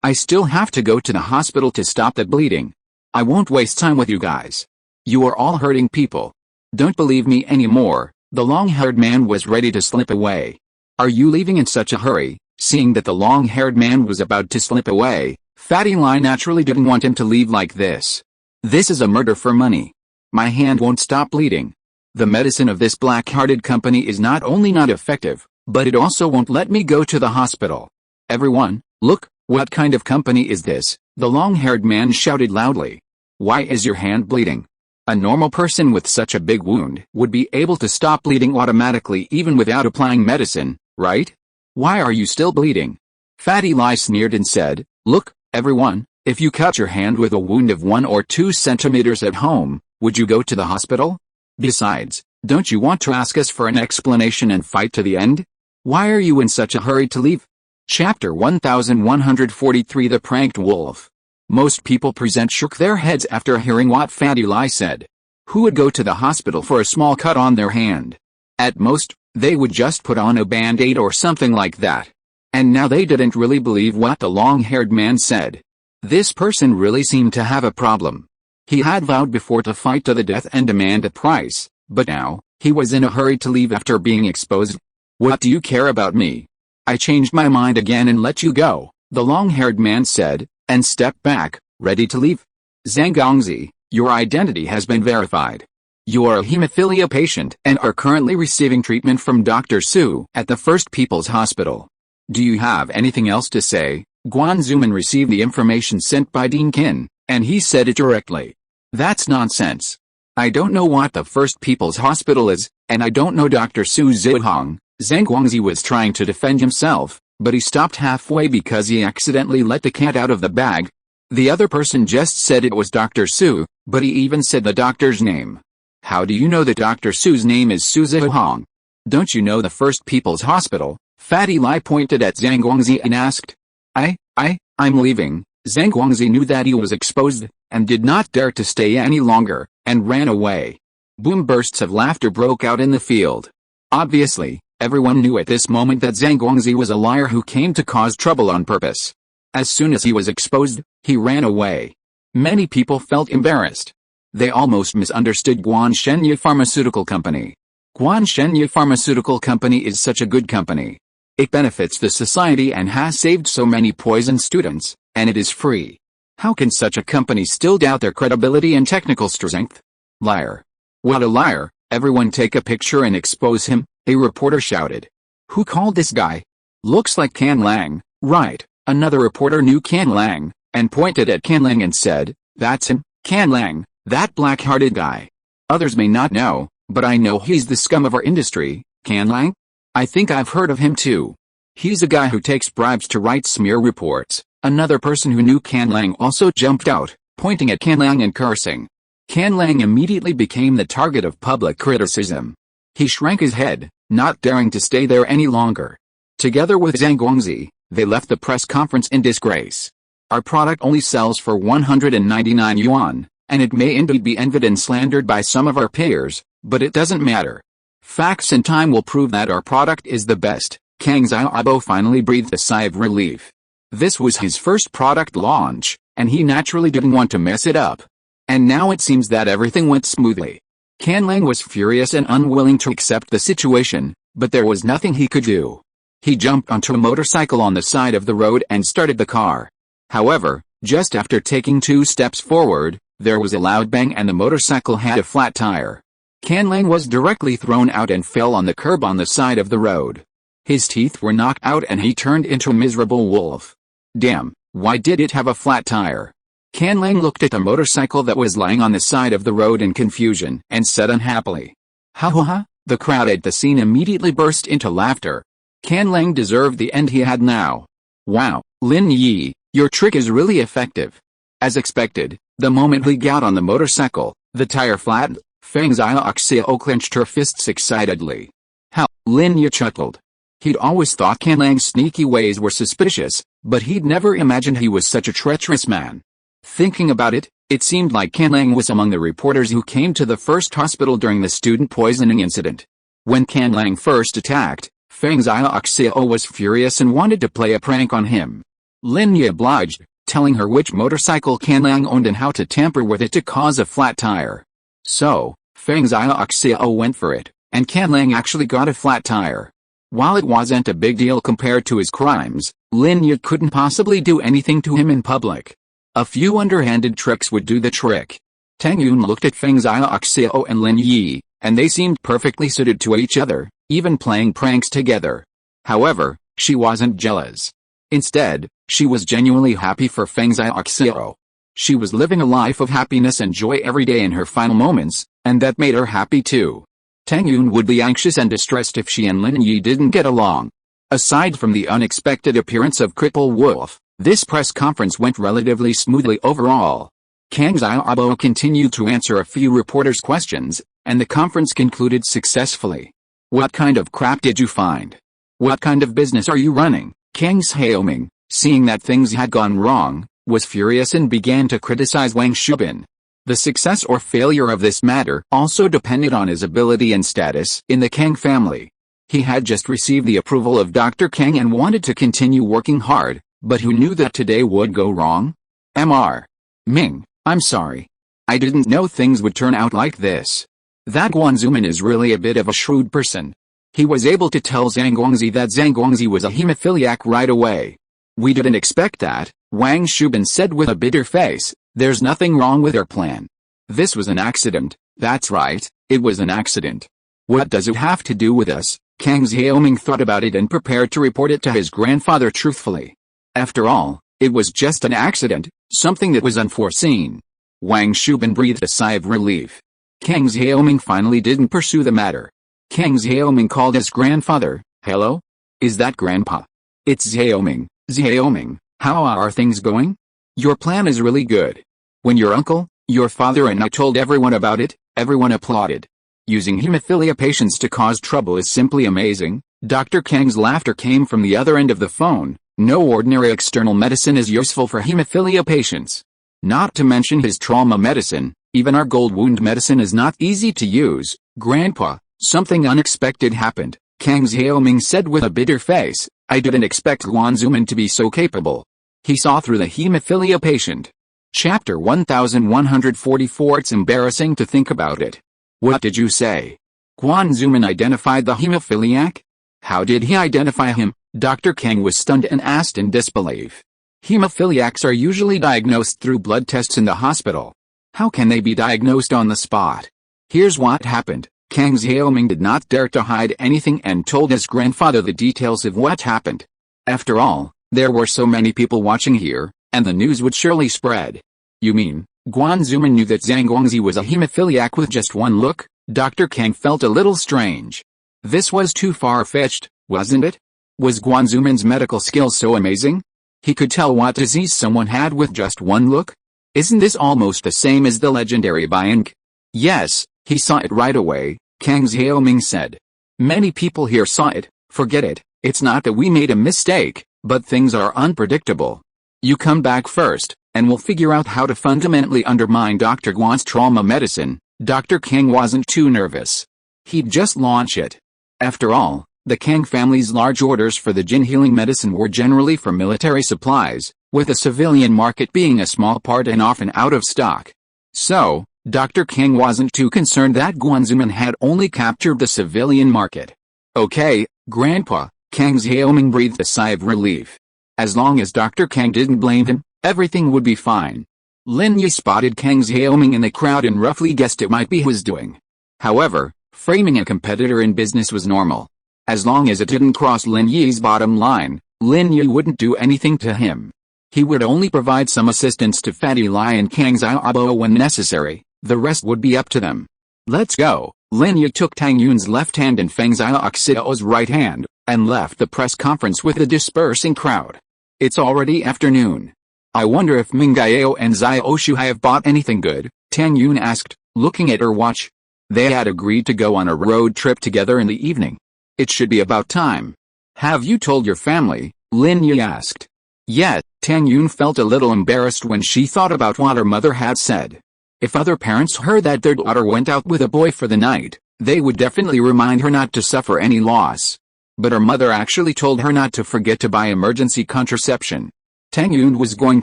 I still have to go to the hospital to stop the bleeding. I won't waste time with you guys. You are all hurting people. Don't believe me anymore. The long-haired man was ready to slip away. Are you leaving in such a hurry? Seeing that the long-haired man was about to slip away, Fatty Lai naturally didn't want him to leave like this. This is a murder for money. My hand won't stop bleeding. The medicine of this black-hearted company is not only not effective, but it also won't let me go to the hospital. Everyone, look, what kind of company is this? The long-haired man shouted loudly. Why is your hand bleeding? A normal person with such a big wound would be able to stop bleeding automatically even without applying medicine, right? Why are you still bleeding? Fatty Lai sneered and said, look, everyone, if you cut your hand with a wound of 1 or 2 centimeters at home, would you go to the hospital? Besides, don't you want to ask us for an explanation and fight to the end? Why are you in such a hurry to leave? Chapter 1143 The Pranked Wolf. Most people shook their heads after hearing what Fatty Lai said. Who would go to the hospital for a small cut on their hand? At most, they would just put on a band-aid or something like that. And now they didn't really believe what the long-haired man said. This person really seemed to have a problem. He had vowed before to fight to the death and demand a price, but now, he was in a hurry to leave after being exposed. What do you care about me? I changed my mind again and let you go, the long-haired man said, and stepped back, ready to leave. Zhang Gongzi, your identity has been verified. You are a hemophilia patient and are currently receiving treatment from Dr. Su at the First People's Hospital. Do you have anything else to say? Guan Zuman received the information sent by Dean Qin, And he said it directly. That's nonsense. I don't know what the First People's Hospital is, and I don't know Dr. Su Zihong. Zhang Guangzi was trying to defend himself, but he stopped halfway because he accidentally let the cat out of the bag. The other person just said it was Dr. Su, but he even said the doctor's name. How do you know that Dr. Su's name is Su Zihong? Don't you know the First People's Hospital? Fatty Lai pointed at Zhang Guangzi and asked. I'm leaving. Zhang Guangzi knew that he was exposed, and did not dare to stay any longer, and ran away. Boom! Bursts of laughter broke out in the field. Obviously, everyone knew at this moment that Zhang Guangzi was a liar who came to cause trouble on purpose. As soon as he was exposed, he ran away. Many people felt embarrassed. They almost misunderstood Guanshenye Pharmaceutical Company. Guanshenye Pharmaceutical Company is such a good company. It benefits the society and has saved so many poison students, and it is free. How can such a company still doubt their credibility and technical strength? Liar. What a liar! Everyone take a picture and expose him, a reporter shouted. Who called this guy? Looks like Can Lang, right? Another reporter knew Can Lang, and pointed at Can Lang and said, that's him, Can Lang, that black-hearted guy. Others may not know, but I know he's the scum of our industry. Can Lang? I think I've heard of him too. He's a guy who takes bribes to write smear reports. Another person who knew Can Lang also jumped out, pointing at Can Lang and cursing. Can Lang immediately became the target of public criticism. He shrank his head, not daring to stay there any longer. Together with Zhang Guangzi, they left the press conference in disgrace. Our product only sells for 199 yuan, and it may indeed be envied and slandered by some of our peers, but it doesn't matter. Facts and time will prove that our product is the best. Kang Xiaobo finally breathed a sigh of relief. This was his first product launch, and he naturally didn't want to mess it up. And now it seems that everything went smoothly. Can Lang was furious and unwilling to accept the situation, but there was nothing he could do. He jumped onto a motorcycle on the side of the road and started the car. However, just after taking 2 steps forward, there was a loud bang and the motorcycle had a flat tire. Can Lang was directly thrown out and fell on the curb on the side of the road. His teeth were knocked out and he turned into a miserable wolf. Damn, why did it have a flat tire? Can Lang looked at the motorcycle that was lying on the side of the road in confusion and said unhappily. Ha ha ha! The crowd at the scene immediately burst into laughter. Can Lang deserved the end he had now. Wow, Lin Yi, your trick is really effective. As expected, the moment he got on the motorcycle, the tire flattened. Feng Xiaoxiao clenched her fists excitedly. How? Lin Yi chuckled. He'd always thought Can Lang's sneaky ways were suspicious, but he'd never imagined he was such a treacherous man. Thinking about it, it seemed like Can Lang was among the reporters who came to the first hospital during the student poisoning incident. When Can Lang first attacked, Feng Xiaoxiao was furious and wanted to play a prank on him. Lin Yi obliged, telling her which motorcycle Can Lang owned and how to tamper with it to cause a flat tire. So, Feng Xiaoxiao went for it, and Can Lang actually got a flat tire. While it wasn't a big deal compared to his crimes, Lin Yi couldn't possibly do anything to him in public. A few underhanded tricks would do the trick. Tang Yun looked at Feng Xiaoxiao and Lin Yi, and they seemed perfectly suited to each other, even playing pranks together. However, she wasn't jealous. Instead, she was genuinely happy for Feng Xiaoxiao. She was living a life of happiness and joy every day in her final moments, and that made her happy too. Tang Yun would be anxious and distressed if she and Lin Yi didn't get along. Aside from the unexpected appearance of Cripple Wolf, this press conference went relatively smoothly overall. Kang Xiaobo continued to answer a few reporters' questions, and the conference concluded successfully. What kind of crap did you find? What kind of business are you running? Kang Xiaoming, seeing that things had gone wrong, was furious and began to criticize Wang Shubin. The success or failure of this matter also depended on his ability and status in the Kang family. He had just received the approval of Dr. Kang and wanted to continue working hard, but who knew that today would go wrong? Mr. Ming, I'm sorry. I didn't know things would turn out like this. That Guanzuman is really a bit of a shrewd person. He was able to tell Zhang Guangzi that Zhang Guangzi was a hemophiliac right away. We didn't expect that, Wang Shubin said with a bitter face. There's nothing wrong with our plan. This was an accident. That's right, it was an accident. What does it have to do with us? Kang Xiaoming thought about it and prepared to report it to his grandfather truthfully. After all, it was just an accident, something that was unforeseen. Wang Shubin breathed a sigh of relief. Kang Xiaoming finally didn't pursue the matter. Kang Xiaoming called his grandfather. Hello? Is that Grandpa? It's Xiaoming. Xiaoming, how are things going? Your plan is really good. When your uncle, your father and I told everyone about it, everyone applauded. Using hemophilia patients to cause trouble is simply amazing. Dr. Kang's laughter came from the other end of the phone. No ordinary external medicine is useful for hemophilia patients. Not to mention his trauma medicine, even our gold wound medicine is not easy to use. Grandpa, something unexpected happened, Kang Xiaoming said with a bitter face. I didn't expect Guanzuman to be so capable. He saw through the hemophilia patient. Chapter 1144. It's embarrassing to think about it. What did you say? Guanzuman identified the hemophiliac? How did he identify him? Dr. Kang was stunned and asked in disbelief. Hemophiliacs are usually diagnosed through blood tests in the hospital. How can they be diagnosed on the spot? Here's what happened. Kang Xiaoming did not dare to hide anything and told his grandfather the details of what happened. After all, there were so many people watching here, and the news would surely spread. You mean, Guanzuman knew that Zhang Guangzi was a hemophiliac with just one look? Dr. Kang felt a little strange. This was too far-fetched, wasn't it? Was Guanzuman's medical skills so amazing? He could tell what disease someone had with just one look? Isn't this almost the same as the legendary Bianc? Yes, he saw it right away, Kang Xiaoming said. Many people here saw it. Forget it. It's not that we made a mistake, but things are unpredictable. You come back first, and we'll figure out how to fundamentally undermine Dr. Guan's trauma medicine. Dr. Kang wasn't too nervous. He'd just launch it. After all, the Kang family's large orders for the Jin healing medicine were generally for military supplies, with the civilian market being a small part and often out of stock. So, Dr. Kang wasn't too concerned that Guanzuman had only captured the civilian market. Okay, Grandpa, Kang Xiaoming breathed a sigh of relief. As long as Dr. Kang didn't blame him, everything would be fine. Lin Yi spotted Kang Xiaoming in the crowd and roughly guessed it might be his doing. However, framing a competitor in business was normal. As long as it didn't cross Lin Yi's bottom line, Lin Yi wouldn't do anything to him. He would only provide some assistance to Fatty Lai and Kang Xiaobo when necessary. The rest would be up to them. Let's go. Lin Yi took Tang Yun's left hand and Feng Xiaoxiao's right hand, and left the press conference with the dispersing crowd. It's already afternoon. I wonder if Mengyao and Xiao Shu have bought anything good, Tang Yun asked, looking at her watch. They had agreed to go on a road trip together in the evening. It should be about time. Have you told your family? Lin Yi asked. Yet, Tang Yun felt a little embarrassed when she thought about what her mother had said. If other parents heard that their daughter went out with a boy for the night, they would definitely remind her not to suffer any loss. But her mother actually told her not to forget to buy emergency contraception. Tang Yun was going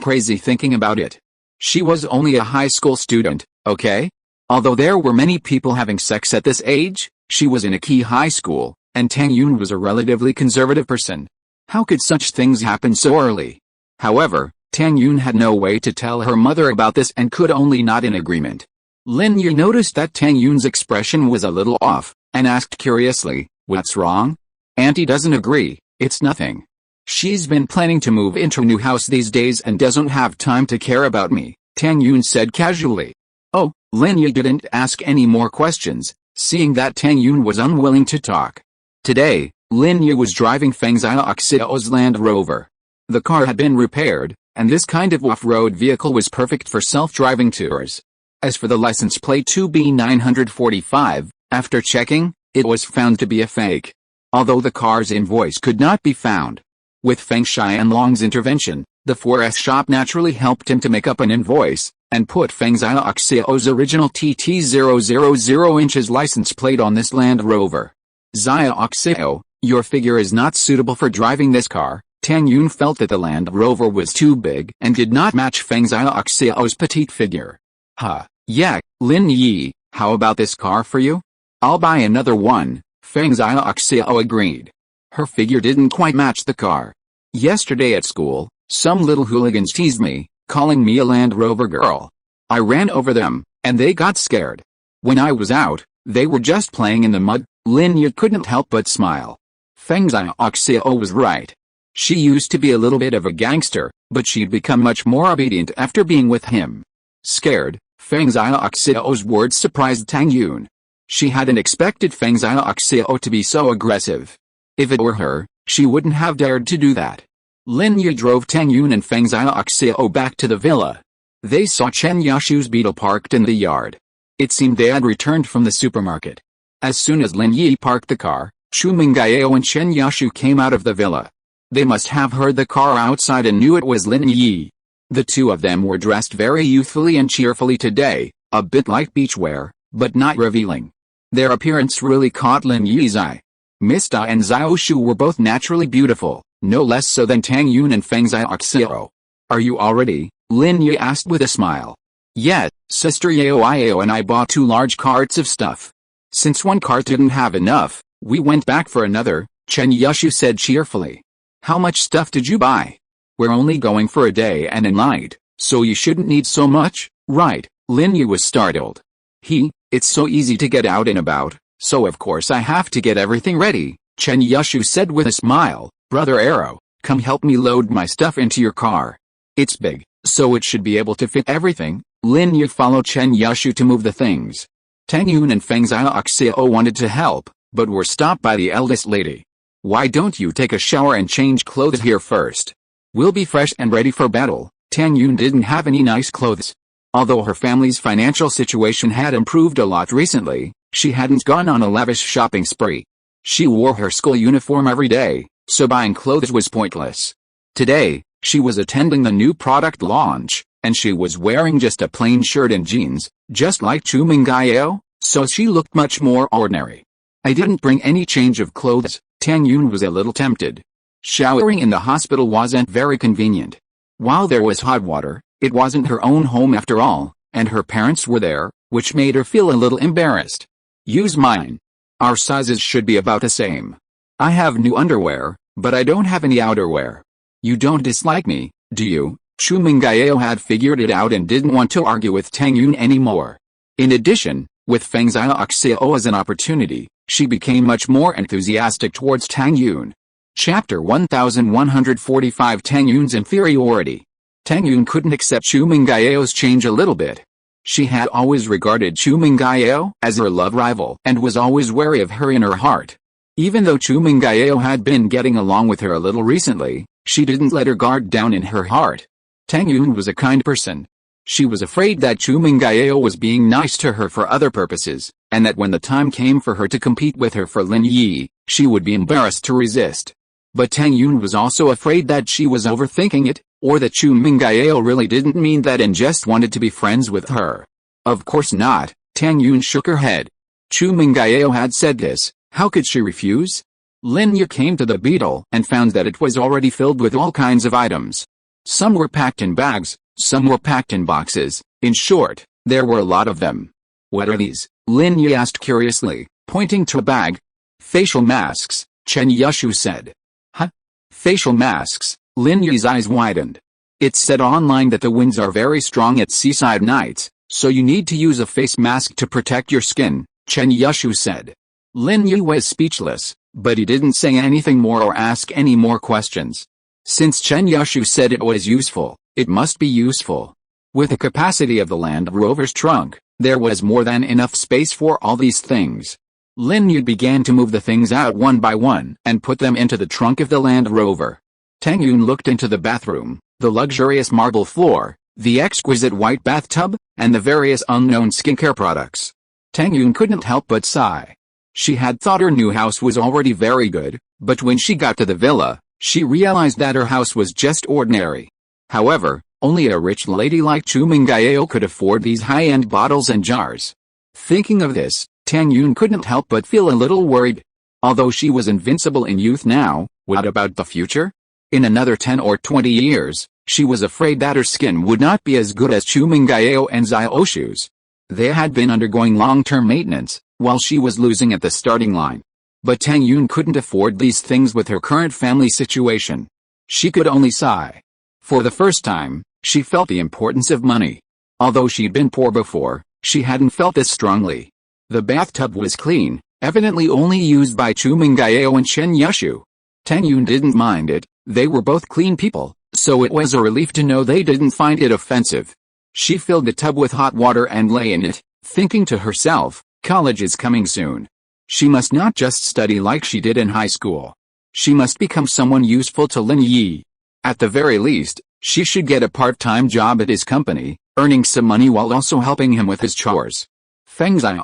crazy thinking about it. She was only a high school student, okay? Although there were many people having sex at this age, she was in a key high school, and Tang Yun was a relatively conservative person. How could such things happen so early? However, Tang Yun had no way to tell her mother about this and could only nod in agreement. Lin Yi noticed that Tang Yun's expression was a little off, and asked curiously, what's wrong? Auntie doesn't agree. It's nothing. She's been planning to move into a new house these days and doesn't have time to care about me, Tang Yun said casually. Oh, Lin Yi didn't ask any more questions, seeing that Tang Yun was unwilling to talk. Today, Lin Yi was driving Feng Xiaoxiao's Land Rover. The car had been repaired, and this kind of off-road vehicle was perfect for self-driving tours. As for the license plate 2B945, after checking, it was found to be a fake. Although the car's invoice could not be found. With Feng Xianlong's intervention, the 4S shop naturally helped him to make up an invoice, and put Feng Xiaoxiao's original TT000 inches license plate on this Land Rover. Xiaoxiao, your figure is not suitable for driving this car. Tang Yun felt that the Land Rover was too big and did not match Feng Xiaoxiao's petite figure. Yeah, Lin Yi, how about this car for you? I'll buy another one, Feng Xiaoxiao agreed. Her figure didn't quite match the car. Yesterday at school, some little hooligans teased me, calling me a Land Rover girl. I ran over them, and they got scared. When I was out, they were just playing in the mud. Lin Yi couldn't help but smile. Feng Xiaoxiao was right. She used to be a little bit of a gangster, but she'd become much more obedient after being with him. Scared, Feng Xiaoxiao's words surprised Tang Yun. She hadn't expected Feng Xiaoxiao to be so aggressive. If it were her, she wouldn't have dared to do that. Lin Yi drove Tang Yun and Feng Xiaoxiao back to the villa. They saw Chen Yashu's beetle parked in the yard. It seemed they had returned from the supermarket. As soon as Lin Yi parked the car, Chu Mengyao and Chen Yashu came out of the villa. They must have heard the car outside and knew it was Lin Yi. The two of them were dressed very youthfully and cheerfully today, a bit like beachwear, but not revealing. Their appearance really caught Lin Yi's eye. Miss Da and Xiao Shu were both naturally beautiful, no less so than Tang Yun and Feng Xiaoxiao. "Are you all ready?" Lin Yi asked with a smile. "Yes, Sister Yao and I bought 2 large carts of stuff. Since one cart didn't have enough, we went back for another," Chen Yashu said cheerfully. "How much stuff did you buy?" "We're only going for a day and a night, so you shouldn't need so much, right?" Lin Yi was startled. It's so easy to get out and about, so of course I have to get everything ready," Chen Yashu said with a smile. "Brother Arrow, come help me load my stuff into your car. It's big, so it should be able to fit everything." Lin Yi followed Chen Yashu to move the things. Tang Yun and Feng Xiaoxiao wanted to help, but were stopped by the eldest lady. "Why don't you take a shower and change clothes here first? We'll be fresh and ready for battle." Tang Yun didn't have any nice clothes. Although her family's financial situation had improved a lot recently, she hadn't gone on a lavish shopping spree. She wore her school uniform every day, so buying clothes was pointless. Today, she was attending the new product launch, and she was wearing just a plain shirt and jeans, just like Chu Mengyao, so she looked much more ordinary. "I didn't bring any change of clothes." Tang Yun was a little tempted. Showering in the hospital wasn't very convenient. While there was hot water, it wasn't her own home after all, and her parents were there, which made her feel a little embarrassed. "Use mine. Our sizes should be about the same. I have new underwear, but I don't have any outerwear. You don't dislike me, do you?" Chu Mengyao had figured it out and didn't want to argue with Tang Yun anymore. In addition, with Feng Xiaoxiao as an opportunity, she became much more enthusiastic towards Tang Yun. Chapter 1145 Tang Yun's Inferiority. Tang Yun couldn't accept Chu Mengyao's change a little bit. She had always regarded Chu Mengyao as her love rival and was always wary of her in her heart. Even though Chu Mengyao had been getting along with her a little recently, she didn't let her guard down in her heart. Tang Yun was a kind person. She was afraid that Chu Mengyao was being nice to her for other purposes, and that when the time came for her to compete with her for Lin Yi, she would be embarrassed to resist. But Tang Yun was also afraid that she was overthinking it, or that Chu Mengyao really didn't mean that and just wanted to be friends with her. Of course not, Tang Yun shook her head. Chu Mengyao had said this, how could she refuse? Lin Yi came to the beetle and found that it was already filled with all kinds of items. Some were packed in bags, some were packed in boxes. In short, there were a lot of them. "What are these?" Lin Yi asked curiously, pointing to a bag. "Facial masks," Chen Yashu said. "Huh? Facial masks?" Lin Yi's eyes widened. "It's said online that the winds are very strong at seaside nights, so you need to use a face mask to protect your skin," Chen Yashu said. Lin Yi was speechless, but he didn't say anything more or ask any more questions. Since Chen Yashu said it was useful, it must be useful. With the capacity of the Land Rover's trunk, there was more than enough space for all these things. Lin Yi began to move the things out one by one and put them into the trunk of the Land Rover. Tang Yun looked into the bathroom, the luxurious marble floor, the exquisite white bathtub, and the various unknown skincare products. Tang Yun couldn't help but sigh. She had thought her new house was already very good, but when she got to the villa, she realized that her house was just ordinary. However, only a rich lady like Chu Mengyao could afford these high-end bottles and jars. Thinking of this, Tang Yun couldn't help but feel a little worried. Although she was invincible in youth now, what about the future? In another 10 or 20 years, she was afraid that her skin would not be as good as Chu Mengyao and Xiao Shu's. They had been undergoing long-term maintenance, while she was losing at the starting line. But Tang Yun couldn't afford these things with her current family situation. She could only sigh. For the first time, she felt the importance of money. Although she'd been poor before, she hadn't felt this strongly. The bathtub was clean, evidently only used by Chu Mengyao and Chen Yashu. Tang Yun didn't mind it, They were both clean people, so it was a relief to know they didn't find it offensive. She filled the tub with hot water and lay in it, thinking to herself, college is coming soon. She must not just study like she did in high school. She must become someone useful to Lin Yi. At the very least, she should get a part-time job at his company, earning some money while also helping him with his chores. Pengzhan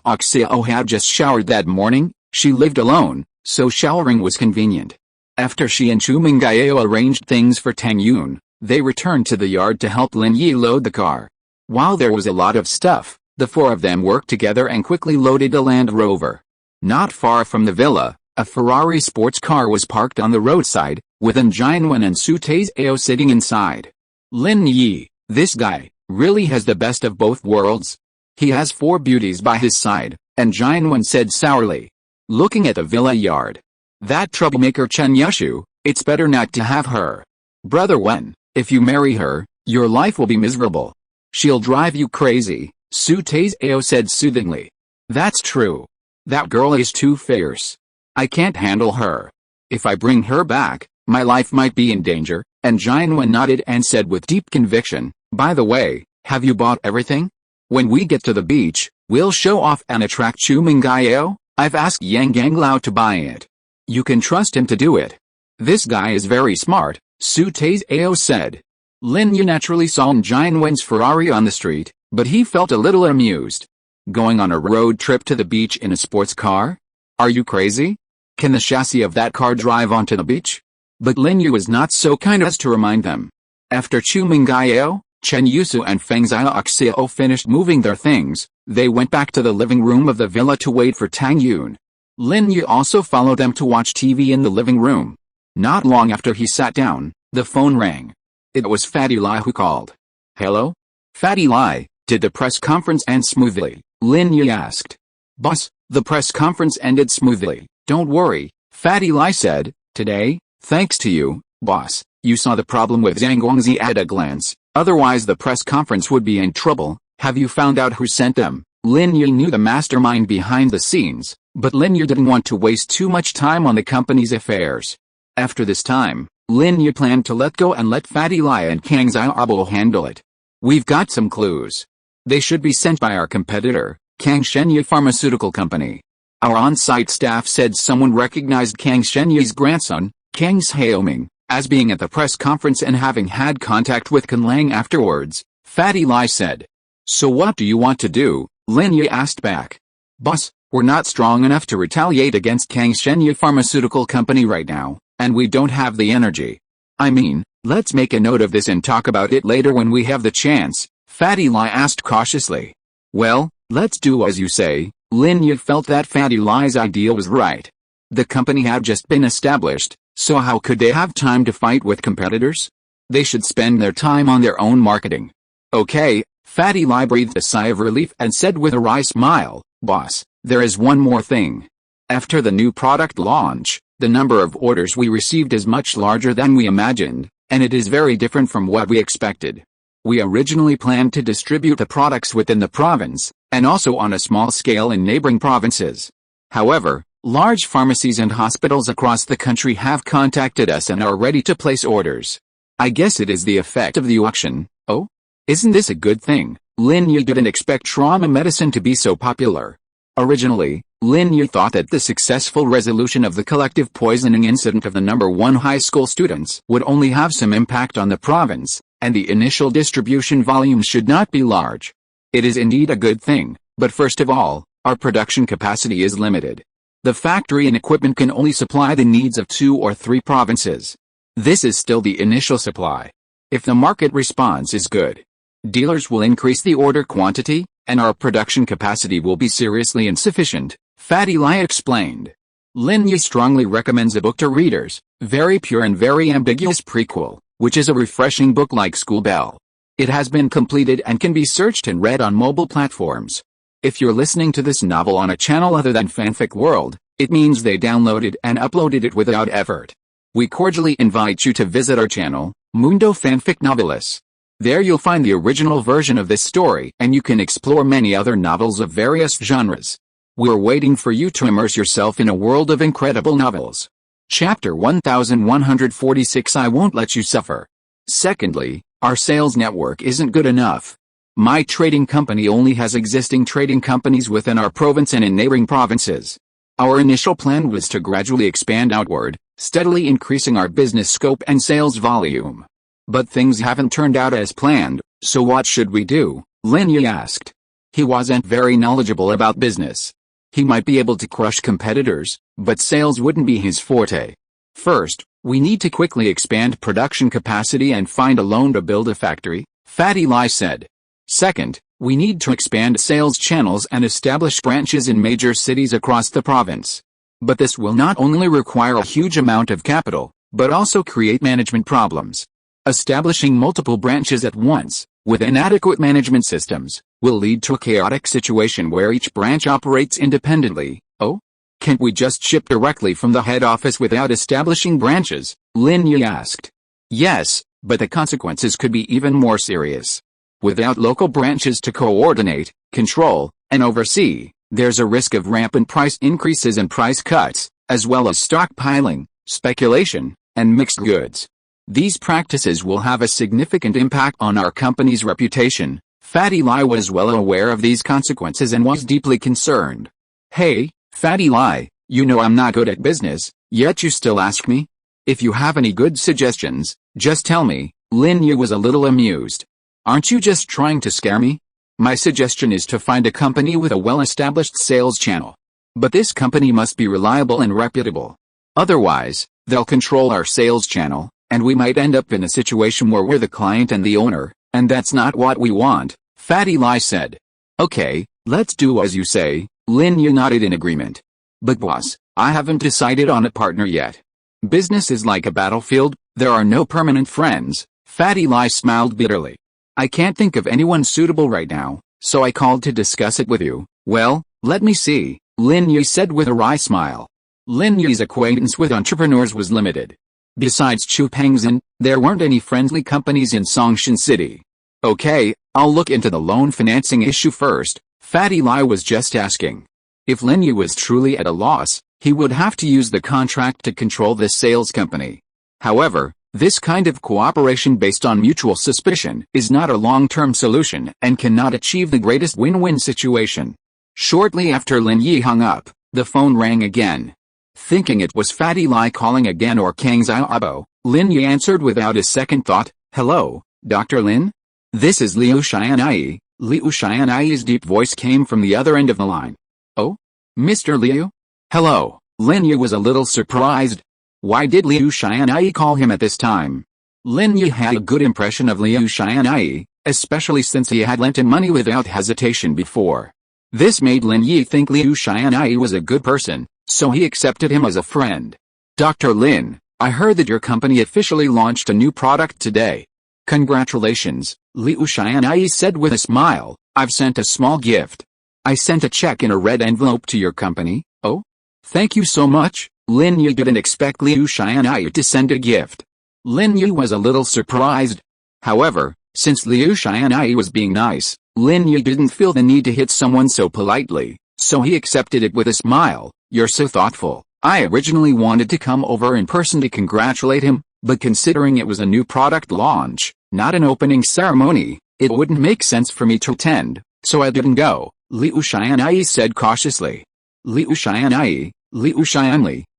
had just showered that morning. She lived alone, so showering was convenient. After she and Chu Mengyao arranged things for Tang Yun, they returned to the yard to help Lin Yi load the car. While there was a lot of stuff, the four of them worked together and quickly loaded the Land Rover. Not far from the villa, a Ferrari sports car was parked on the roadside, with Xuanyuan and Suitor sitting inside. Lin Yi, this guy, really has the best of both worlds. He has four beauties by his side, and Xuanyuan said sourly, looking at the villa yard. That troublemaker Chen Yushu, it's better not to have her. Brother Wen, if you marry her, your life will be miserable. She'll drive you crazy, Suitor said soothingly. That's true. That girl is too fierce. I can't handle her. If I bring her back, my life might be in danger, and Xuanyuan nodded and said with deep conviction, by the way, have you bought everything? When we get to the beach, we'll show off and attract Chu Mengyao. I've asked Yang Ganglao to buy it. You can trust him to do it. This guy is very smart, Suitor said. Lin Yi naturally saw Xuanyuan's Ferrari on the street, but he felt a little amused. Going on a road trip to the beach in a sports car? Are you crazy? Can the chassis of that car drive onto the beach? But Lin Yi was not so kind as to remind them. After Chu Mengyao, Chen Yusu and Pengzhan finished moving their things, they went back to the living room of the villa to wait for Tang Yun. Lin Yi also followed them to watch TV in the living room. Not long after he sat down, the phone rang. It was Fatty Lai who called. Hello? Fatty Lai, did the press conference end smoothly? Lin Yi asked. Boss, the press conference ended smoothly, don't worry, Fatty Lai said. Today, thanks to you, boss, you saw the problem with Zhang Guangzi at a glance, otherwise the press conference would be in trouble. Have you found out who sent them? Lin Yi knew the mastermind behind the scenes, but Lin Yi didn't want to waste too much time on the company's affairs. After this time, Lin Yi planned to let go and let Fatty Lai and Kang Xiaobo handle it. We've got some clues. They should be sent by our competitor, Kang Shenyi Pharmaceutical Company. Our on-site staff said someone recognized Kang Shenyi's grandson, Kang Xiaoming, as being at the press conference and having had contact with Kan Lang afterwards, Fatty Lai said. So what do you want to do? Lin Yi asked back. Boss, we're not strong enough to retaliate against Kang Shenyi Pharmaceutical Company right now, and we don't have the energy. I mean, let's make a note of this and talk about it later when we have the chance, Fatty Lai asked cautiously. Well, let's do as you say. Lin Yi felt that Fatty Lai's idea was right. The company had just been established, so how could they have time to fight with competitors? They should spend their time on their own marketing. Okay, Fatty Lai breathed a sigh of relief and said with a wry smile, Boss, there is one more thing. After the new product launch, the number of orders we received is much larger than we imagined, and it is very different from what we expected. We originally planned to distribute the products within the province, and also on a small scale in neighboring provinces. However, large pharmacies and hospitals across the country have contacted us and are ready to place orders. I guess it is the effect of the auction. Oh? Isn't this a good thing? Lin Yi didn't expect trauma medicine to be so popular. Originally, Lin Yi thought that the successful resolution of the collective poisoning incident of the #1 high school students would only have some impact on the province, and the initial distribution volume should not be large. It is indeed a good thing, but first of all, our production capacity is limited. The factory and equipment can only supply the needs of 2 or 3 provinces. This is still the initial supply. If the market response is good, dealers will increase the order quantity, and our production capacity will be seriously insufficient, Fatty Lai explained. Lin Yi strongly recommends a book to readers, Very Pure and Very Ambiguous Prequel, which is a refreshing book like School Bell. It has been completed and can be searched and read on mobile platforms. If you're listening to this novel on a channel other than Fanfic World, it means they downloaded and uploaded it without effort. We cordially invite you to visit our channel, Mundo Fanfic Novelis. There you'll find the original version of this story and you can explore many other novels of various genres. We're waiting for you to immerse yourself in a world of incredible novels. Chapter 1146 I won't let you suffer. Secondly, our sales network isn't good enough. My trading company only has existing trading companies within our province and in neighboring provinces. Our initial plan was to gradually expand outward, steadily increasing our business scope and sales volume. But things haven't turned out as planned, so what should we do? Lin Yi asked. He wasn't very knowledgeable about business. He might be able to crush competitors, but sales wouldn't be his forte. First, we need to quickly expand production capacity and find a loan to build a factory, Fatty Lai said. Second, we need to expand sales channels and establish branches in major cities across the province. But this will not only require a huge amount of capital, but also create management problems. Establishing multiple branches at once, with inadequate management systems, will lead to a chaotic situation where each branch operates independently. Oh? Can't we just ship directly from the head office without establishing branches? Lin Yi asked. Yes, but the consequences could be even more serious. Without local branches to coordinate, control, and oversee, there's a risk of rampant price increases and price cuts, as well as stockpiling, speculation, and mixed goods. These practices will have a significant impact on our company's reputation. Fatty Lai was well aware of these consequences and was deeply concerned. Hey, Fatty Lai, you know I'm not good at business, yet you still ask me? If you have any good suggestions, just tell me. Lin Yi was a little amused. Aren't you just trying to scare me? My suggestion is to find a company with a well-established sales channel. But this company must be reliable and reputable. Otherwise, they'll control our sales channel, and we might end up in a situation where we're the client and the owner, and that's not what we want, Fatty Lai said. Okay, let's do as you say, Lin Yi nodded in agreement. But boss, I haven't decided on a partner yet. Business is like a battlefield, there are no permanent friends, Fatty Lai smiled bitterly. I can't think of anyone suitable right now, so I called to discuss it with you. Well, let me see, Lin Yi said with a wry smile. Lin Yi's acquaintance with entrepreneurs was limited. Besides Chu Pengzhan, there weren't any friendly companies in Songshan City. Okay, I'll look into the loan financing issue first, Fatty Lai was just asking. If Lin Yi was truly at a loss, he would have to use the contract to control this sales company. However, this kind of cooperation based on mutual suspicion is not a long-term solution and cannot achieve the greatest win-win situation. Shortly after Lin Yi hung up, the phone rang again. Thinking it was Fatty Lai calling again or Kang Xiaobo, Lin Yi answered without a second thought. Hello, Dr. Lin? This is Liu Xianyi. Liu Xianyi's deep voice came from the other end of the line. Oh? Mr. Liu? Hello. Lin Yi was a little surprised. Why did Liu Xianyi call him at this time? Lin Yi had a good impression of Liu Xianyi, especially since he had lent him money without hesitation before. This made Lin Yi think Liu Xianyi was a good person, so he accepted him as a friend. Dr. Lin, I heard that your company officially launched a new product today. Congratulations, Liu Xianyi said with a smile. I've sent a small gift. I sent a check in a red envelope to your company. Oh? Thank you so much. Lin Yi didn't expect Liu Xianyi to send a gift. Lin Yi was a little surprised. However, since Liu Xianyi was being nice, Lin Yi didn't feel the need to hit someone so politely, so he accepted it with a smile. You're so thoughtful. I originally wanted to come over in person to congratulate him, but considering it was a new product launch, not an opening ceremony, it wouldn't make sense for me to attend, so I didn't go, Liu Xianyi said cautiously. Liu Xianyi,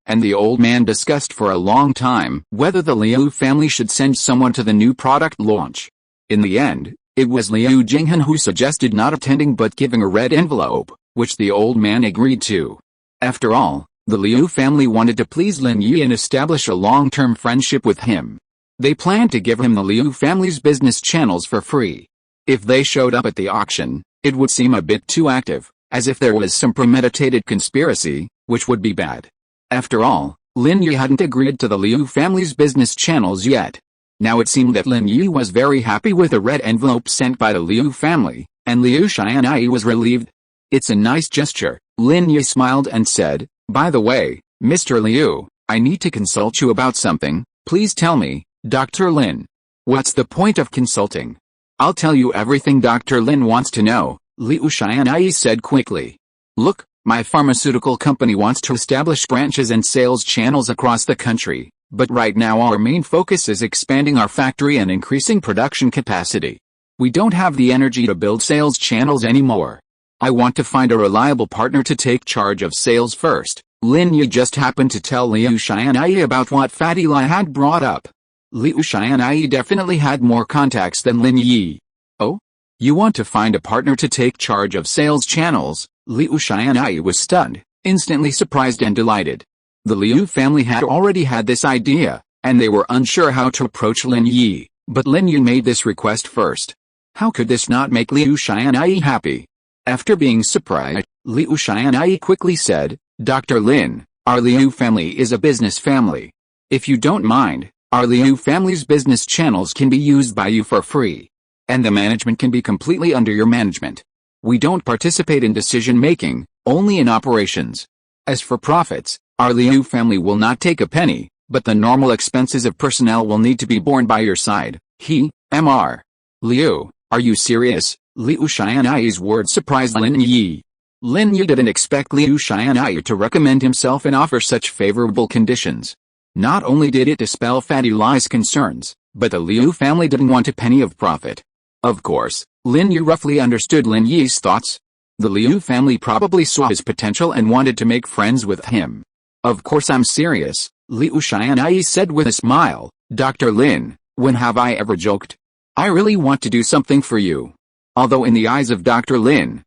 and the old man discussed for a long time whether the Liu family should send someone to the new product launch. In the end, it was Liu Jinghan who suggested not attending but giving a red envelope, which the old man agreed to. After all, the Liu family wanted to please Lin Yi and establish a long-term friendship with him. They planned to give him the Liu family's business channels for free. If they showed up at the auction, it would seem a bit too active, as if there was some premeditated conspiracy, which would be bad. After all, Lin Yi hadn't agreed to the Liu family's business channels yet. Now it seemed that Lin Yi was very happy with the red envelope sent by the Liu family, and Liu Xianyi was relieved. It's a nice gesture, Lin Yi smiled and said. By the way, Mr. Liu, I need to consult you about something. Please tell me, Dr. Lin. What's the point of consulting? I'll tell you everything Dr. Lin wants to know, Liu Xianyi said quickly. Look, My pharmaceutical company wants to establish branches and sales channels across the country, but right now our main focus is expanding our factory and increasing production capacity. We don't have the energy to build sales channels anymore. I want to find a reliable partner to take charge of sales first." Lin Yi just happened to tell Liu Xianyi about what Fatty Lai had brought up. Liu Xianyi definitely had more contacts than Lin Yi. "Oh? You want to find a partner to take charge of sales channels?" Liu Xianyi was stunned, instantly surprised and delighted. The Liu family had already had this idea, and they were unsure how to approach Lin Yi, but Lin Yi made this request first. How could this not make Liu Xianyi happy? After being surprised, Liu Xianyi quickly said, "Dr. Lin, our Liu family is a business family. If you don't mind, our Liu family's business channels can be used by you for free. And the management can be completely under your management. We don't participate in decision-making, only in operations. As for profits, our Liu family will not take a penny, but the normal expenses of personnel will need to be borne by your side." Mr. Liu, are you serious? Liu Xianyi's words surprised Lin Yi. Lin Yi didn't expect Liu Xianyi to recommend himself and offer such favorable conditions. Not only did it dispel Fatty Lai's concerns, but the Liu family didn't want a penny of profit. Of course, Lin Yi roughly understood Lin Yi's thoughts. The Liu family probably saw his potential and wanted to make friends with him. "Of course I'm serious," Liu Xianyi said with a smile. "Dr. Lin, when have I ever joked? I really want to do something for you. Although in the eyes of Dr. Lin,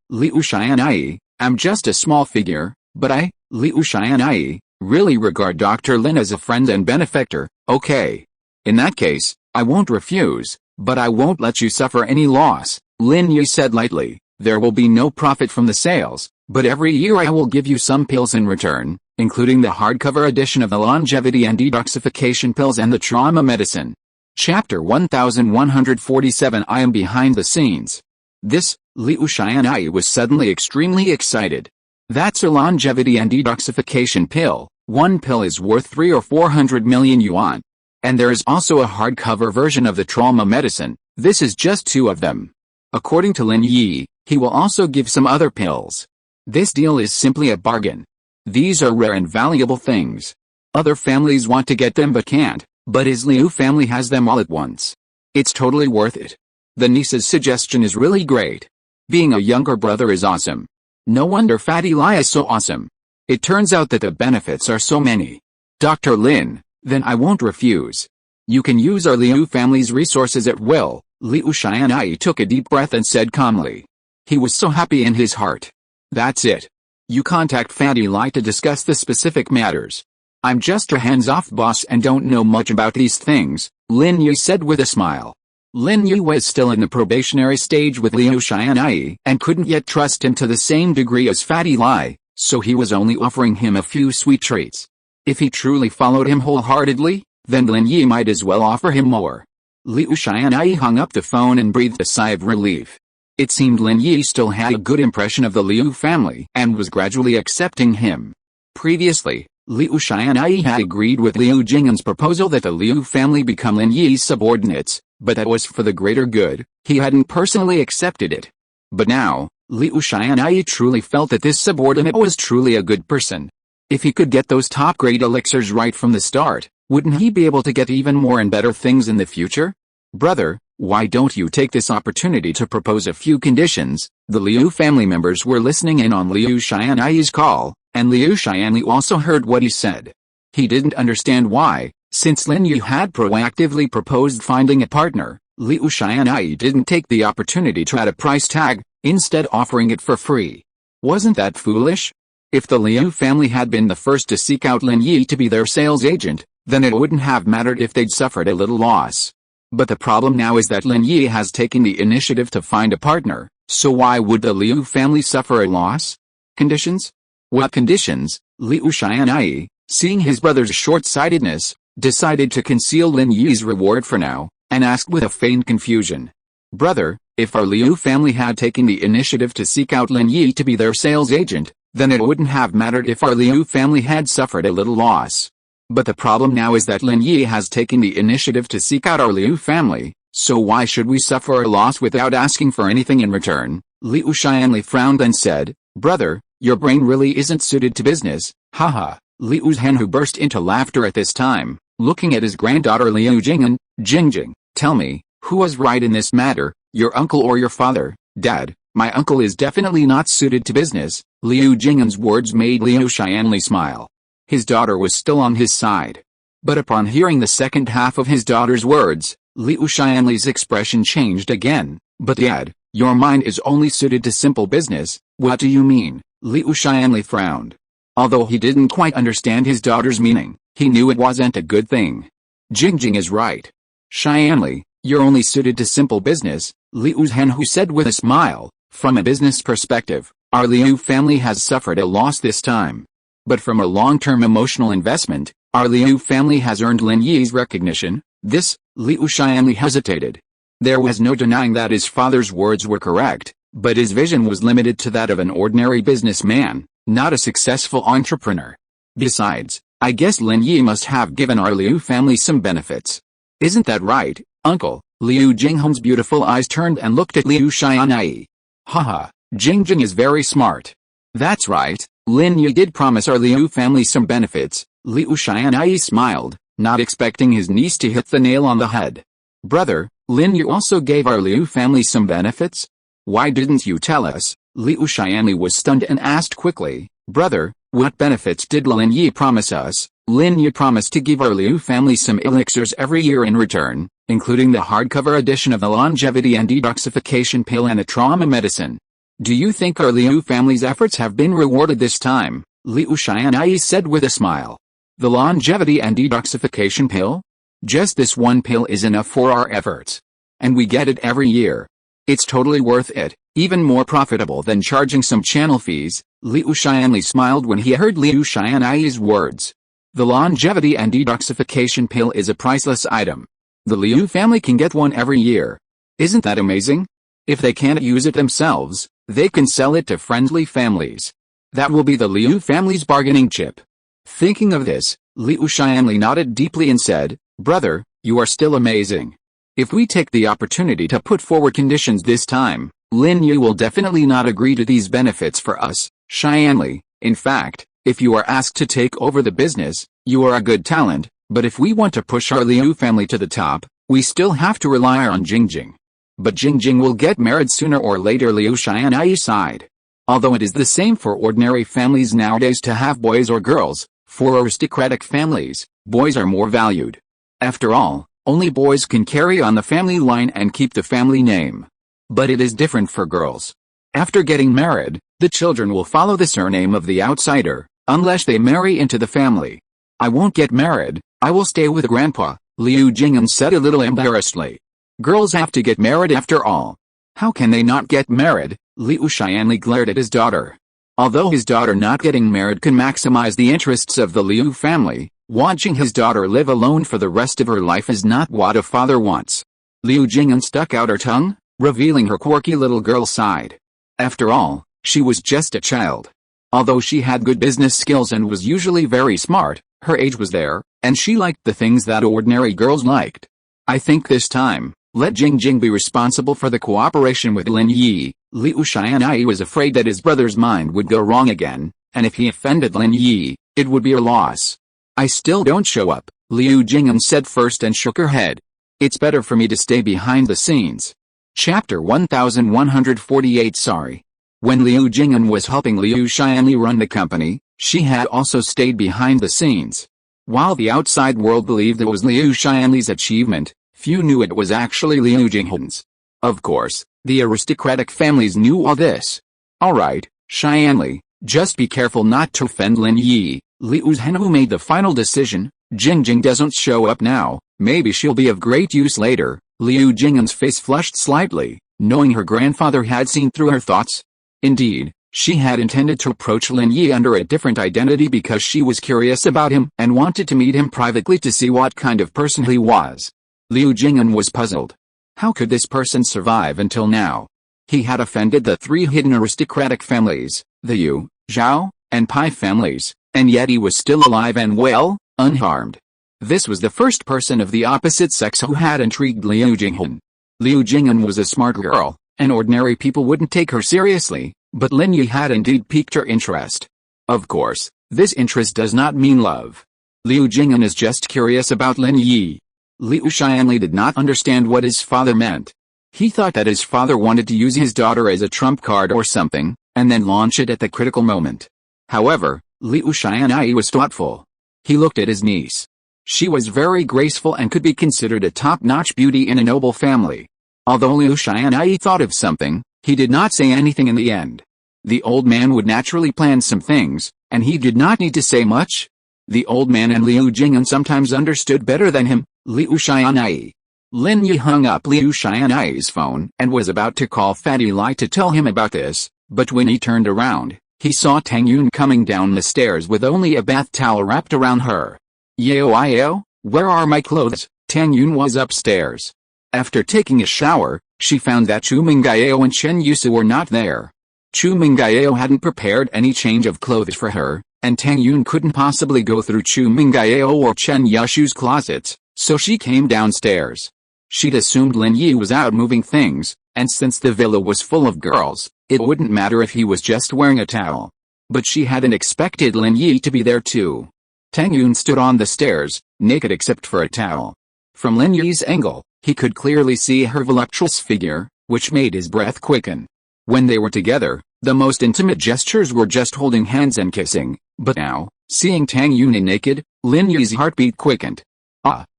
Liu Xianyi, am just a small figure, but I, Liu Xianyi, really regard Dr. Lin as a friend and benefactor." "Okay. In that case, I won't refuse, but I won't let you suffer any loss," Lin Yi said lightly. "There will be no profit from the sales, but every year I will give you some pills in return, including the hardcover edition of the longevity and detoxification pills and the trauma medicine." Chapter 1147. I am behind the scenes. This, Liu Xianyi was suddenly extremely excited. That's a longevity and detoxification pill. One pill is worth 3 or 400 million yuan. And there is also a hardcover version of the trauma medicine. This is just 2 of them. According to Lin Yi, he will also give some other pills. This deal is simply a bargain. These are rare and valuable things. Other families want to get them but can't, but his Liu family has them all at once. It's totally worth it. The niece's suggestion is really great. Being a younger brother is awesome. No wonder Fatty Lai is so awesome. It turns out that the benefits are so many. Dr. Lin, then I won't refuse. You can use our Liu family's resources at will. Liu Xianyi took a deep breath and said calmly. He was so happy in his heart. That's it. You contact Fatty Lai to discuss the specific matters. I'm just a hands-off boss and don't know much about these things, Lin Yi said with a smile. Lin Yi was still in the probationary stage with Liu Xianyi and couldn't yet trust him to the same degree as Fatty Lai, so he was only offering him a few sweet treats. If he truly followed him wholeheartedly, then Lin Yi might as well offer him more. Liu Xianyi hung up the phone and breathed a sigh of relief. It seemed Lin Yi still had a good impression of the Liu family and was gradually accepting him. Previously, Liu Xianyi had agreed with Liu Jing'an's proposal that the Liu family become Lin Yi's subordinates, but that was for the greater good. He hadn't personally accepted it. But now, Liu Xianyi truly felt that this subordinate was truly a good person. If he could get those top-grade elixirs right from the start, wouldn't he be able to get even more and better things in the future? Brother, why don't you take this opportunity to propose a few conditions? The Liu family members were listening in on Liu Xianyi's call, and Liu Xianyi also heard what he said. He didn't understand why, since Lin Yi had proactively proposed finding a partner, Liu Xianyi didn't take the opportunity to add a price tag, instead offering it for free. Wasn't that foolish? If the Liu family had been the first to seek out Lin Yi to be their sales agent, then it wouldn't have mattered if they'd suffered a little loss. But the problem now is that Lin Yi has taken the initiative to find a partner, so why would the Liu family suffer a loss? Conditions? What conditions? Liu Xianyi, seeing his brother's short-sightedness, decided to conceal Lin Yi's reward for now, and asked with a feigned confusion. Brother, if our Liu family had taken the initiative to seek out Lin Yi to be their sales agent, then it wouldn't have mattered if our Liu family had suffered a little loss. But the problem now is that Lin Yi has taken the initiative to seek out our Liu family, so why should we suffer a loss without asking for anything in return? Liu Xianyi frowned and said, Brother, your brain really isn't suited to business, haha. Liu Zhan, who burst into laughter at this time, looking at his granddaughter Liu Jing'an. Jingjing, tell me, who was right in this matter, your uncle or your father? Dad, my uncle is definitely not suited to business. Liu Jing'an's words made Liu Xianli smile. His daughter was still on his side. But upon hearing the second half of his daughter's words, Liu Xianli's expression changed again. But Dad, your mind is only suited to simple business. What do you mean? Liu Xianli frowned. Although he didn't quite understand his daughter's meaning, he knew it wasn't a good thing. Jingjing is right. Xianli, you're only suited to simple business, Liu Zhan said with a smile. From a business perspective, our Liu family has suffered a loss this time. But from a long-term emotional investment, our Liu family has earned Lin Yi's recognition. This, Liu Xianli hesitated. There was no denying that his father's words were correct, but his vision was limited to that of an ordinary businessman, not a successful entrepreneur. Besides, I guess Lin Yi must have given our Liu family some benefits. Isn't that right, uncle? Liu Jinghan's beautiful eyes turned and looked at Liu Xianli. Haha, Jingjing is very smart. That's right, Lin Yi did promise our Liu family some benefits. Liu Xianli smiled, not expecting his niece to hit the nail on the head. Brother, Lin Yi also gave our Liu family some benefits? Why didn't you tell us? Liu Xianli was stunned and asked quickly. Brother, what benefits did Lin Yi promise us? Lin Yi promised to give our Liu family some elixirs every year in return, including the hardcover edition of the longevity and detoxification pill and the trauma medicine. Do you think our Liu family's efforts have been rewarded this time? Liu Xianli said with a smile. The longevity and detoxification pill? Just this one pill is enough for our efforts. And we get it every year. It's totally worth it, even more profitable than charging some channel fees. Liu Xianli smiled when he heard Liu Xianli's words. The longevity and detoxification pill is a priceless item. The Liu family can get one every year. Isn't that amazing? If they can't use it themselves, they can sell it to friendly families. That will be the Liu family's bargaining chip. Thinking of this, Liu Xianli nodded deeply and said, Brother, you are still amazing. If we take the opportunity to put forward conditions this time, Lin Yi will definitely not agree to these benefits for us. Xianli, in fact, if you are asked to take over the business, you are a good talent, but if we want to push our Liu family to the top, we still have to rely on Jingjing. But Jingjing will get married sooner or later, Liu Xianli sighed. Although it is the same for ordinary families nowadays to have boys or girls, for aristocratic families, boys are more valued. After all, only boys can carry on the family line and keep the family name. But it is different for girls. After getting married, the children will follow the surname of the outsider, unless they marry into the family. I won't get married, I will stay with Grandpa, Liu Jing'an said a little embarrassedly. Girls have to get married after all. How can they not get married? Liu Xianli glared at his daughter. Although his daughter not getting married can maximize the interests of the Liu family, watching his daughter live alone for the rest of her life is not what a father wants. Liu Jing'an stuck out her tongue, revealing her quirky little girl side. After all, she was just a child. Although she had good business skills and was usually very smart, her age was there, and she liked the things that ordinary girls liked. I think this time, let Jingjing be responsible for the cooperation with Lin Yi. Liu Xianli was afraid that his brother's mind would go wrong again, and if he offended Lin Yi, it would be a loss. I still don't show up, Liu Jing'an said first and shook her head. It's better for me to stay behind the scenes. Chapter 1148. Sorry. When Liu Jing'an was helping Liu Xianli run the company, she had also stayed behind the scenes. While the outside world believed it was Liu Xianli's achievement, few knew it was actually Liu Jing'an's. Of course, the aristocratic families knew all this. Alright, Xianli, just be careful not to offend Lin Yi. Liu Zhan made the final decision. Jingjing doesn't show up now, maybe she'll be of great use later. Liu Jing'an's face flushed slightly, knowing her grandfather had seen through her thoughts. Indeed, she had intended to approach Lin Yi under a different identity because she was curious about him and wanted to meet him privately to see what kind of person he was. Liu Jing'an was puzzled. How could this person survive until now? He had offended the three hidden aristocratic families, the Yu, Zhao, and Pai families, and yet he was still alive and well, unharmed. This was the first person of the opposite sex who had intrigued Liu Jing'an. Liu Jing'an was a smart girl, and ordinary people wouldn't take her seriously, But Lin Yi had indeed piqued her interest. Of course, this interest does not mean love. Liu Jing'an is just curious about Lin Yi. Liu Xianli did not understand what his father meant. He thought that his father wanted to use his daughter as a trump card or something, and then launch it at the critical moment. However, Liu Xianli was thoughtful. He looked at his niece. She was very graceful and could be considered a top-notch beauty in a noble family. Although Liu Xianli thought of something, he did not say anything in the end. The old man would naturally plan some things, and he did not need to say much. The old man and Liu Jing'an sometimes understood better than him, Liu Xianli. Lin Yi hung up Liu Xianli's phone and was about to call Fatty Lai to tell him about this, but when he turned around, he saw Tang Yun coming down the stairs with only a bath towel wrapped around her. Yao, where are my clothes? Tang Yun was upstairs. After taking a shower, she found that Chu Mengyao and Chen Yusu were not there. Chu Mengyao hadn't prepared any change of clothes for her, and Tang Yun couldn't possibly go through Chu Mengyao or Chen Yushu's closets, so she came downstairs. She'd assumed Lin Yi was out moving things, and since the villa was full of girls, it wouldn't matter if he was just wearing a towel. But she hadn't expected Lin Yi to be there too. Tang Yun stood on the stairs, naked except for a towel. From Lin Yi's angle, he could clearly see her voluptuous figure, which made his breath quicken. When they were together, the most intimate gestures were just holding hands and kissing, but now, seeing Tang Yun naked, Lin Yi's heartbeat quickened.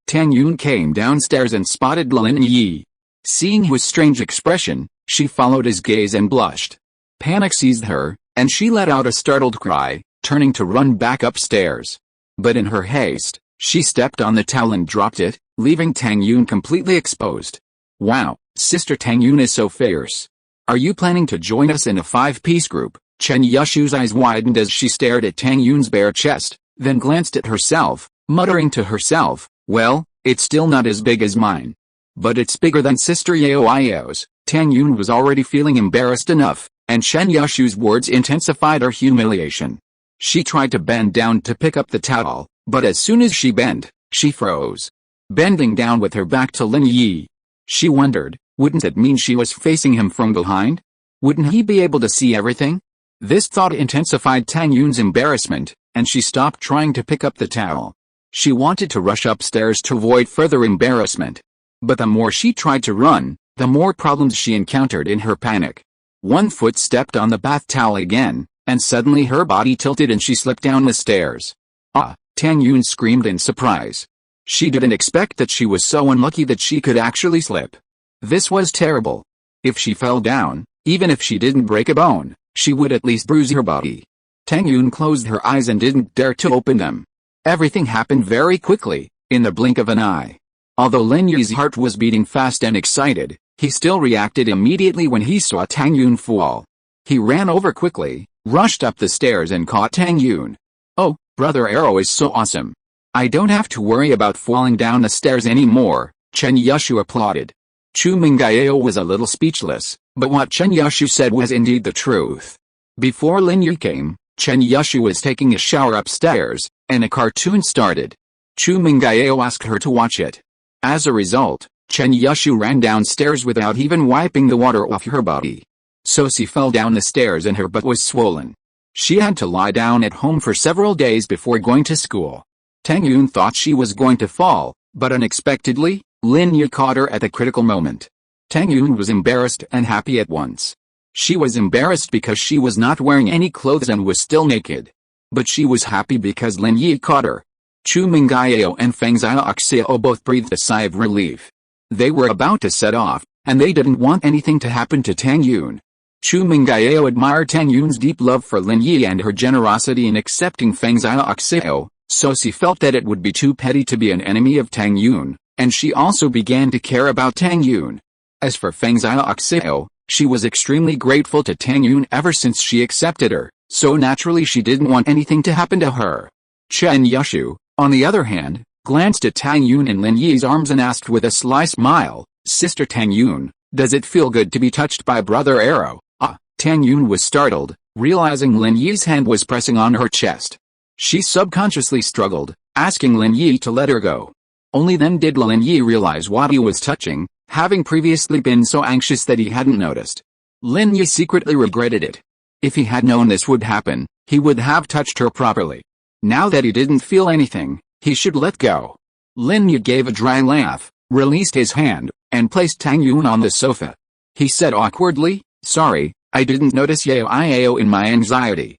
Tang Yun came downstairs and spotted Lin Yi. Seeing his strange expression, she followed his gaze and blushed. Panic seized her, and she let out a startled cry, turning to run back upstairs. But in her haste, she stepped on the towel and dropped it, leaving Tang Yun completely exposed. Wow, Sister Tang Yun is so fierce. Are you planning to join us in a 5-piece group? Chen Yushu's eyes widened as she stared at Tang Yun's bare chest, then glanced at herself, muttering to herself, well, it's still not as big as mine. But it's bigger than Sister Yao's. Tang Yun was already feeling embarrassed enough, and Chen Yushu's words intensified her humiliation. She tried to bend down to pick up the towel, but as soon as she bent, she froze. Bending down with her back to Lin Yi. She wondered, wouldn't it mean she was facing him from behind? Wouldn't he be able to see everything? This thought intensified Tang Yun's embarrassment, and she stopped trying to pick up the towel. She wanted to rush upstairs to avoid further embarrassment. But the more she tried to run, the more problems she encountered in her panic. One foot stepped on the bath towel again, and suddenly her body tilted and she slipped down the stairs. Tang Yun screamed in surprise. She didn't expect that she was so unlucky that she could actually slip. This was terrible. If she fell down, even if she didn't break a bone, she would at least bruise her body. Tang Yun closed her eyes and didn't dare to open them. Everything happened very quickly, in the blink of an eye. Although Lin Yi's heart was beating fast and excited, he still reacted immediately when he saw Tang Yun fall. He ran over quickly, rushed up the stairs and caught Tang Yun. Oh, Brother Arrow is so awesome. I don't have to worry about falling down the stairs anymore, Chen Yushu applauded. Chu Mengyao was a little speechless, but what Chen Yushu said was indeed the truth. Before Lin Yi came, Chen Yushu was taking a shower upstairs, and a cartoon started. Chu Mengyao asked her to watch it. As a result, Chen Yushu ran downstairs without even wiping the water off her body. So she fell down the stairs and her butt was swollen. She had to lie down at home for several days before going to school. Tang Yun thought she was going to fall, but unexpectedly, Lin Yi caught her at the critical moment. Tang Yun was embarrassed and happy at once. She was embarrassed because she was not wearing any clothes and was still naked. But she was happy because Lin Yi caught her. Chu Mengyao and Pengzhan Group both breathed a sigh of relief. They were about to set off, and they didn't want anything to happen to Tang Yun. Chu Mengyao admired Tang Yun's deep love for Lin Yi and her generosity in accepting Pengzhan Group, so she felt that it would be too petty to be an enemy of Tang Yun, and she also began to care about Tang Yun. As for Pengzhan Group, she was extremely grateful to Tang Yun ever since she accepted her, so naturally she didn't want anything to happen to her. Chen Yushu, on the other hand, glanced at Tang Yun in Lin Yi's arms and asked with a sly smile, Sister Tang Yun, does it feel good to be touched by Brother Arrow? Tang Yun was startled, realizing Lin Yi's hand was pressing on her chest. She subconsciously struggled, asking Lin Yi to let her go. Only then did Lin Yi realize what he was touching, having previously been so anxious that he hadn't noticed. Lin Yi secretly regretted it. If he had known this would happen, he would have touched her properly. Now that he didn't feel anything, he should let go. Lin Yi gave a dry laugh, released his hand, and placed Tang Yun on the sofa. He said awkwardly, "Sorry, I didn't notice Yao in my anxiety.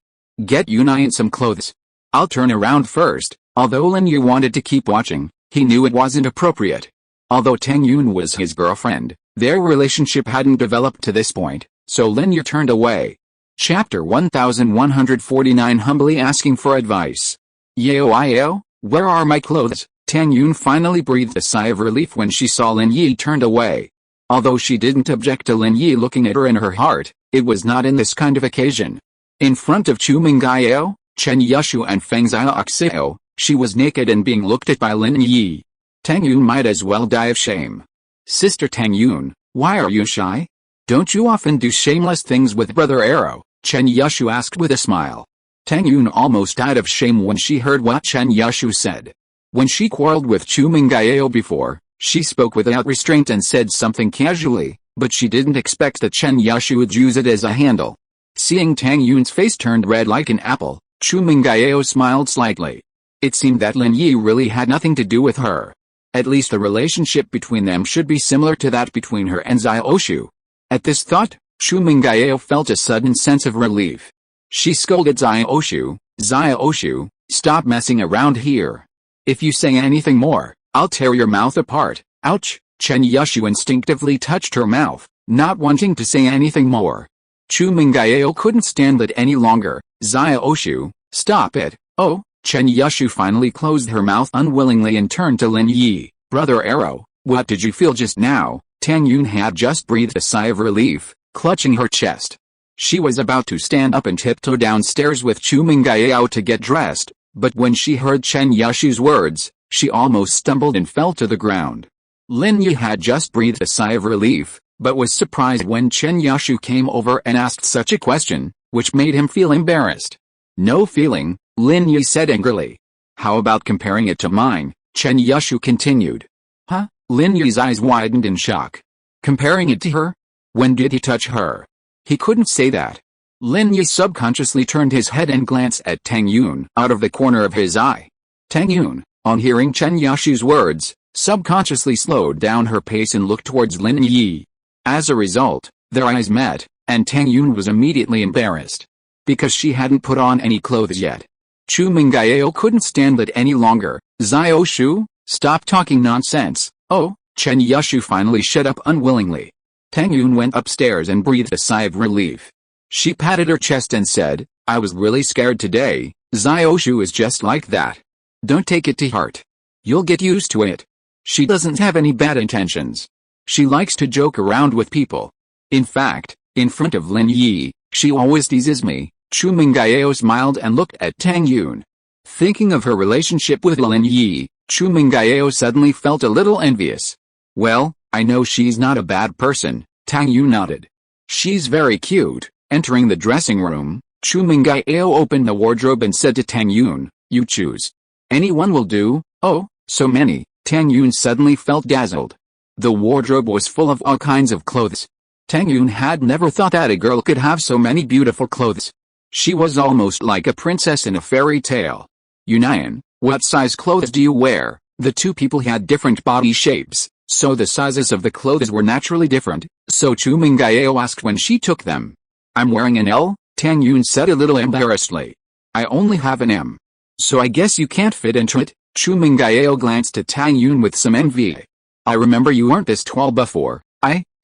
Get Yunai some clothes. I'll turn around first." Although Lin Yi wanted to keep watching, he knew it wasn't appropriate. Although Tang Yun was his girlfriend, their relationship hadn't developed to this point, so Lin Yi turned away. Chapter 1149 Humbly Asking for Advice. Yao, where are my clothes? Tang Yun finally breathed a sigh of relief when she saw Lin Yi turned away. Although she didn't object to Lin Yi looking at her in her heart, it was not in this kind of occasion. In front of Chu Mengyao, Chen Yushu and Feng Xiaoxiao, she was naked and being looked at by Lin Yi. Tang Yun might as well die of shame. "Sister Tang Yun, why are you shy? Don't you often do shameless things with Brother Arrow?" Chen Yushu asked with a smile. Tang Yun almost died of shame when she heard what Chen Yushu said. When she quarreled with Chu Mengyao before, she spoke without restraint and said something casually, but she didn't expect that Chen Yushu would use it as a handle. Seeing Tang Yun's face turned red like an apple, Chu Mengyao smiled slightly. It seemed that Lin Yi really had nothing to do with her. At least the relationship between them should be similar to that between her and Xiaoshu. At this thought, Chu Mengyao felt a sudden sense of relief. She scolded Xiaoshu, "Xiaoshu, stop messing around here. If you say anything more, I'll tear your mouth apart." Ouch! Chen Yushu instinctively touched her mouth, not wanting to say anything more. Chu Mengyao couldn't stand it any longer. "Xiaoshu, stop it." "Oh." Chen Yushu finally closed her mouth unwillingly and turned to Lin Yi. "Brother Arrow, what did you feel just now?" Tang Yun had just breathed a sigh of relief, clutching her chest. She was about to stand up and tiptoe downstairs with Chu Mengyao to get dressed, but when she heard Chen Yushu's words, she almost stumbled and fell to the ground. Lin Yi had just breathed a sigh of relief, but was surprised when Chen Yushu came over and asked such a question, which made him feel embarrassed. "No feeling," Lin Yi said angrily. "How about comparing it to mine?" Chen Yushu continued. "Huh?" Lin Yi's eyes widened in shock. Comparing it to her? When did he touch her? He couldn't say that. Lin Yi subconsciously turned his head and glanced at Tang Yun out of the corner of his eye. Tang Yun, on hearing Chen Yushu's words, subconsciously slowed down her pace and looked towards Lin Yi. As a result, their eyes met, and Tang Yun was immediately embarrassed. Because she hadn't put on any clothes yet. Chu Mengyao couldn't stand it any longer. "Xiaoshu, stop talking nonsense." "Oh." Chen Yushu finally shut up unwillingly. Tang Yun went upstairs and breathed a sigh of relief. She patted her chest and said, "I was really scared today. Xiaoshu is just like that. Don't take it to heart. You'll get used to it. She doesn't have any bad intentions. She likes to joke around with people. In fact, in front of Lin Yi, she always teases me." Chu Mengyao smiled and looked at Tang Yun. Thinking of her relationship with Lin Yi, Chu Mengyao suddenly felt a little envious. "Well, I know she's not a bad person," Tang Yun nodded. "She's very cute." Entering the dressing room, Chu Mengyao opened the wardrobe and said to Tang Yun, "You choose. Anyone will do." "Oh, so many." Tang Yun suddenly felt dazzled. The wardrobe was full of all kinds of clothes. Tang Yun had never thought that a girl could have so many beautiful clothes. She was almost like a princess in a fairy tale. "Yunayan, what size clothes do you wear?" The two people had different body shapes, so the sizes of the clothes were naturally different, so Chu Mengyao asked when she took them. "I'm wearing an L," Tang Yun said a little embarrassedly. "I only have an M. So I guess you can't fit into it." Chu Mengyao glanced at Tang Yun with some envy. "I remember you weren't this tall before."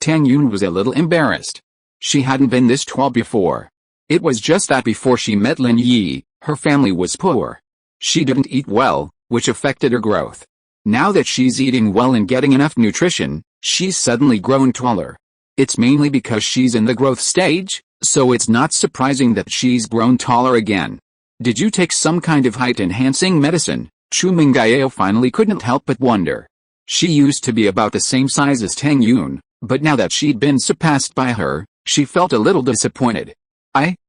Tang Yun was a little embarrassed. She hadn't been this tall before. It was just that before she met Lin Yi, her family was poor. She didn't eat well, which affected her growth. Now that she's eating well and getting enough nutrition, she's suddenly grown taller. It's mainly because she's in the growth stage, so it's not surprising that she's grown taller again. "Did you take some kind of height-enhancing medicine?" Chu Mengyao finally couldn't help but wonder. She used to be about the same size as Tang Yun, but now that she'd been surpassed by her, she felt a little disappointed.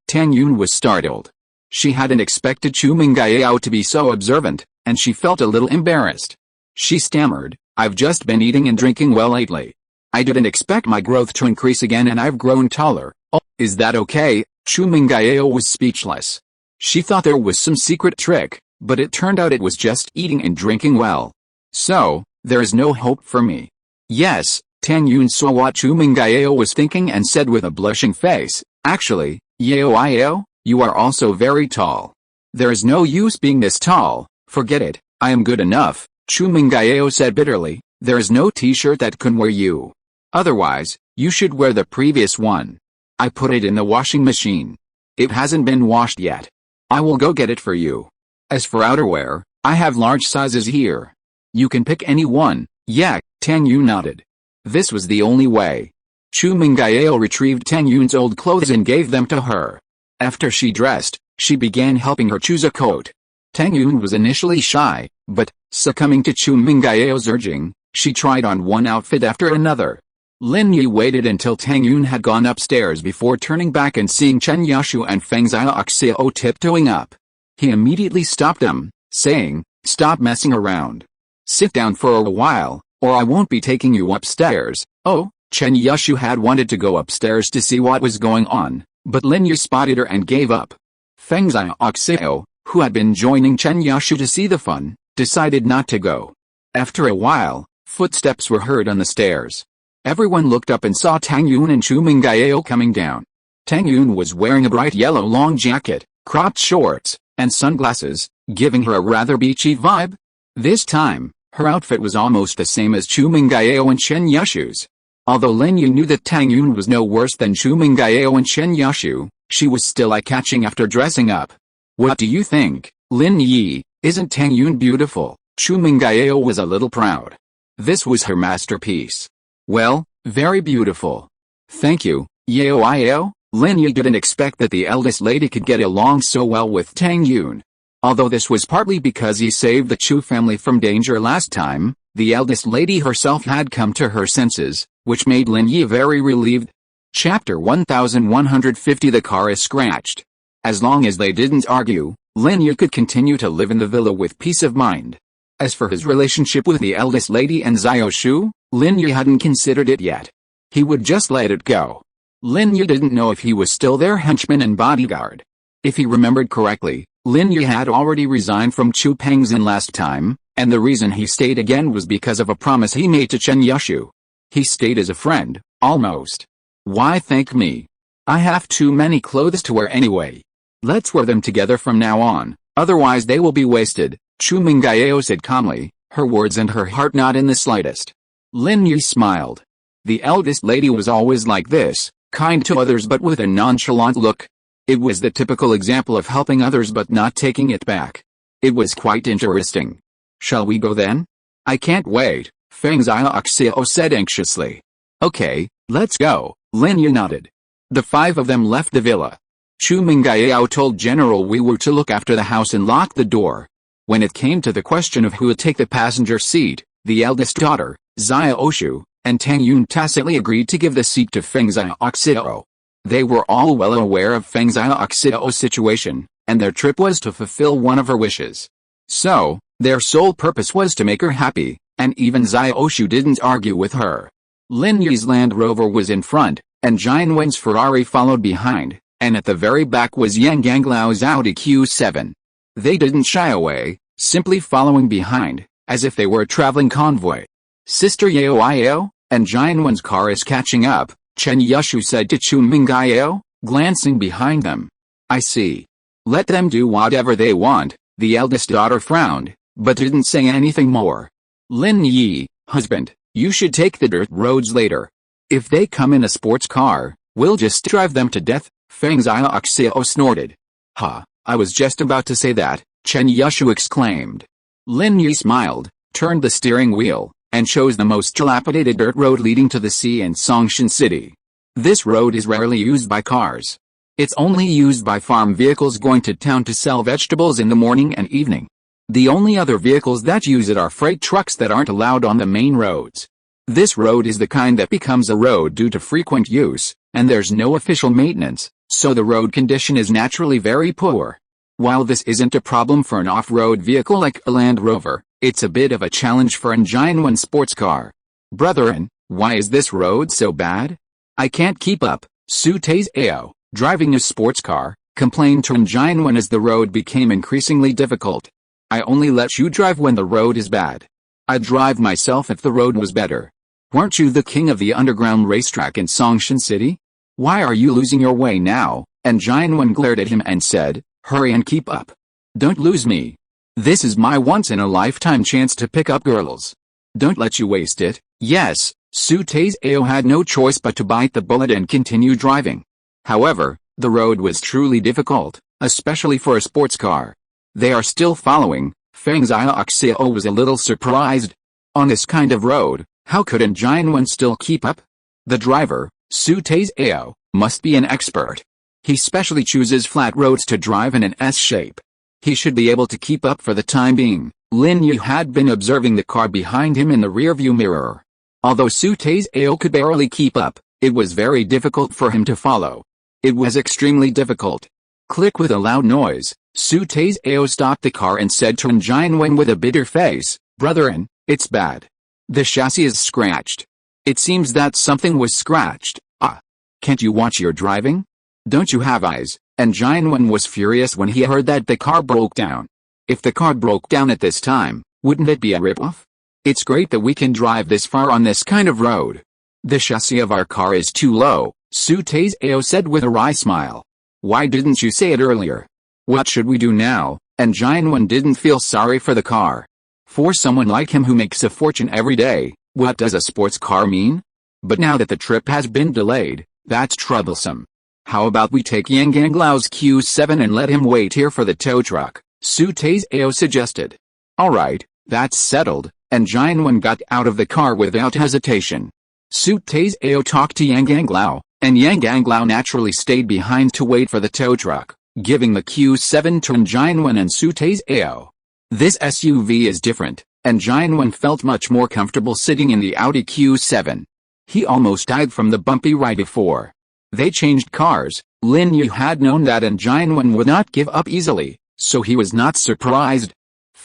Tang Yun was startled. She hadn't expected Chu Mengyao to be so observant, and she felt a little embarrassed. She stammered, "I've just been eating and drinking well lately. I didn't expect my growth to increase again and I've grown taller." "Oh, is that okay?" Chu Mengyao was speechless. She thought there was some secret trick, but it turned out it was just eating and drinking well. So, there is no hope for me. Yes, Tang Yun saw what Chu Mengyao was thinking and said with a blushing face, actually, Yao, you are also very tall. There is no use being this tall, forget it, I am good enough, Chu Mengyao said bitterly, there is no t-shirt that can wear you. Otherwise, you should wear the previous one. I put it in the washing machine. It hasn't been washed yet. I will go get it for you. As for outerwear, I have large sizes here. You can pick any one. Yeah, Tang Yun nodded. This was the only way. Chu Mengyao retrieved Tang Yun's old clothes and gave them to her. After she dressed, she began helping her choose a coat. Tang Yun was initially shy, but, succumbing to Chu Mengyao's urging, she tried on one outfit after another. Lin Yi waited until Tang Yun had gone upstairs before turning back and seeing Chen Yashu and Feng Xiaoxiao tiptoeing up. He immediately stopped them, saying, stop messing around. Sit down for a while, or I won't be taking you upstairs. Oh, Chen Yashu had wanted to go upstairs to see what was going on, but Lin Yi spotted her and gave up. Feng Xiaoxiao, who had been joining Chen Yashu to see the fun, decided not to go. After a while, footsteps were heard on the stairs. Everyone looked up and saw Tang Yun and Chu Mengyao coming down. Tang Yun was wearing a bright yellow long jacket, cropped shorts, and sunglasses, giving her a rather beachy vibe. This time, her outfit was almost the same as Chu Mengyao and Chen Yashu's. Although Lin Yi knew that Tang Yun was no worse than Chu Mengyao and Chen Yashu, she was still eye-catching after dressing up. What do you think, Lin Yi? Isn't Tang Yun beautiful? Chu Mengyao was a little proud. This was her masterpiece. Well, very beautiful. Thank you, Yao. Lin Yi didn't expect that the eldest lady could get along so well with Tang Yun. Although this was partly because he saved the Chu family from danger last time, the eldest lady herself had come to her senses, which made Lin Yi very relieved. Chapter 1150. The car is scratched. As long as they didn't argue, Lin Yi could continue to live in the villa with peace of mind. As for his relationship with the eldest lady and Xiao Shu, Lin Yi hadn't considered it yet. He would just let it go. Lin Yi didn't know if he was still their henchman and bodyguard. If he remembered correctly, Lin Yi had already resigned from Chu Pengzhan last time, and the reason he stayed again was because of a promise he made to Chen Yashu. He stayed as a friend, almost. Why thank me? I have too many clothes to wear anyway. Let's wear them together from now on, otherwise they will be wasted, Chu Mengyao said calmly, her words and her heart not in the slightest. Lin Yi smiled. The eldest lady was always like this, kind to others but with a nonchalant look. It was the typical example of helping others but not taking it back. It was quite interesting. Shall we go then? I can't wait, Feng Xiaoxiao said anxiously. Okay, let's go, Lin Yi nodded. The five of them left the villa. Chu Mengyao told General Weiwu to look after the house and lock the door. When it came to the question of who would take the passenger seat, the eldest daughter, Xiao Shu, and Tang Yun tacitly agreed to give the seat to Feng Xiaoxiao. They were all well aware of Feng Xiaoxiao's situation, and their trip was to fulfill one of her wishes. So, their sole purpose was to make her happy, and even Xiao Shu didn't argue with her. Lin Yi's Land Rover was in front, and Jianwen's Ferrari followed behind, and at the very back was Yang Ganglau's Audi Q7. They didn't shy away, simply following behind, as if they were a traveling convoy. Sister Yao, and Jianwen's car is catching up, Chen Yashu said to Chu Mengyao, glancing behind them. I see. Let them do whatever they want, the eldest daughter frowned, but didn't say anything more. Lin Yi, husband, you should take the dirt roads later. If they come in a sports car, we'll just drive them to death, Feng Xiaoxiao snorted. Ha, I was just about to say that, Chen Yashu exclaimed. Lin Yi smiled, turned the steering wheel, and chose the most dilapidated dirt road leading to the sea in Songshan city. This road is rarely used by cars. It's only used by farm vehicles going to town to sell vegetables in the morning and evening. The only other vehicles that use it are freight trucks that aren't allowed on the main roads. This road is the kind that becomes a road due to frequent use, and there's no official maintenance, so the road condition is naturally very poor. While this isn't a problem for an off-road vehicle like a Land Rover, it's a bit of a challenge for an Jianwen sports car. Brethren, why is this road so bad? I can't keep up, Su Taizao, Driving a sports car, complained Xuanyuan as the road became increasingly difficult. I only let you drive when the road is bad. I'd drive myself if the road was better. Weren't you the king of the underground racetrack in Songshan City? Why are you losing your way now? And Xuanyuan glared at him and said, hurry and keep up. Don't lose me. This is my once-in-a-lifetime chance to pick up girls. Don't let you waste it. Yes, Su Taizao had no choice but to bite the bullet and continue driving. However, the road was truly difficult, especially for a sports car. They are still following. Pengzhan was a little surprised. On this kind of road, how could Xuanyuan still keep up? The driver, Su Taizao, must be an expert. He specially chooses flat roads to drive in an S shape. He should be able to keep up for the time being. Lin Yi had been observing the car behind him in the rearview mirror. Although Su Taizao could barely keep up, it was very difficult for him to follow. It was extremely difficult. Click with a loud noise, Su Taizao stopped the car and said to Xuanyuan with a bitter face, Brethren, it's bad. The chassis is scratched. It seems that something was scratched. Ah. Can't you watch your driving? Don't you have eyes? And Xuanyuan was furious when he heard that the car broke down. If the car broke down at this time, wouldn't it be a rip-off? It's great that we can drive this far on this kind of road. The chassis of our car is too low, Su Taizao said with a wry smile. Why didn't you say it earlier? What should we do now? And Xuanyuan didn't feel sorry for the car. For someone like him who makes a fortune every day, what does a sports car mean? But now that the trip has been delayed, that's troublesome. How about we take Yang Ganglao's Q7 and let him wait here for the tow truck? Su Taizao suggested. Alright, that's settled, and Xuanyuan got out of the car without hesitation. Su Taizao talked to Yang Ganglao, and Yang Ganglao naturally stayed behind to wait for the tow truck, giving the Q7 to Xuanyuan and Su Taizao. This SUV is different, and Xuanyuan felt much more comfortable sitting in the Audi Q7. He almost died from the bumpy ride before. They changed cars. Lin Yi had known that Xuanyuan would not give up easily, so he was not surprised.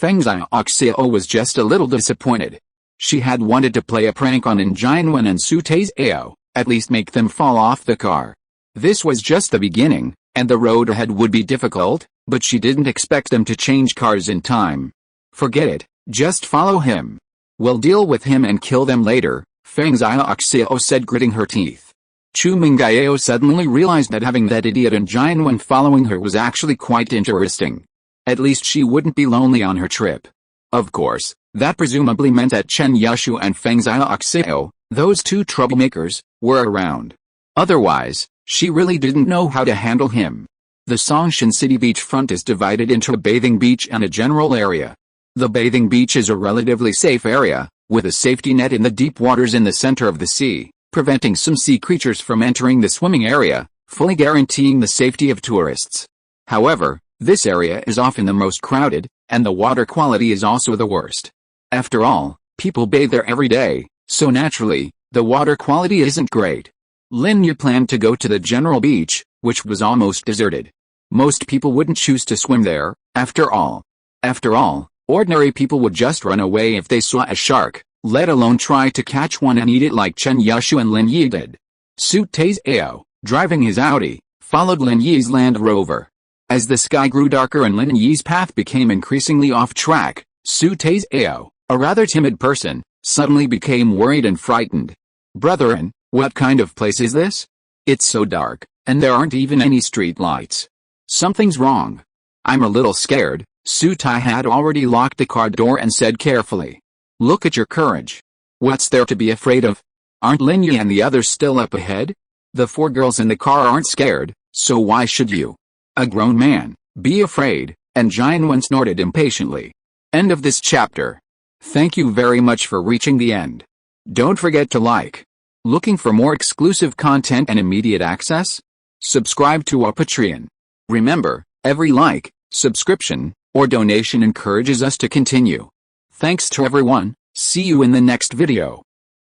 Pengzhan was just a little disappointed. She had wanted to play a prank on Xuanyuan and Su Taizao, at least make them fall off the car. This was just the beginning, and the road ahead would be difficult, but she didn't expect them to change cars in time. Forget it, just follow him. We'll deal with him and kill them later, Pengzhan said, gritting her teeth. Chu Mengyao suddenly realized that having that idiot Xuanyuan following her was actually quite interesting. At least she wouldn't be lonely on her trip. Of course, that presumably meant that Chen Yushu and Pengzhan, those two troublemakers, were around. Otherwise, she really didn't know how to handle him. The Songshan City beachfront is divided into a bathing beach and a general area. The bathing beach is a relatively safe area, with a safety net in the deep waters in the center of the sea, preventing some sea creatures from entering the swimming area, fully guaranteeing the safety of tourists. However, this area is often the most crowded, and the water quality is also the worst. After all, people bathe there every day, so naturally, the water quality isn't great. Lin Yi planned to go to the general beach, which was almost deserted. Most people wouldn't choose to swim there, after all. Ordinary people would just run away if they saw a shark, let alone try to catch one and eat it like Chen Yushu and Lin Yi did. Su Taizao, driving his Audi, followed Lin Yi's Land Rover. As the sky grew darker and Lin Yi's path became increasingly off track, Su Taizao, a rather timid person, suddenly became worried and frightened. Brethren, what kind of place is this? It's so dark, and there aren't even any street lights. Something's wrong. I'm a little scared. Su Tai had already locked the car door and said carefully. Look at your courage. What's there to be afraid of? Aren't Lin Yi and the others still up ahead? The four girls in the car aren't scared, so why should you? A grown man, be afraid, and Xuanyuan snorted impatiently. End of this chapter. Thank you very much for reaching the end. Don't forget to like. Looking for more exclusive content and immediate access? Subscribe to our Patreon. Remember, every like, subscription, or donation encourages us to continue. Thanks to everyone. See you in the next video.